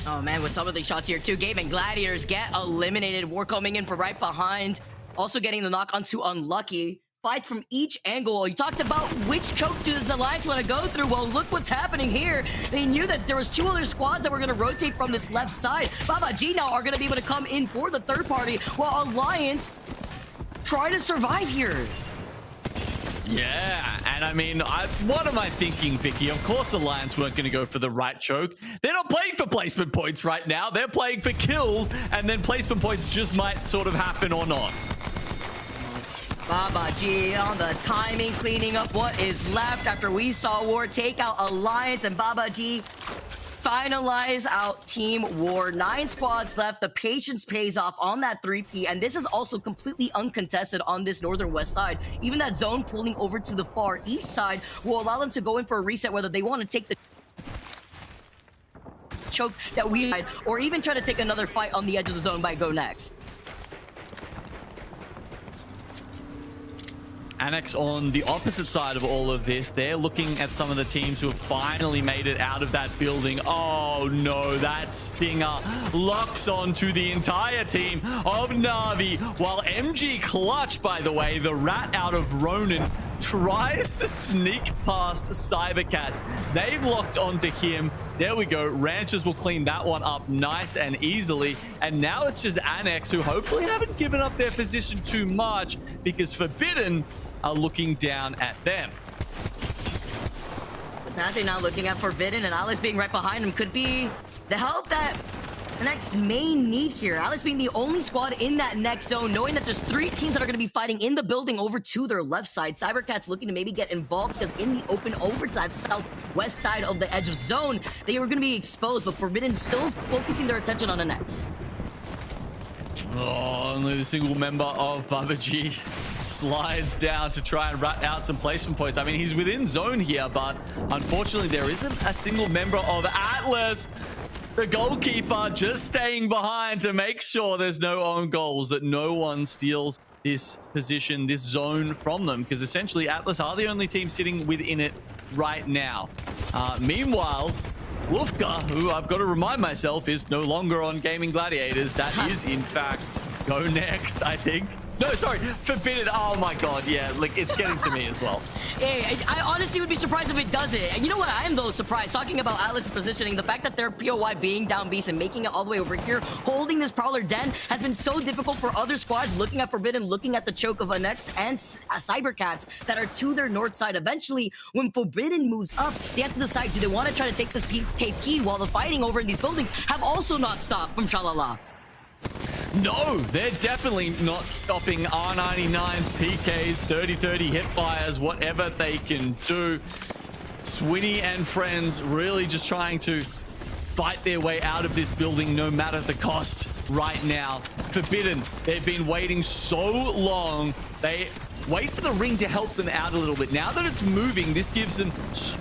Oh man, with some of the shots here too. Gaimin Gladiators get eliminated. War coming in from right behind. Also getting the knock onto Unlucky. Fight from each angle. You talked about which choke does Alliance want to go through. Well, look what's happening here. They knew that there was 2 other squads that were going to rotate from this left side. Baba G now are going to be able to come in for the third party, while Alliance try to survive here. Yeah, and I mean, what am I thinking, Vicky? Of course Alliance weren't going to go for the right choke. They're not playing for placement points right now. They're playing for kills, and then placement points just might sort of happen or not. Baba G on the timing, cleaning up what is left after we saw War take out Alliance, and Baba G finalize out Team War. 9 squads left. The patience pays off on that 3P, and this is also completely uncontested on this northern west side. Even that zone pulling over to the far east side will allow them to go in for a reset, whether they want to take the choke that we had, or even try to take another fight on the edge of the zone by GoNext. Annex on the opposite side of all of this, they're looking at some of the teams who have finally made it out of that building. Oh no, that stinger locks onto the entire team of Na'Vi, while MG Clutch, by the way, the rat out of Ronin, tries to sneak past cybercats. They've locked onto him. There we go. Ranchers will clean that one up nice and easily. And now it's just Annex, who hopefully haven't given up their position too much, because Forbidden are looking down at them. The path they're now looking at Forbidden, and Alex being right behind him could be the help that the next main need here. Alex being the only squad in that next zone, knowing that there's 3 teams that are going to be fighting in the building over to their left side. cybercats looking to maybe get involved, because in the open over to that southwest side of the edge of zone, they were going to be exposed, but Forbidden still focusing their attention on the next. Oh, only the single member of Baba G slides down to try and rat out some placement points. I mean, he's within zone here, but unfortunately there isn't a single member of Atlas. The goalkeeper just staying behind to make sure there's no own goals, that no one steals this position, this zone from them, because essentially Atlas are the only team sitting within it right now. Meanwhile, Lufka, who I've got to remind myself is no longer on Gaming Gladiators. That is, in fact, GoNext, I think. No, sorry, Forbidden. Oh my god, yeah, like it's getting to me as well. Hey, I honestly would be surprised if it doesn't. And you know what? I am though surprised. Talking about Atlas' positioning, the fact that their POI being down beast and making it all the way over here, holding this Prowler Den, has been so difficult for other squads looking at Forbidden, looking at the choke of Anex and Cybercats that are to their north side. Eventually, when Forbidden moves up, they have to decide, do they want to try to take this key while the fighting over in these buildings have also not stopped from Shalala? No, they're definitely not stopping R99's PKs, 30-30 hit fires, whatever they can do. Swinny and friends really just trying to fight their way out of this building no matter the cost right now. Forbidden, they've been waiting so long. They wait for the ring to help them out a little bit. Now that it's moving, this gives them,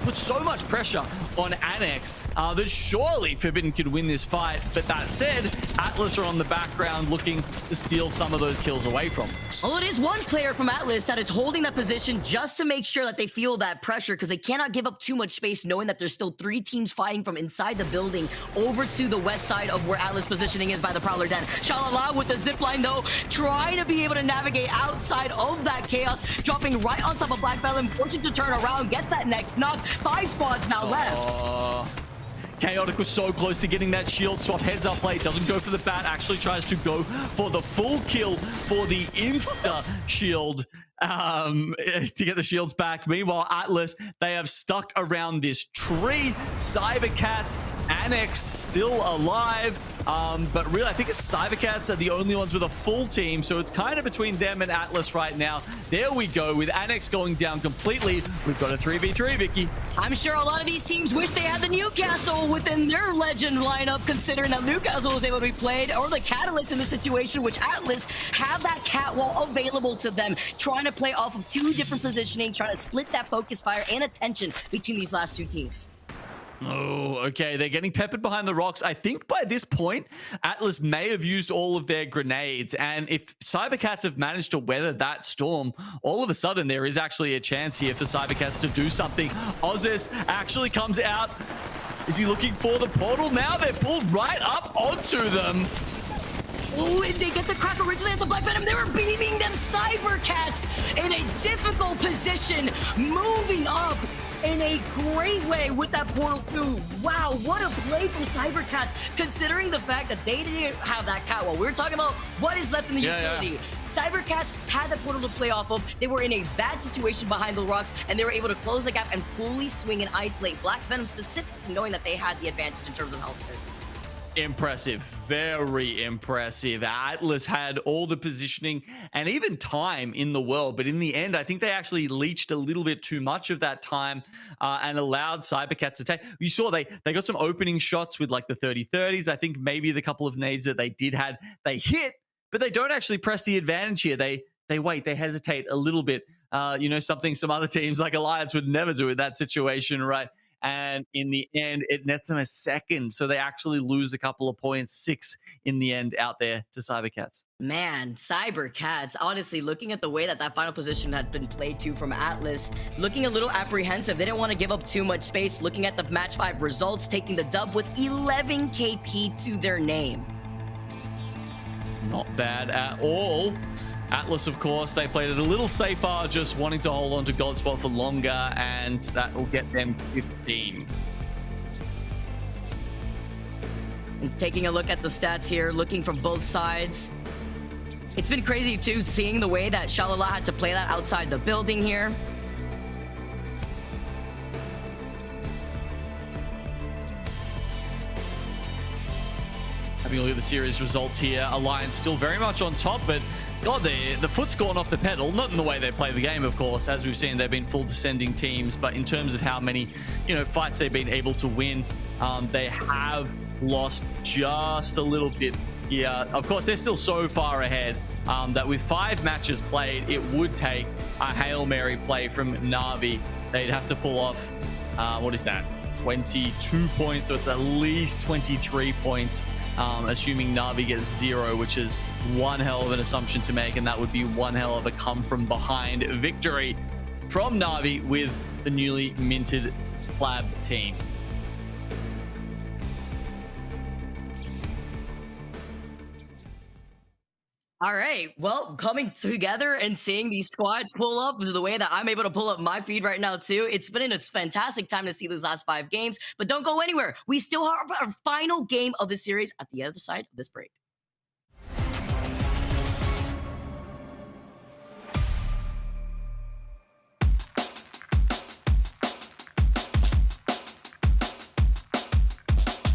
puts so much pressure on Annex that surely Forbidden could win this fight. But that said, Atlas are on the background looking to steal some of those kills away from them. Well, it is one player from Atlas that is holding that position just to make sure that they feel that pressure, because they cannot give up too much space, knowing that there's still 3 teams fighting from inside the building over to the west side of where Atlas positioning is by the Prowler Den. Shalala with the zipline though, trying to be able to navigate outside of that chaos, dropping right on top of Black Melon, forcing to turn around, gets that next knock. 5 squads now left. Chaotic was so close to getting that shield swap. Heads up play, doesn't go for the bat, actually tries to go for the full kill for the insta shield to get the shields back. Meanwhile, Atlas, they have stuck around this tree. Cybercats, Annex still alive, but really I think it's Cybercats are the only ones with a full team, so it's kind of between them and Atlas right now. There we go, with Annex going down completely. We've got a 3v3, Vicky. I'm sure a lot of these teams wish they had the Newcastle within their legend lineup, considering that Newcastle was able to be played, or the Catalyst in the situation, which Atlas have that catwall available to them, trying to play off of 2 different positioning, trying to split that focus fire and attention between these last 2 teams. Oh, okay. They're getting peppered behind the rocks. I think by this point, Atlas may have used all of their grenades. And if Cybercats have managed to weather that storm, all of a sudden there is actually a chance here for Cybercats to do something. Ozis actually comes out. Is he looking for the portal now? They're pulled right up onto them. Oh, and they get the crack originally at the Black Venom. They were beaming them Cybercats in a difficult position, moving up in a great way with that portal too. Wow, what a play from Cybercats, considering the fact that they didn't have that catwall. We were talking about what is left in the utility. Yeah. Cybercats had the portal to play off of. They were in a bad situation behind the rocks, and they were able to close the gap and fully swing and isolate Black Venom, specifically knowing that they had the advantage in terms of health. Impressive, very impressive. Atlas had all the positioning and even time in the world, but in the end, I think they actually leached a little bit too much of that time and allowed Cybercats to take. You saw they got some opening shots with like the 30-30s. I think maybe the couple of nades that they did had, they hit, but they don't actually press the advantage here. They wait, they hesitate a little bit. You know, something some other teams like Alliance would never do in that situation, right? And in the end, it nets them a second. So they actually lose a couple of points, 6 in the end out there to cybercats. Man, cybercats, honestly, looking at the way that final position had been played to from Atlas, looking a little apprehensive. They didn't want to give up too much space. Looking at the match 5 results, taking the dub with 11 KP to their name. Not bad at all. Atlas, of course, they played it a little safer, just wanting to hold on to gold spot for longer, and that will get them 15. And taking a look at the stats here, looking from both sides. It's been crazy, too, seeing the way that Shalala had to play that outside the building here. Having a look at the series results here, Alliance still very much on top, but God, the foot's gone off the pedal. Not in the way they play the game, of course. As we've seen, they've been full descending teams, but in terms of how many, fights they've been able to win, they have lost just a little bit here. Of course, they're still so far ahead that with 5 matches played, it would take a Hail Mary play from Na'Vi. They'd have to pull off, what is that? 22 points, so it's at least 23 points, assuming Na'Vi gets 0, which is one hell of an assumption to make, and that would be one hell of a come from behind victory from Na'Vi with the newly minted Flab team. All right, well, coming together and seeing these squads pull up the way that I'm able to pull up my feed right now, too. It's been a fantastic time to see these last 5 games, but don't go anywhere. We still have our final game of the series at the other side of this break.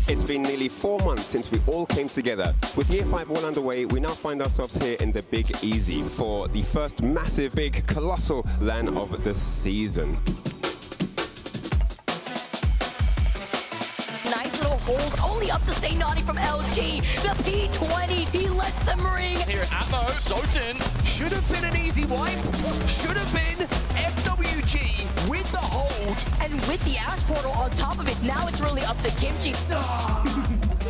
It's been nearly 4 months since we all came together. With Year 5 well underway, we now find ourselves here in the Big Easy for the first massive, big, colossal LAN of the season. Nice little hold, only up to stay naughty from LG. The P20, he lets them ring. Here, Atmo, Soten. Should have been an easy wipe. Should have been FWG with the hold. And with the Ash Portal on top of it, now it's really up to Kimchi.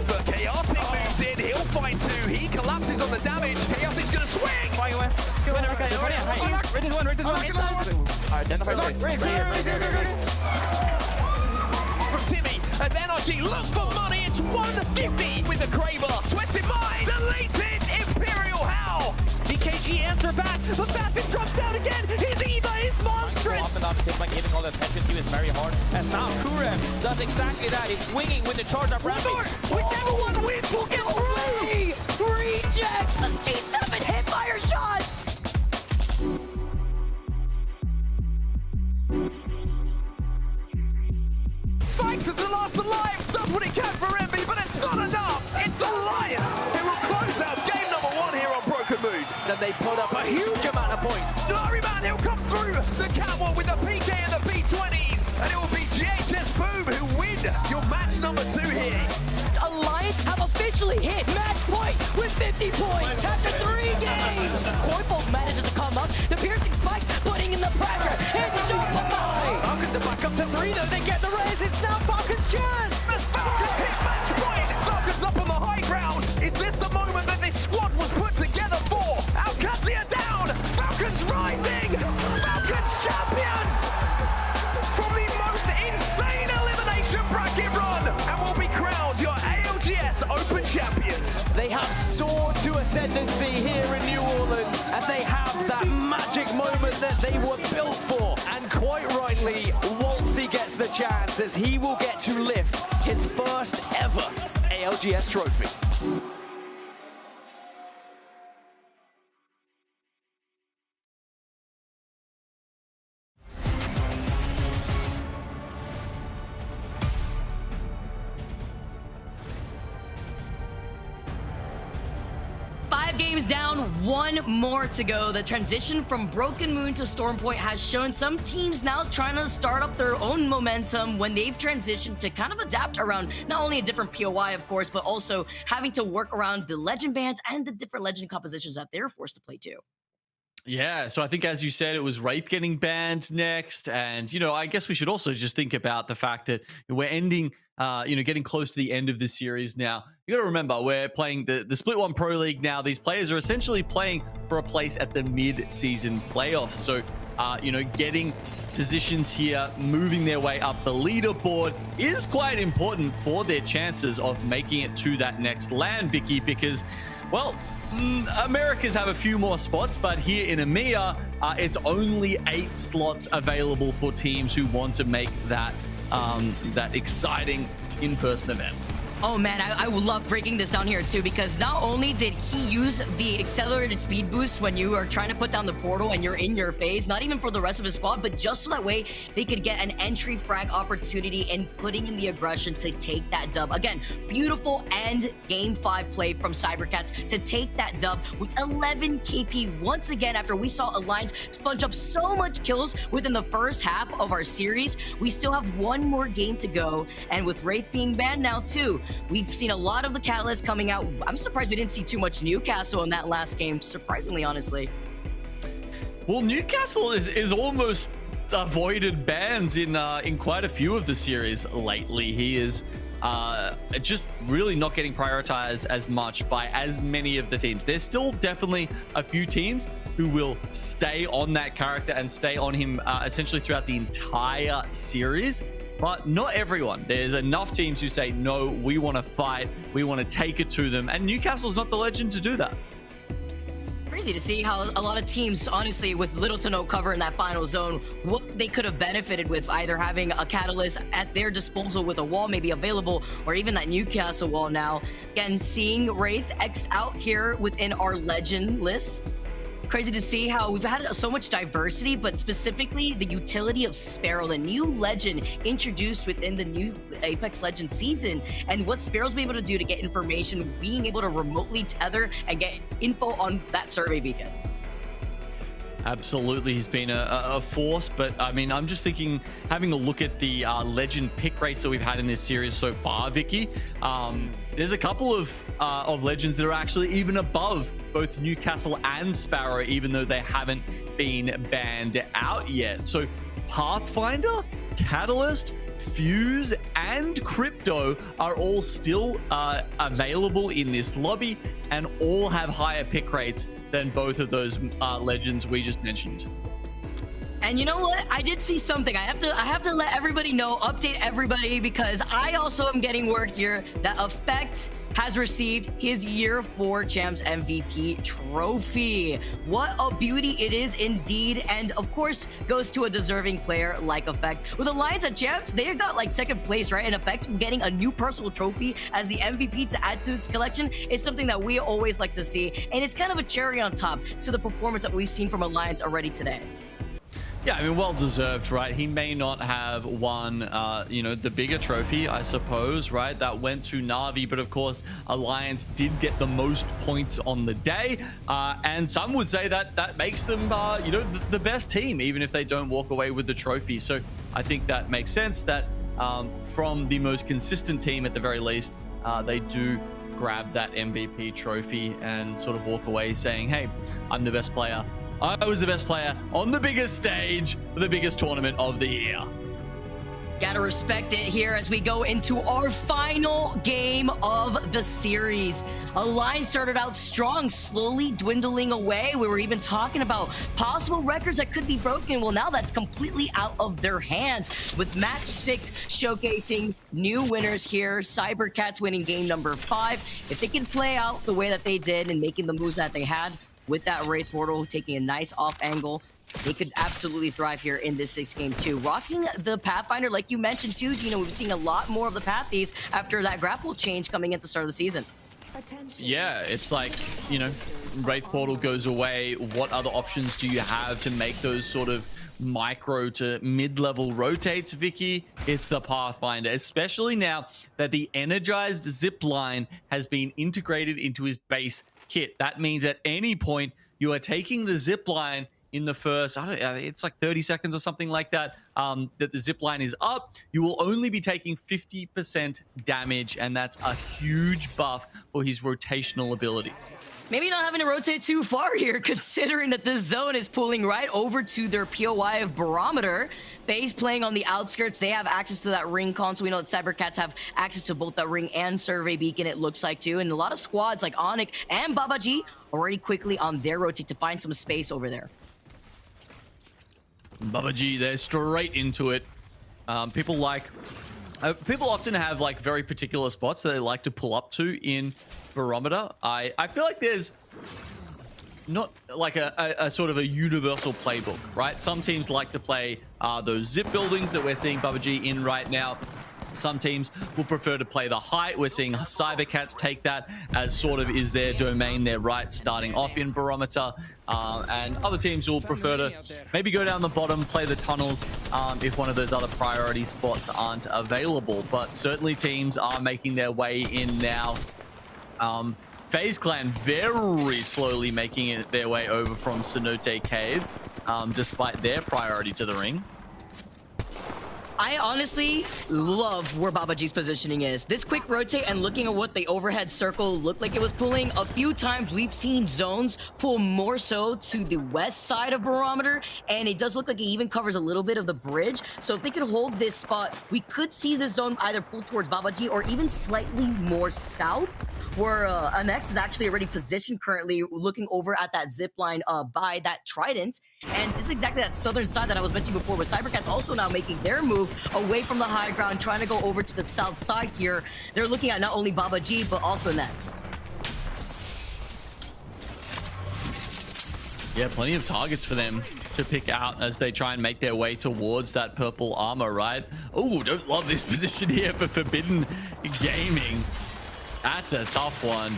But Chaotic moves in, he'll find 2. He collapses on the damage. Chaotic's gonna swing! From Timmy, as NRG look for money, it's 150 with the Kraber. Twisted Mind, deleted, Imperial Howl. DKG answer back, but Bappin drops down again. His Eva is monstrous. Often up, Timmy getting all the attention to is very hard. And now Kurem does exactly that. He's swinging with the charge up ramping. Whichever one wins will get 3 rejects. The G7 hit fire shots. Sykes is the last alive, does what he can for Envy, but it's not enough. It's Alliance. It will close out game number 1 here on Broken Moon. So they put up a huge amount of points. Gloryman, he'll come through the catwalk with the PK and the P20s. And it will be GHS Boom who win your match number 2 here. Alliance have officially hit match point with 50 points after 3 games. Corporal manages to come up. The piercing spike putting in the pressure. It's Superboy. Falcons are back up to 3 though. They get the raise. It's now Falcons' chance. As Falcons hit match point. Falcons up on the high ground. Is this the moment that this squad was put together for? Alcatlia down. Falcons rising. Falcons champions. From the most insane elimination bracket run. And will be crowned your ALGS Open champions. They have soared to ascendancy here in New Orleans, and they have that magic moment that they were built for. And quite rightly, Waltzy gets the chance as he will get to lift his first ever ALGS trophy. Games down, 1 more to go. The transition from Broken Moon to Stormpoint has shown some teams now trying to start up their own momentum when they've transitioned to kind of adapt around not only a different POI, of course, but also having to work around the legend bans and the different legend compositions that they're forced to play too. Yeah, so I think, as you said, it was Wraith getting banned next. And, you know, I guess we should also just think about the fact that we're ending, getting close to the end of the series now. You got to remember, we're playing the Split 1 Pro League now. These players are essentially playing for a place at the mid-season playoffs. So, getting positions here, moving their way up the leaderboard is quite important for their chances of making it to that next LAN, Vicky, because, well, Americas have a few more spots, but here in EMEA, it's only 8 slots available for teams who want to make that exciting in-person event. Oh man, I would love breaking this down here too, because not only did he use the accelerated speed boost when you are trying to put down the portal and you're in your phase, not even for the rest of his squad, but just so that way they could get an entry frag opportunity and putting in the aggression to take that dub. Again, beautiful end game 5 play from cybercats to take that dub with 11 KP once again after we saw Alliance sponge up so much kills within the first half of our series. We still have one more game to go, and with Wraith being banned now too, we've seen a lot of the catalysts coming out. I'm surprised we didn't see too much Newcastle in that last game, surprisingly, honestly. Well, Newcastle is almost avoided bans in quite a few of the series lately. He is just really not getting prioritized as much by as many of the teams. There's still definitely a few teams who will stay on that character and stay on him essentially throughout the entire series. But not everyone. There's enough teams who say, no, we want to fight, we want to take it to them, and Newcastle's not the legend to do that. Crazy to see how a lot of teams, honestly, with little to no cover in that final zone, what they could have benefited with either having a catalyst at their disposal with a wall maybe available, or even that Newcastle wall now. Again, seeing Wraith X'd out here within our legend list. Crazy to see how we've had so much diversity, but specifically the utility of Sparrow, the new legend introduced within the new Apex Legends season, and what Sparrow's been able to do to get information, being able to remotely tether and get info on that survey beacon. Absolutely, he's been a force, but I mean, I'm just thinking, having a look at the legend pick rates that we've had in this series so far, Vicky, there's a couple of legends that are actually even above both Newcastle and Sparrow, even though they haven't been banned out yet. So Pathfinder, Catalyst, Fuse, and Crypto are all still available in this lobby, and all have higher pick rates than both of those legends we just mentioned. And you know what? I did see something. I have to let everybody know, update everybody, because I also am getting word here that Effect has received his Year 4 Champs MVP trophy. What a beauty it is indeed, and of course goes to a deserving player like Effect. With Alliance at Champs, they got like 2nd place, right? And Effect getting a new personal trophy as the MVP to add to his collection is something that we always like to see, and it's kind of a cherry on top to the performance that we've seen from Alliance already today. Yeah, I mean, well deserved, right? He may not have won, the bigger trophy, I suppose, right? That went to Na'Vi, but of course, Alliance did get the most points on the day. And some would say that makes them, the best team, even if they don't walk away with the trophy. So I think that makes sense that from the most consistent team, at the very least, they do grab that MVP trophy and sort of walk away saying, hey, I'm the best player. I was the best player on the biggest stage for the biggest tournament of the year. Gotta respect it here as we go into our final game of the series. Alliance started out strong, slowly dwindling away. We were even talking about possible records that could be broken. Well, now that's completely out of their hands, with match 6 showcasing new winners here. cybercats winning game number 5. If they can play out the way that they did and making the moves that they had, with that Wraith portal taking a nice off angle, they could absolutely thrive here in this 6th game too. Rocking the Pathfinder, like you mentioned too, we've seen a lot more of the Pathies after that grapple change coming at the start of the season. Yeah, it's like, Wraith portal goes away. What other options do you have to make those sort of micro to mid-level rotates, Vicky? It's the Pathfinder, especially now that the energized zip line has been integrated into his base kit. That means at any point you are taking the zip line in the first, I don't know, it's like 30 seconds or something like that, that the zip line is up, you will only be taking 50% damage, and that's a huge buff for his rotational abilities. Maybe not having to rotate too far here, considering that this zone is pulling right over to their POI of Barometer. FaZe playing on the outskirts. They have access to that ring console. We know that cybercats have access to both that ring and survey beacon, it looks like, too. And a lot of squads like Onyx and Babaji already quickly on their rotate to find some space over there. Babaji, they're straight into it. People often have like very particular spots that they like to pull up to in Barometer. I feel like there's not like a sort of a universal playbook, right? Some teams like to play those zip buildings that we're seeing Babaji in right now. Some teams will prefer to play the height. We're seeing cybercats take that as sort of is their domain, their right, starting off in Barometer. And other teams will prefer to maybe go down the bottom, play the tunnels if one of those other priority spots aren't available. But certainly teams are making their way in now. FaZe Clan very slowly making it their way over from Cenote Caves, despite their priority to the ring. I honestly love where Babaji's positioning is. This quick rotate and looking at what the overhead circle looked like it was pulling, a few times we've seen zones pull more so to the west side of Barometer, and it does look like it even covers a little bit of the bridge. So if they could hold this spot, we could see this zone either pull towards Babaji or even slightly more south, where Anex is actually already positioned currently looking over at that zip line by that Trident. And this is exactly that southern side that I was mentioning before, with cybercats also now making their move away from the high ground, trying to go over to the south side here. They're looking at not only Babaji, but also Next. Yeah, plenty of targets for them to pick out as they try and make their way towards that purple armor, right? Oh, don't love this position here for Forbidden Gaming. That's a tough one.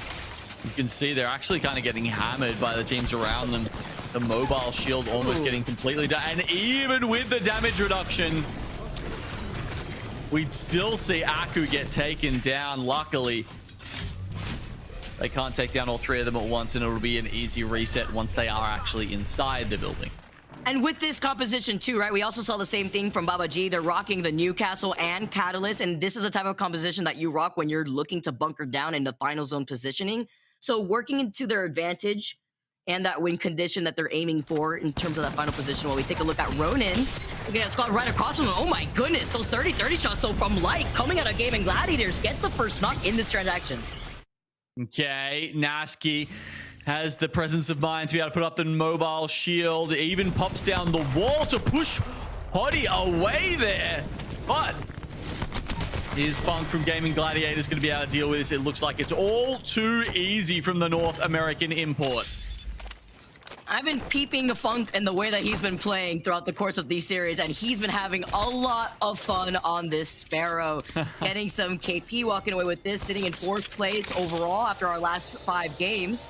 You can see they're actually kind of getting hammered by the teams around them. The mobile shield almost getting completely done. And even with the damage reduction, we'd still see Aku get taken down. Luckily, they can't take down all three of them at once, and it'll be an easy reset once they are actually inside the building. And with this composition too, right, we also saw the same thing from Babaji. They're rocking the Newcastle and Catalyst, and this is a type of composition that you rock when you're looking to bunker down in the final zone positioning. So working into their advantage and that win condition that they're aiming for in terms of that final position. While we take a look at Ronin, looking at squad right across from him. Oh my goodness, those 30-30 shots though from Light coming out of Gaimin Gladiators gets the first knock in this transaction. Okay, Naski has the presence of mind to be able to put up the mobile shield, even pops down the wall to push Hottie away there. But is Funk from Gaimin Gladiators going to be able to deal with this? It looks like it's all too easy from the North American import. I've been peeping the Funk and the way that he's been playing throughout the course of these series, and he's been having a lot of fun on this Sparrow. Getting some KP, walking away with this, sitting in 4th place overall after our last 5 games.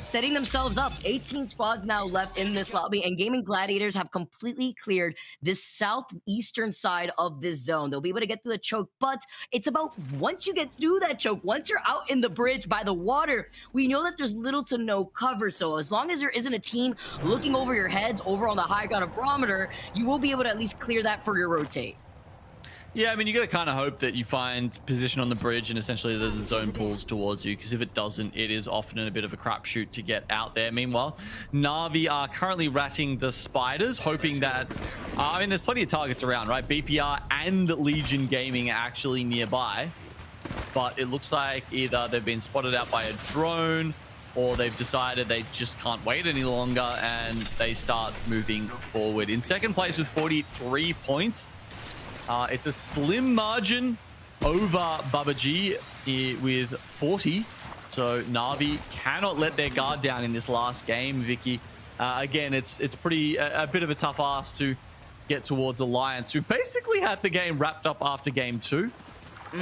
Setting themselves up. 18 squads now left in this lobby, and Gaimin Gladiators have completely cleared this southeastern side of this zone. They'll be able to get through the choke, but it's about once you get through that choke, once you're out in the bridge by the water, we know that there's little to no cover. So as long as there isn't a team looking over your heads over on the high ground of Barometer, you will be able to at least clear that for your rotate. Yeah, I mean, you got to kind of hope that you find position on the bridge and essentially the zone pulls towards you, because if it doesn't, it is often a bit of a crapshoot to get out there. Meanwhile, Na'Vi are currently ratting the spiders, hoping that, I mean, there's plenty of targets around, right? BPR and Legion Gaming are actually nearby, but it looks like either they've been spotted out by a drone or they've decided they just can't wait any longer and they start moving forward. In second place with 43 points. It's a slim margin over Babaji with 40. So Na'Vi cannot let their guard down in this last game, Vicky. Again, it's pretty a bit of a tough ask to get towards Alliance, who basically had the game wrapped up after game 2.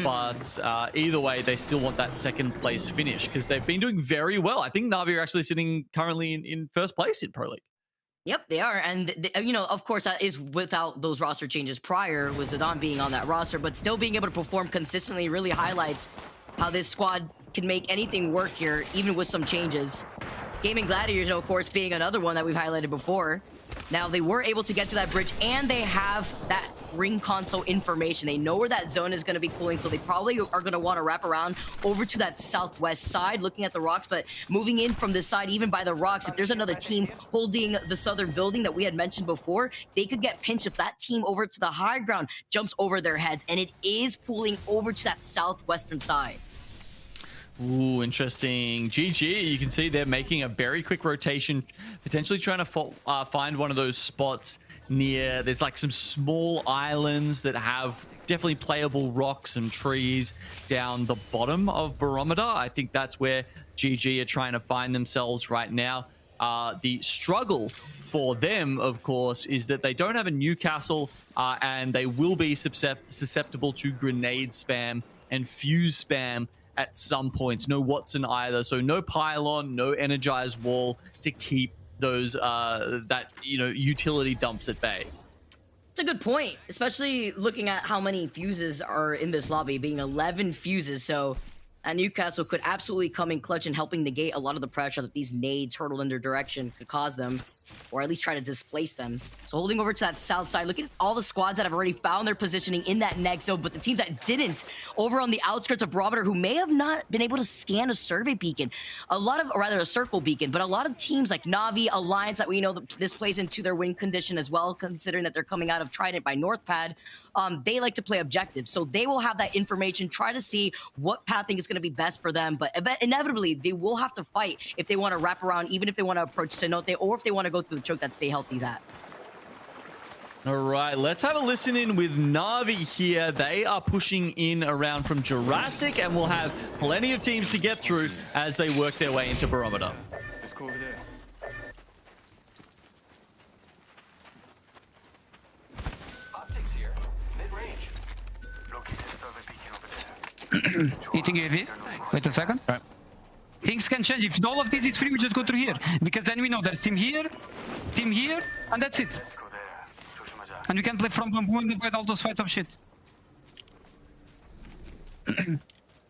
But either way, they still want that second place finish because they've been doing very well. I think Na'Vi are actually sitting currently in first place in Pro League. Yep, they are. And, you know, of course, that is without those roster changes prior, with Zidane being on that roster, but still being able to perform consistently really highlights how this squad can make anything work here, even with some changes. Gaimin Gladiators, of course, being another one that we've highlighted before. Now, they were able to get to that bridge, and they have that ring console information. They know where that zone is going to be cooling, so they probably are going to want to wrap around over to that southwest side, looking at the rocks, but moving in from this side, even by the rocks, if there's another team holding the southern building that we had mentioned before, they could get pinched if that team over to the high ground jumps over their heads, and it is pulling over to that southwestern side. Ooh, interesting. GG, you can see they're making a very quick rotation, potentially trying to find one of those spots near, there's like some small islands that have definitely playable rocks and trees down the bottom of Barometer. I think that's where GG are trying to find themselves right now. The struggle for them, of course, is that they don't have a Newcastle, and they will be susceptible to grenade spam and fuse spam at some points. No Watson either, so no pylon, no energized wall to keep those utility dumps at bay. It's a good point, especially looking at how many fuses are in this lobby, being 11 fuses. So Newcastle could absolutely come in clutch and helping negate a lot of the pressure that these nades hurtled in their direction could cause them, or at least try to displace them. So holding over to that south side, look at all the squads that have already found their positioning in that next zone, but the teams that didn't, over on the outskirts of Barometer, who may have not been able to scan a survey beacon, a circle beacon, but a lot of teams like Na'Vi, Alliance, that we know that this plays into their win condition as well, considering that they're coming out of Trident by Northpad. They like to play objectives, so they will have that information, try to see what pathing is going to be best for them, but inevitably they will have to fight if they want to wrap around, even if they want to approach Cenote, or if they want to go through the choke that Stay Healthy's at. All right, let's have a listen in with Na'Vi here. They are pushing in around from Jurassic, and we'll have plenty of teams to get through as they work their way into Barometer. Let's go over there. Optics here. Mid-range. Located survey beacon over there. Eating UAV. Wait a second. Right. Things can change. If all of this is free, we just go through here. Because then we know there's team here, and that's it. And we can play from bamboo and avoid all those fights of shit.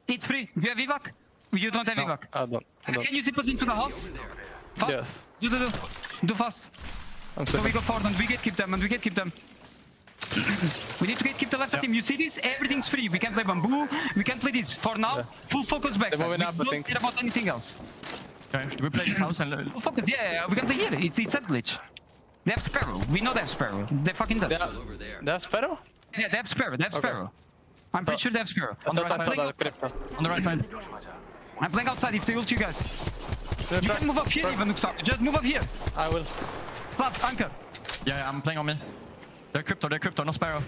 It's free. Do you have evac? You don't have evac. I don't. Can you zip us into the house? Fast? Yes. Do fast. So we go forward and we gatekeep them, We need to gatekeep the left team. You see this? Everything's free. We can play bamboo. We can play this. For now, full focus back. We don't care about anything else. Okay, do we play this house and... Full focus, yeah, we can play here. It's set glitch. They have Sparrow. We know they have Sparrow. They fucking does. They have Sparrow? Yeah, they have Sparrow. Sparrow. I'm pretty sure they have Sparrow. On the right side. I'm playing outside if they ult you guys. You can move up here even, Nuxak. Just move up here. I will. Flap, anchor. Yeah, I'm playing on me. They're crypto, no Sparrow.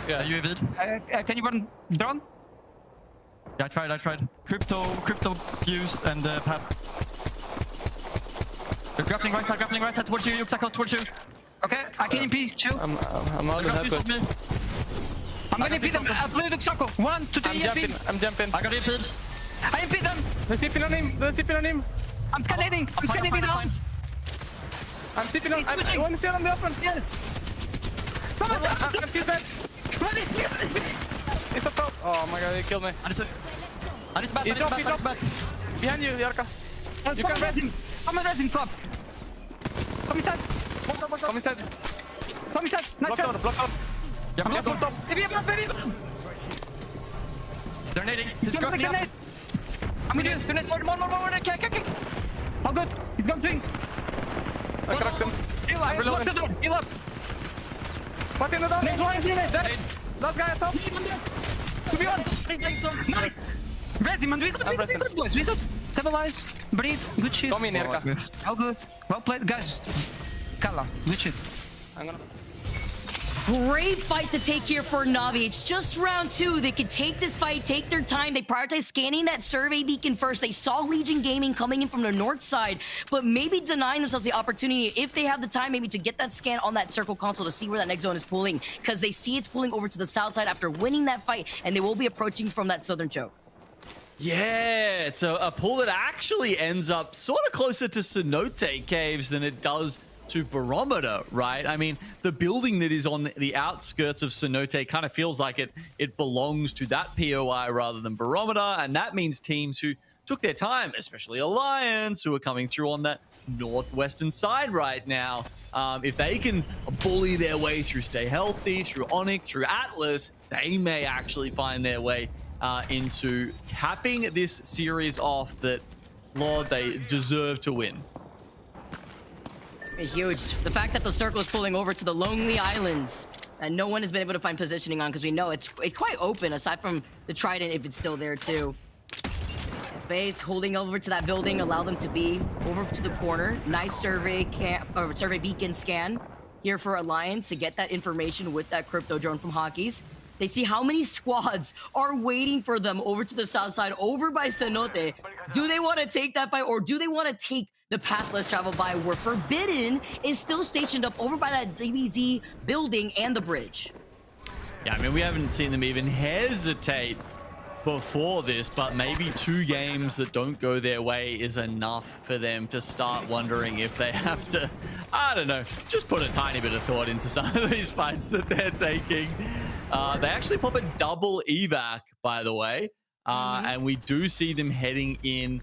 Yeah. UAV'd. Can you run drone? Yeah, I tried. Crypto fuse and pad. They're grappling right side towards you, towards you. Okay, I can impede, chill. I'm out of happen. I'm gonna impede them. I'll play the Xuckle. 1, 2, 3, I'm jumping. I got impede. I impede them. They're tipping on him. I'm scanning down. I'm tipping on. I want to see on the open. Yes. Come on, I'm still dead. It's a top. Oh my god, he killed me. I need to bat. He dropped. Behind you, Yarka. You can res him. Come on, resing, Flap. Come inside. Nice shot. Block out. Yeah, I'm block top. Heavy. They're nading. He's grappling up. I'm with you. More. Kick. All good. He's gone swing. I cracked him. Heal up. Lock the door. Heal up. What in the door? Next one. Dead. Last guy at top. To be on. Nice. Res him, and we good, boys. We good. Stabilize. Breathe. Good shit. Come in, Yarka. All good. Well played, guys. Kala. Good shit. I'm gonna... Great fight to take here for Na'Vi. It's just round 2. They could take this fight, take their time. They prioritized scanning that survey beacon first. They saw Legion Gaming coming in from the north side, but maybe denying themselves the opportunity, if they have the time, maybe to get that scan on that circle console to see where that next zone is pulling, because they see it's pulling over to the south side after winning that fight, and they will be approaching from that southern choke. Yeah, it's a pull that actually ends up sort of closer to Cenote Caves than it does to Barometer, right? I mean, the building that is on the outskirts of Cenote kind of feels like it belongs to that POI rather than Barometer, and that means teams who took their time, especially Alliance, who are coming through on that northwestern side right now. If they can bully their way through Stay Healthy, through Onyx, through Atlas, they may actually find their way into capping this series off that, Lord, they deserve to win. Huge. The fact that the circle is pulling over to the Lonely Islands and no one has been able to find positioning on, because we know it's quite open aside from the Trident if it's still there too. FaZe holding over to that building, allow them to be over to the corner. Nice survey survey beacon scan here for Alliance to get that information with that crypto drone from Hockeys. They see how many squads are waiting for them over to the south side, over by Cenote. Do they want to take that fight, or do they want to take the path less traveled by, where Forbidden is still stationed up over by that DBZ building and the bridge? Yeah, I mean, we haven't seen them even hesitate before this, but maybe 2 games that don't go their way is enough for them to start wondering if they have to, I don't know, just put a tiny bit of thought into some of these fights that they're taking. They actually pop a double evac, by the way, and we do see them heading in.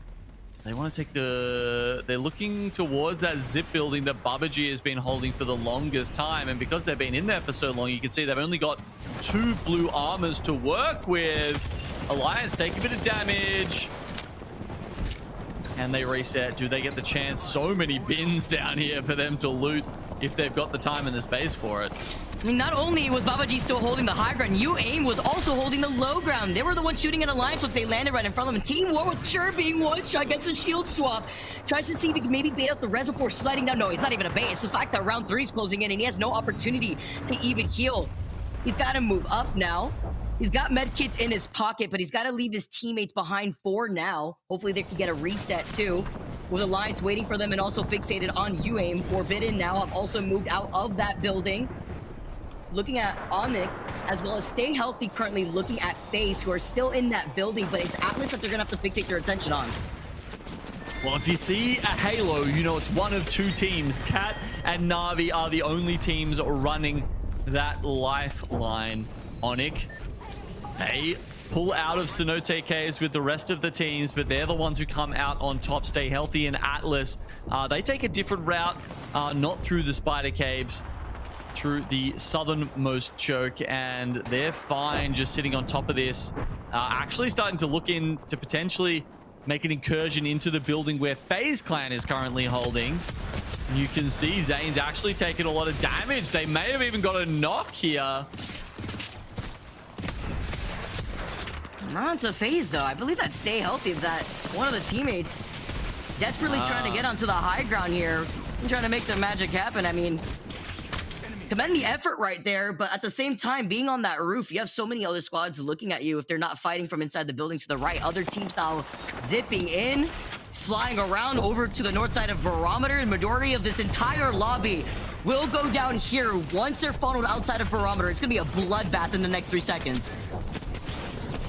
They want to take they're looking towards that zip building that Babaji has been holding for the longest time. And because they've been in there for so long, you can see they've only got 2 blue armors to work with. Alliance take a bit of damage. And they reset. Do they get the chance? So many bins down here for them to loot if they've got the time and the space for it. I mean, not only was Babaji still holding the high ground, UAIM was also holding the low ground. They were the ones shooting at Alliance once they landed right in front of them. Team War with Sure being one shot, gets a shield swap. Tries to see if he can maybe bait out the res before sliding down. No, it's not even a bait. It's the fact that round 3 is closing in and he has no opportunity to even heal. He's got to move up now. He's got medkits in his pocket, but he's got to leave his teammates behind for now. Hopefully they can get a reset too, with Alliance waiting for them and also fixated on UAIM. Forbidden now have also moved out of that building. Looking at Onyx, as well as Stay Healthy, currently looking at FaZe, who are still in that building, but it's Atlas that they're going to have to fixate their attention on. Well, if you see a Halo, you know it's one of 2 teams. Cat and Na'Vi are the only teams running that lifeline. Onyx, they pull out of Cenote Caves with the rest of the teams, but they're the ones who come out on top. Stay Healthy and Atlas, they take a different route, not through the Spider Caves, through the southernmost choke, and they're fine just sitting on top of this. Actually starting to look in to potentially make an incursion into the building where FaZe Clan is currently holding. You can see Zane's actually taken a lot of damage. They may have even got a knock here. Not to FaZe though. I believe that Stay Healthy, that one of the teammates desperately trying to get onto the high ground here and trying to make the magic happen. I mean, commend the effort right there, but at the same time, being on that roof, you have so many other squads looking at you if they're not fighting from inside the building to the right. Other teams now zipping in, flying around over to the north side of Barometer, and majority of this entire lobby will go down here. Once they're funneled outside of Barometer, it's going to be a bloodbath in the next 3 seconds.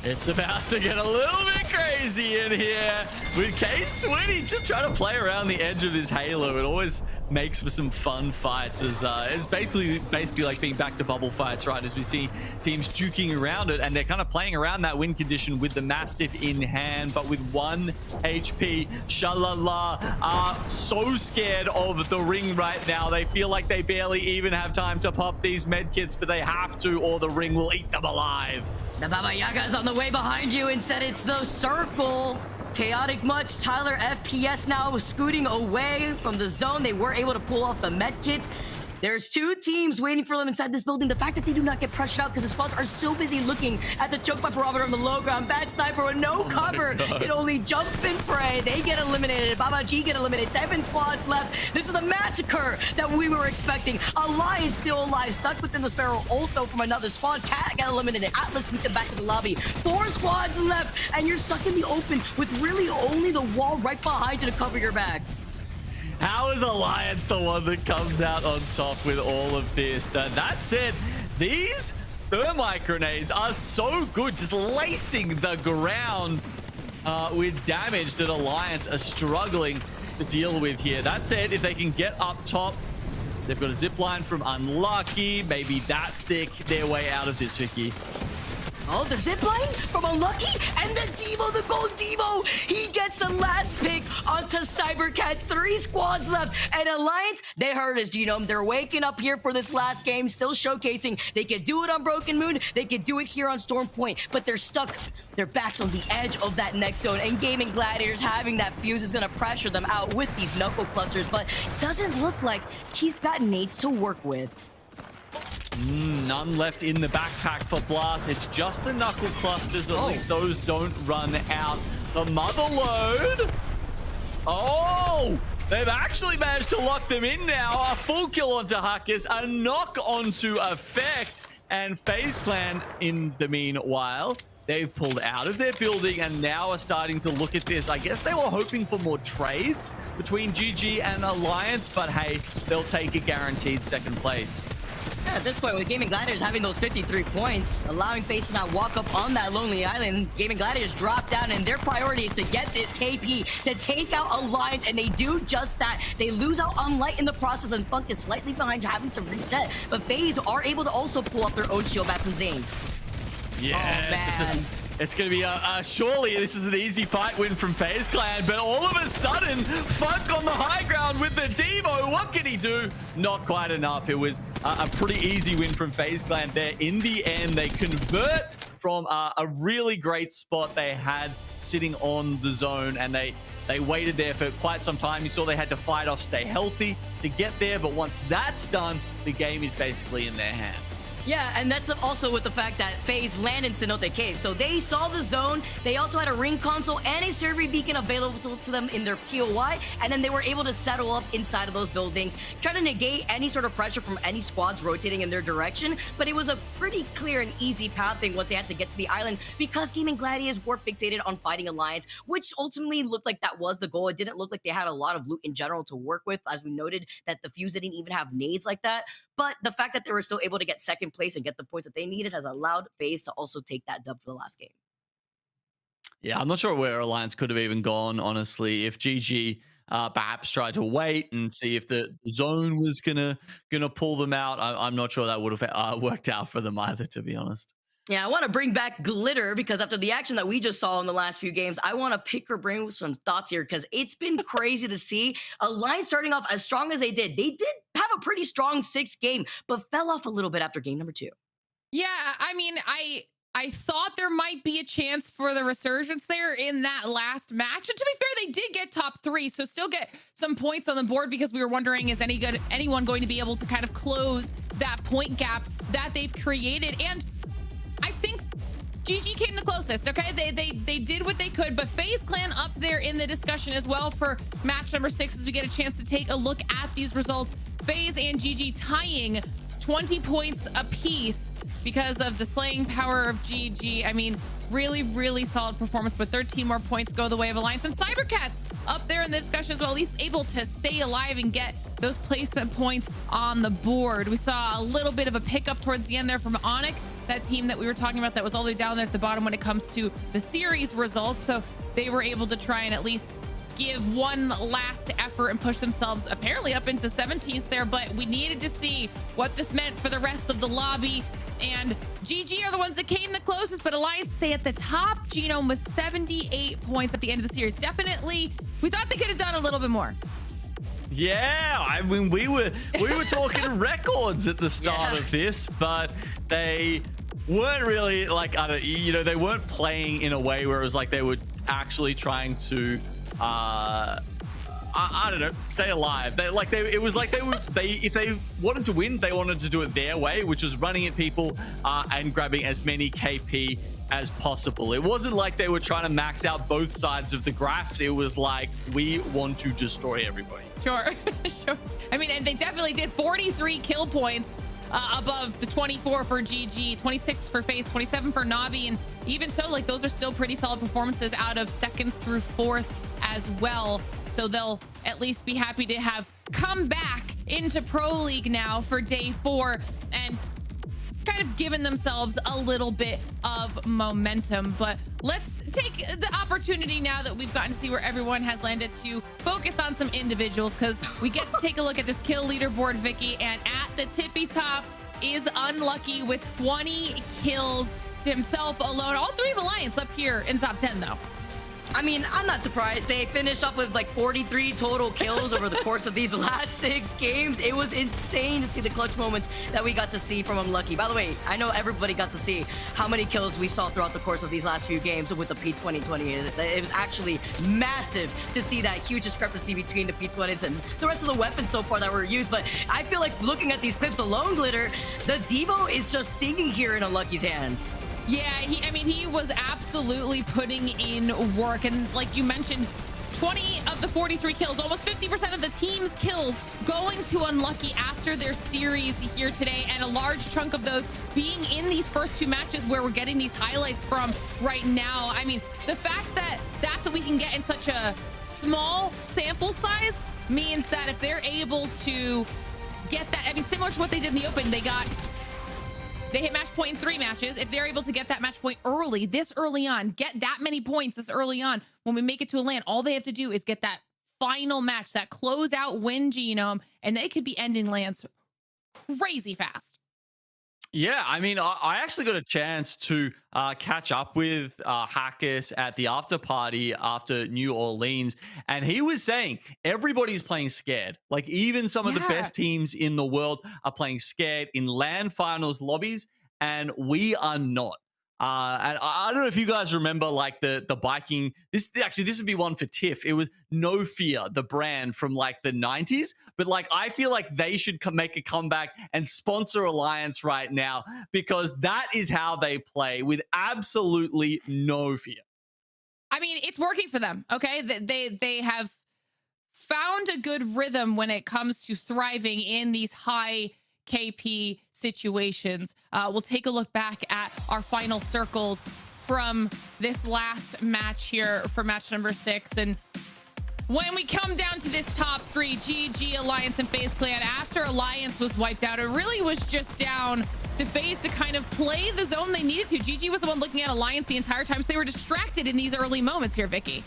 It's about to get a little bit crazy in here with K-Swinny just trying to play around the edge of this Halo. It always makes for some fun fights, as it's basically like being back to bubble fights, right? As we see teams juking around it, and they're kind of playing around that win condition with the Mastiff in hand, but with 1 HP. Shalala are so scared of the ring right now. They feel like they barely even have time to pop these medkits, but they have to, or the ring will eat them alive. The Baba Yaga's on the way behind you. Instead, it's the circle. Chaotic Much, Tyler FPS now scooting away from the zone. They were able to pull off the medkits. There's 2 teams waiting for them inside this building. The fact that they do not get pressured out because the squads are so busy looking at the choke by Barometer on the low ground. Bad sniper with no cover. Can only jump and pray. They get eliminated. Baba G get eliminated. 7 squads left. This is the massacre that we were expecting. Alliance still alive. Stuck within the Sparrow ult though from another squad. Cat got eliminated. Atlas beat them back to the lobby. 4 squads left. And you're stuck in the open with really only the wall right behind you to cover your backs. How is Alliance the one that comes out on top with all of this? That said, these thermite grenades are so good, just lacing the ground with damage that Alliance are struggling to deal with here. That said, if they can get up top, they've got a zip line from Unlucky. Maybe that's their way out of this, Vicky. Oh, the zipline from Unlucky, and the Devo, the gold Devo. He gets the last pick onto cybercats. 3 squads left, and Alliance, they heard us, Genome. They're waking up here for this last game, still showcasing they could do it on Broken Moon, they could do it here on Storm Point, but they're stuck. Their backs on the edge of that next zone, and Gaming Gladiators having that fuse is going to pressure them out with these knuckle clusters, but doesn't look like he's got nades to work with. None left in the backpack for Blast. It's just the knuckle clusters. At least those don't run out. The mother load. Oh, they've actually managed to lock them in now. A full kill onto Huckers, a knock onto Effect, and FaZe Clan in the meanwhile. They've pulled out of their building and now are starting to look at this. I guess they were hoping for more trades between GG and Alliance, but hey, they'll take a guaranteed second place. Yeah, at this point, with Gaming Gladiators having those 53 points, allowing FaZe to not walk up on that lonely island, Gaming Gladiators drop down, and their priority is to get this KP to take out Alliance, and they do just that. They lose out on Light in the process, and Funk is slightly behind, having to reset. But FaZe are able to also pull up their own shield back from Zane. Yes, it's going to be surely this is an easy fight win from FaZe Clan, but all of a sudden, Funk on the high ground with the Devo. What can he do? Not quite enough. It was a pretty easy win from FaZe Clan there. In the end, they convert from a really great spot they had sitting on the zone, and they waited there for quite some time. You saw they had to fight off, stay healthy to get there, but once that's done, the game is basically in their hands. Yeah, and that's also with the fact that FaZe land in Cenote Cave. So they saw the zone, they also had a ring console and a survey beacon available to them in their POI, and then they were able to settle up inside of those buildings, trying to negate any sort of pressure from any squads rotating in their direction, but it was a pretty clear and easy pathing once they had to get to the island because Gaming Gladiators were fixated on fighting Alliance, which ultimately looked like that was the goal. It didn't look like they had a lot of loot in general to work with, as we noted that the fuse didn't even have nades like that. But the fact that they were still able to get second place and get the points that they needed has allowed FaZe to also take that dub for the last game. Yeah, I'm not sure where Alliance could have even gone, honestly. If GG perhaps tried to wait and see if the zone was gonna pull them out, I'm not sure that would have worked out for them either, to be honest. Yeah, I want to bring back Glitter because after the action that we just saw in the last few games, I want to pick her brain with some thoughts here because it's been crazy to see Alliance starting off as strong as they did. They did have a pretty strong 6th game, but fell off a little bit after game number 2. Yeah, I mean, I thought there might be a chance for the resurgence there in that last match. And to be fair, they did get top 3, so still get some points on the board because we were wondering, is anyone going to be able to kind of close that point gap that they've created? And I think GG came the closest, okay? They did what they could, but FaZe Clan up there in the discussion as well for match number 6 as we get a chance to take a look at these results. FaZe and GG tying 20 points apiece because of the slaying power of GG. I mean, really, really solid performance, but 13 more points go the way of Alliance. And cybercats up there in the discussion as well, at least able to stay alive and get those placement points on the board. We saw a little bit of a pickup towards the end there from Onyx, that team that we were talking about that was all the way down there at the bottom when it comes to the series results. So they were able to try and at least give one last effort and push themselves apparently up into 17th there, but we needed to see what this meant for the rest of the lobby. And GG are the ones that came the closest, but Alliance stay at the top. Genome with 78 points at the end of the series. Definitely, we thought they could have done a little bit more. Yeah, I mean, we were talking records at the start of this, but they weren't really like, they weren't playing in a way where it was like they were actually trying to, I don't know, stay alive. It was like if they wanted to win, they wanted to do it their way, which was running at people and grabbing as many KP as possible. It wasn't like they were trying to max out both sides of the graphs. It was like, we want to destroy everybody. Sure, sure. I mean, and they definitely did 43 kill points above the 24 for GG, 26 for FaZe, 27 for Navi, and even so, like, those are still pretty solid performances out of 2nd through 4th as well. So they'll at least be happy to have come back into Pro League now for day 4 and kind of given themselves a little bit of momentum. But let's take the opportunity now that we've gotten to see where everyone has landed to focus on some individuals, because we get to take a look at this kill leaderboard, Vicky, and at the tippy top is Unlucky with 20 kills. left himself alone. All three of Alliance up here in top 10 though. I mean, I'm not surprised. They finished up with like 43 total kills over the course of these last 6 games. It was insane to see the clutch moments that we got to see from Unlucky. By the way, I know everybody got to see how many kills we saw throughout the course of these last few games with the P2020. It was actually massive to see that huge discrepancy between the P20s and the rest of the weapons so far that were used. But I feel like looking at these clips alone, Glitter, the Devo is just singing here in Unlucky's hands. Yeah, he was absolutely putting in work. And like you mentioned, 20 of the 43 kills, almost 50% of the team's kills going to Unlucky after their series here today. And a large chunk of those being in these first 2 matches where we're getting these highlights from right now. I mean, the fact that that's what we can get in such a small sample size means that if they're able to get that, I mean, similar to what they did in the Open, they hit match point in 3 matches. If they're able to get that match point early, this early on, get that many points this early on, when we make it to a LAN, all they have to do is get that final match, that closeout win, Genome, and they could be ending LANs crazy fast. Yeah, I mean, I actually got a chance to catch up with Hackus at the after party after New Orleans, and he was saying everybody's playing scared. Like, even some of the best teams in the world are playing scared in LAN finals lobbies, and we are not. And I don't know if you guys remember, like, the biking. This would be one for Tiff. It was No Fear, the brand from like the 90s. But like, I feel like they should make a comeback and sponsor Alliance right now, because that is how they play, with absolutely no fear. I mean, it's working for them. Okay, they have found a good rhythm when it comes to thriving in these high KP situations. We'll take a look back at our final circles from this last match here for match number 6. And when we come down to this top 3, GG, Alliance, and FaZe Clan, after Alliance was wiped out, it really was just down to FaZe to kind of play the zone they needed to. GG was the one looking at Alliance the entire time, so they were distracted in these early moments here, Vicky.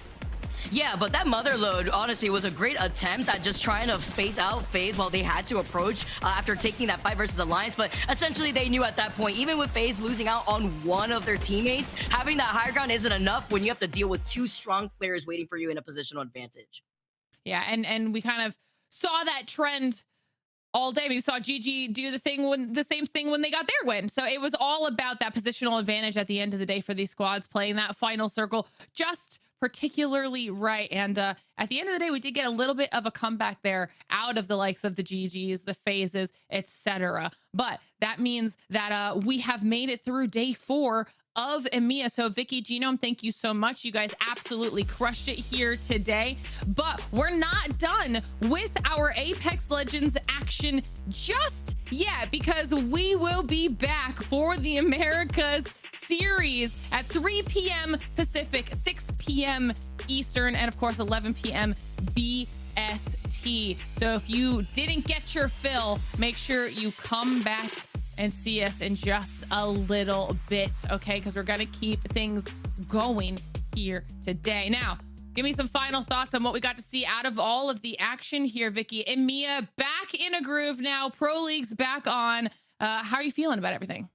Yeah, but that mother load, honestly, was a great attempt at just trying to space out FaZe while they had to approach after taking that fight versus Alliance. But essentially, they knew at that point, even with FaZe losing out on one of their teammates, having that high ground isn't enough when you have to deal with 2 strong players waiting for you in a positional advantage. Yeah, and we kind of saw that trend all day. We saw GG do the same thing when they got their win. So it was all about that positional advantage at the end of the day for these squads, playing that final circle just particularly right. And at the end of the day, we did get a little bit of a comeback there out of the likes of the GGs, the FaZes, etc. But that means that we have made it through day 4 of EMEA. So Vicky, Genome, thank you so much. You guys absolutely crushed it here today. But we're not done with our Apex Legends action just yet, because we will be back for the Americas series at 3 p.m. Pacific, 6 p.m. Eastern, and of course 11 p.m. BST. So if you didn't get your fill, make sure you come back and see us in just a little bit, okay? Because we're gonna keep things going here today. Now, give me some final thoughts on what we got to see out of all of the action here, Vicky. EMEA back in a groove now. Pro League's back on. How are you feeling about everything?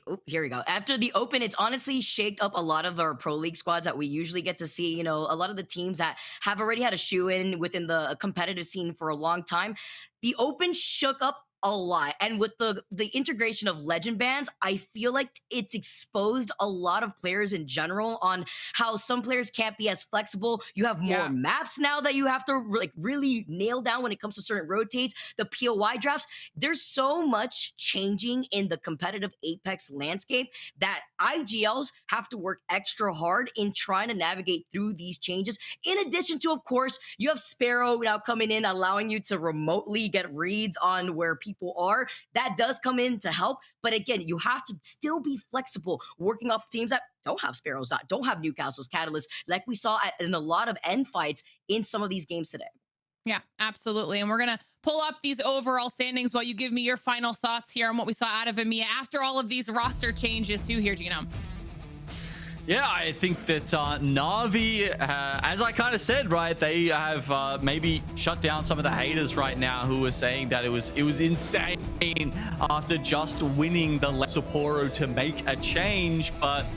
Oh, here we go. After the Open, it's honestly shaked up a lot of our Pro League squads that we usually get to see. You know, a lot of the teams that have already had a shoe-in within the competitive scene for a long time. The Open shook up a lot, and with the integration of legend bans, I feel like it's exposed a lot of players in general on how some players can't be as flexible. You have more maps now that you have to like really nail down when it comes to certain rotates, the POI drafts. There's so much changing in the competitive Apex landscape that IGLs have to work extra hard in trying to navigate through these changes. In addition to, of course, you have Sparrow now coming in, allowing you to remotely get reads on where people are. That does come in to help, but again, you have to still be flexible, working off teams that don't have Sparrows, that don't have Newcastle's Catalyst, like we saw in a lot of end fights in some of these games today. Yeah, absolutely. And we're going to pull up these overall standings while you give me your final thoughts here on what we saw out of EMEA after all of these roster changes too here, Genome. Yeah, I think that Na'Vi, as I kind of said, right, they have maybe shut down some of the haters right now who were saying that it was insane after just winning the Sapporo to make a change. But,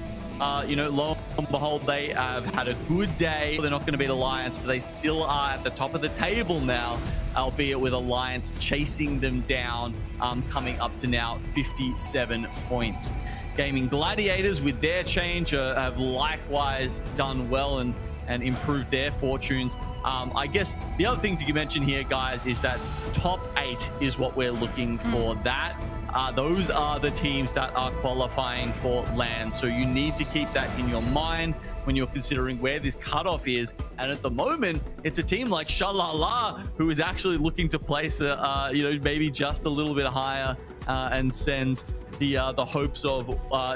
you know, lo and behold, they have had a good day. They're not going to beat Alliance, but they still are at the top of the table now, albeit with Alliance chasing them down, coming up to now 57 points. Gaimin Gladiators, with their change, have likewise done well and improved their fortunes. I guess the other thing to mention here, guys, is that top 8 is what we're looking for. That those are the teams that are qualifying for LAN. So you need to keep that in your mind when you're considering where this cutoff is. And at the moment, it's a team like Shalala who is actually looking to place you know, maybe just a little bit higher and send the hopes of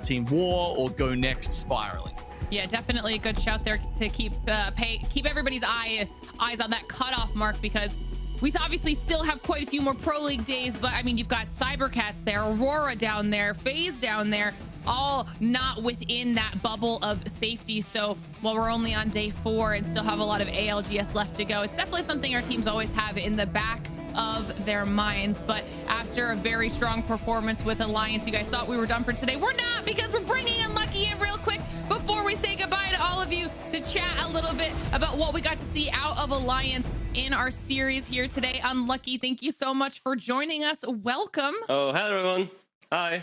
Team War or GoNext spiraling. Yeah, definitely a good shout there to keep everybody's eyes on that cutoff mark, because we obviously still have quite a few more Pro League days. But I mean, you've got cybercats there, Aurora down there, FaZe down there, all not within that bubble of safety. So while we're only on day 4 and still have a lot of ALGS left to go, it's definitely something our teams always have in the back of their minds. But after a very strong performance with Alliance, you guys thought we were done for today. We're not, because we're bringing Unlucky in real quick before we say goodbye to all of you to chat a little bit about what we got to see out of Alliance in our series here today. Unlucky, thank you so much for joining us. Welcome. Oh, hello everyone. Hi.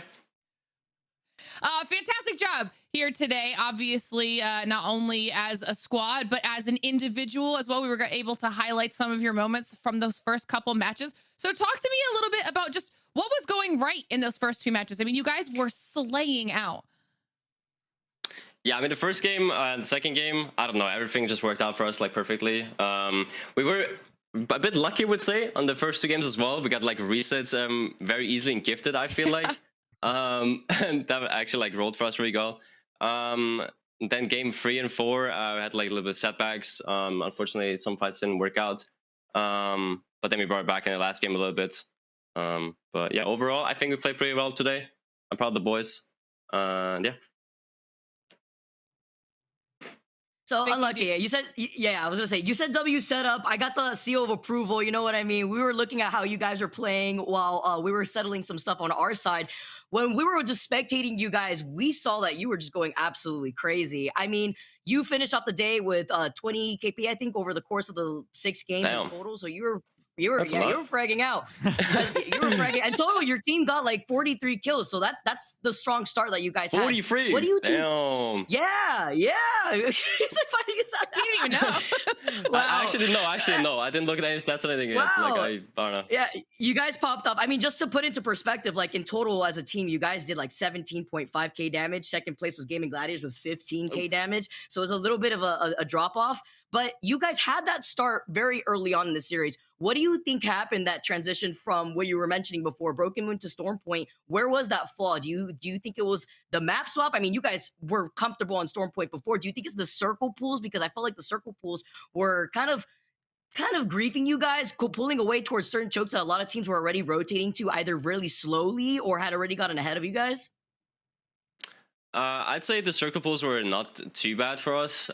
Fantastic job here today, obviously, not only as a squad, but as an individual as well. We were able to highlight some of your moments from those first couple matches. So talk to me a little bit about just what was going right in those first 2 matches. I mean, you guys were slaying out. Yeah, I mean, the first game and the second game, I don't know, everything just worked out for us like perfectly. We were a bit lucky, I would say, on the first 2 games as well. We got like resets very easily and gifted, I feel like. And that actually like rolled for us really well. Then game 3 and 4, I had like a little bit of setbacks. Unfortunately, some fights didn't work out. But then we brought it back in the last game a little bit. But yeah, overall, I think we played pretty well today. I'm proud of the boys. Yeah. So Unlucky, you said, yeah, I was gonna say, you said W setup. I got the seal of approval, you know what I mean? We were looking at how you guys were playing while we were settling some stuff on our side. When we were just spectating you guys, we saw that you were just going absolutely crazy. I mean, you finished off the day with 20 KP, I think, over the course of the 6 games in total. So you were fragging out. You were fragging. And total, your team got like 43 kills. So that's the strong start that you guys had. 43. What do you think? Damn. Yeah. He's like finding this out. You didn't even know. Wow. Actually, no. I didn't look at any stats or anything. Wow. Like, I don't know. Yeah, you guys popped up. I mean, just to put into perspective, like in total as a team, you guys did like 17.5k damage. Second place was Gaimin Gladiators with 15k damage. So it was a little bit of a drop off. But you guys had that start very early on in the series. What do you think happened that transition from what you were mentioning before, Broken Moon to Storm Point? Where was that flaw? Do you think it was the map swap? I mean, you guys were comfortable on Storm Point before. Do you think it's the circle pools? Because I felt like the circle pools were kind of griefing you guys, pulling away towards certain chokes that a lot of teams were already rotating to either really slowly or had already gotten ahead of you guys? I'd say the circle pulls were not too bad for us.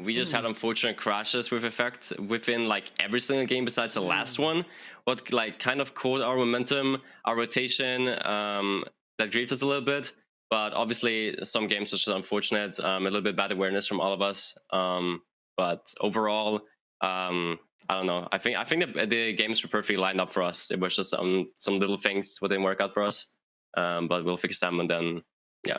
We just had unfortunate crashes with effect within like every single game besides the last one. What like kind of caught our momentum, our rotation, that grieved us a little bit. But obviously some games are just unfortunate, a little bit bad awareness from all of us. But overall, I don't know. I think the games were perfectly lined up for us. It was just some little things that didn't work out for us. But we'll fix them and then, yeah.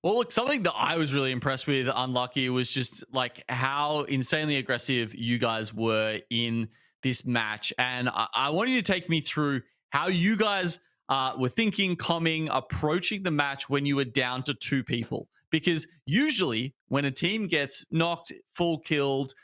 Well, look, something that I was really impressed with, Unlucky, was just like how insanely aggressive you guys were in this match. And I want you to take me through how you guys were thinking, coming, approaching the match when you were down to 2 people. Because usually when a team gets knocked, full killed,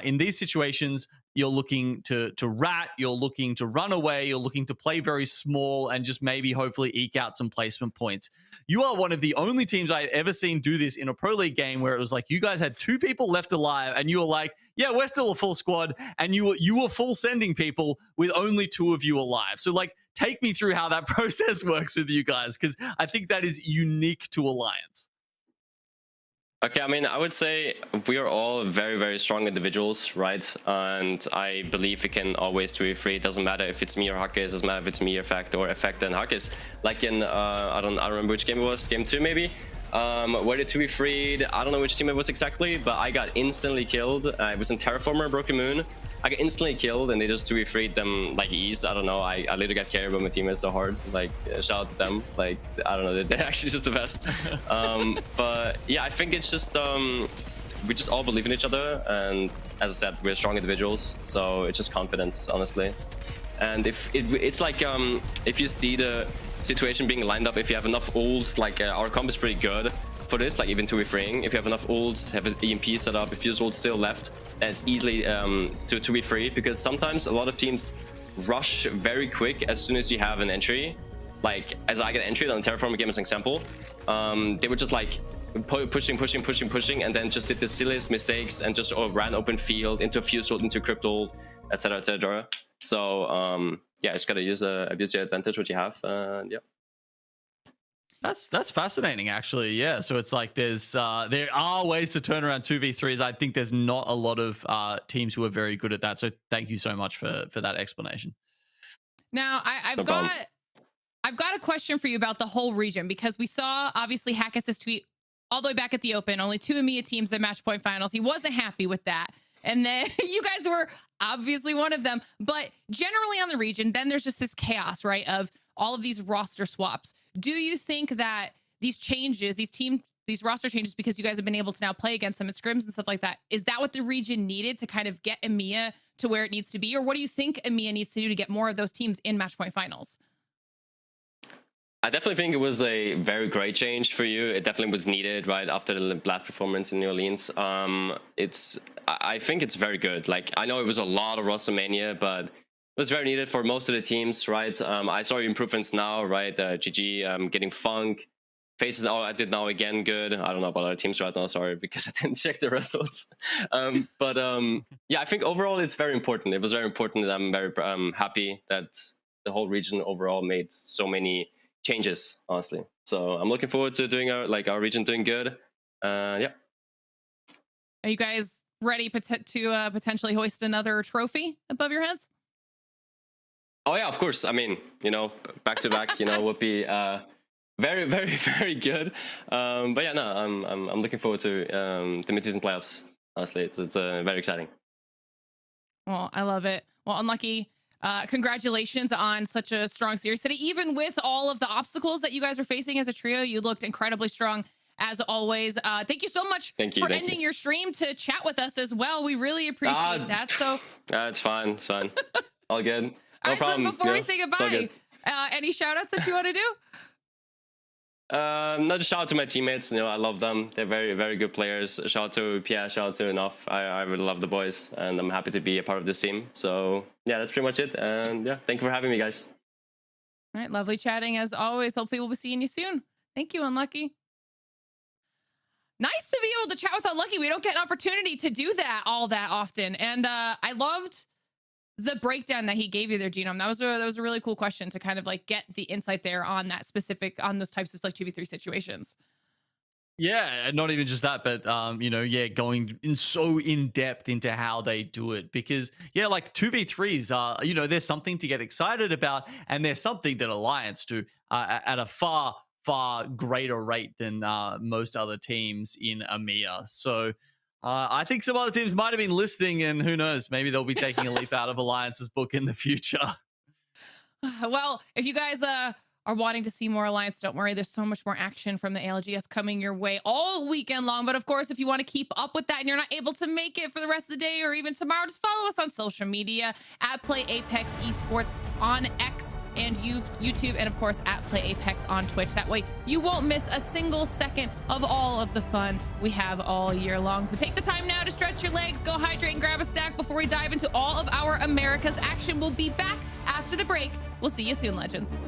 in these situations, you're looking to rat, you're looking to run away, you're looking to play very small and just maybe hopefully eke out some placement points. You are one of the only teams I've ever seen do this in a Pro League game where it was like you guys had 2 people left alive and you were like, yeah, we're still a full squad, and you were full sending people with only 2 of you alive. So like, take me through how that process works with you guys, because I think that is unique to Alliance. Okay, I mean, I would say we are all very, very strong individuals, right? And I believe we can always 2v3. It doesn't matter if it's me or Hakkes. It doesn't matter if it's me or Effect or Effect and Hakkes. Like in, I don't remember which game it was, game 2 maybe? Where the 2v3'd, I don't know which team it was exactly, but I got instantly killed. It was in Terraformer, Broken Moon. I got instantly killed and they just 2v3'd them like ease. I don't know, I literally got carried by my teammates so hard. Like, shout out to them. Like, I don't know, they're actually just the best. But yeah, I think it's just, we just all believe in each other. And as I said, we're strong individuals. So it's just confidence, honestly. And it's like, if you see the situation being lined up, if you have enough ults, like our comp is pretty good for this, like even 2v3ing. If you have enough ults, have an EMP set up, if your ult still left, then it's easily to 2v3, because sometimes a lot of teams rush very quick as soon as you have an entry. Like as I get entry on the Terraform game as an example, they were just like pushing, and then just did the silliest mistakes and just ran open field into a fuse ult, into crypt ult, etc, etc. So yeah, just gotta abuse your advantage what you have. Yeah. That's fascinating, actually. Yeah, so it's like there are ways to turn around 2v3s. I think there's not a lot of teams who are very good at that. So thank you so much for that explanation. Now I've got a question for you about the whole region, because we saw obviously Hakkes' tweet all the way back at the Open, only 2 EMEA teams at match point finals. He wasn't happy with that. And then you guys were obviously one of them. But generally on the region, then there's just this chaos, right, of all of these roster swaps. Do you think that these changes, these roster changes, because you guys have been able to now play against them at scrims and stuff like that, is that what the region needed to kind of get EMEA to where it needs to be? Or what do you think EMEA needs to do to get more of those teams in match point finals? I definitely think it was a very great change for you. It definitely was needed right after the last performance in New Orleans. I think it's very good. Like, I know it was a lot of roster mania, but it was very needed for most of the teams, right? I saw improvements now, right? GG getting Funk. FaZe I did now again good. I don't know about other teams right now, sorry, because I didn't check the results. Yeah, I think overall it's very important. It was very important. I'm very happy that the whole region overall made so many changes, honestly. So I'm looking forward to doing our region doing good. Yeah. Are you guys ready to potentially hoist another trophy above your heads? Oh yeah, of course. I mean, you know, back to back, you know, would be very, very, very good. But yeah, no, I'm looking forward to the mid-season playoffs. Honestly, it's very exciting. Well, I love it. Well, Unlucky, congratulations on such a strong series today. Even with all of the obstacles that you guys were facing as a trio, you looked incredibly strong as always. Thank you so much for ending your stream to chat with us as well. We really appreciate that. So it's fine. It's fine. All good. No problem. So before we say goodbye, any shout outs that you want to do? No, just shout out to my teammates. You know, I love them. They're very, very good players. Shout out to Pierre, shout out to Enough. I really love the boys, and I'm happy to be a part of this team. So yeah, that's pretty much it. And yeah, thank you for having me, guys. All right, lovely chatting as always. Hopefully we'll be seeing you soon. Thank you, Unlucky. Nice to be able to chat with Unlucky. We don't get an opportunity to do that all that often. And I loved the breakdown that he gave you there, Genome. That was a really cool question to kind of like get the insight there on that specific, on those types of like 2v3 situations. Yeah, not even just that, but you know, yeah, going in so in depth into how they do it, because yeah, like 2v3s are, you know, there's something to get excited about, and there's something that Alliance do at a far greater rate than most other teams in EMEA. So I think some other teams might have been listening, and who knows, maybe they'll be taking a leaf out of Alliance's book in the future. Well, if you guys are wanting to see more Alliance, don't worry. There's so much more action from the ALGS coming your way all weekend long. But of course, if you want to keep up with that and you're not able to make it for the rest of the day or even tomorrow, just follow us on social media at Play Apex Esports on X and YouTube, and of course at Play Apex on Twitch. That way you won't miss a single second of all of the fun we have all year long. So take the time now to stretch your legs, go hydrate and grab a snack before we dive into all of our America's action. We'll be back after the break. We'll see you soon, legends.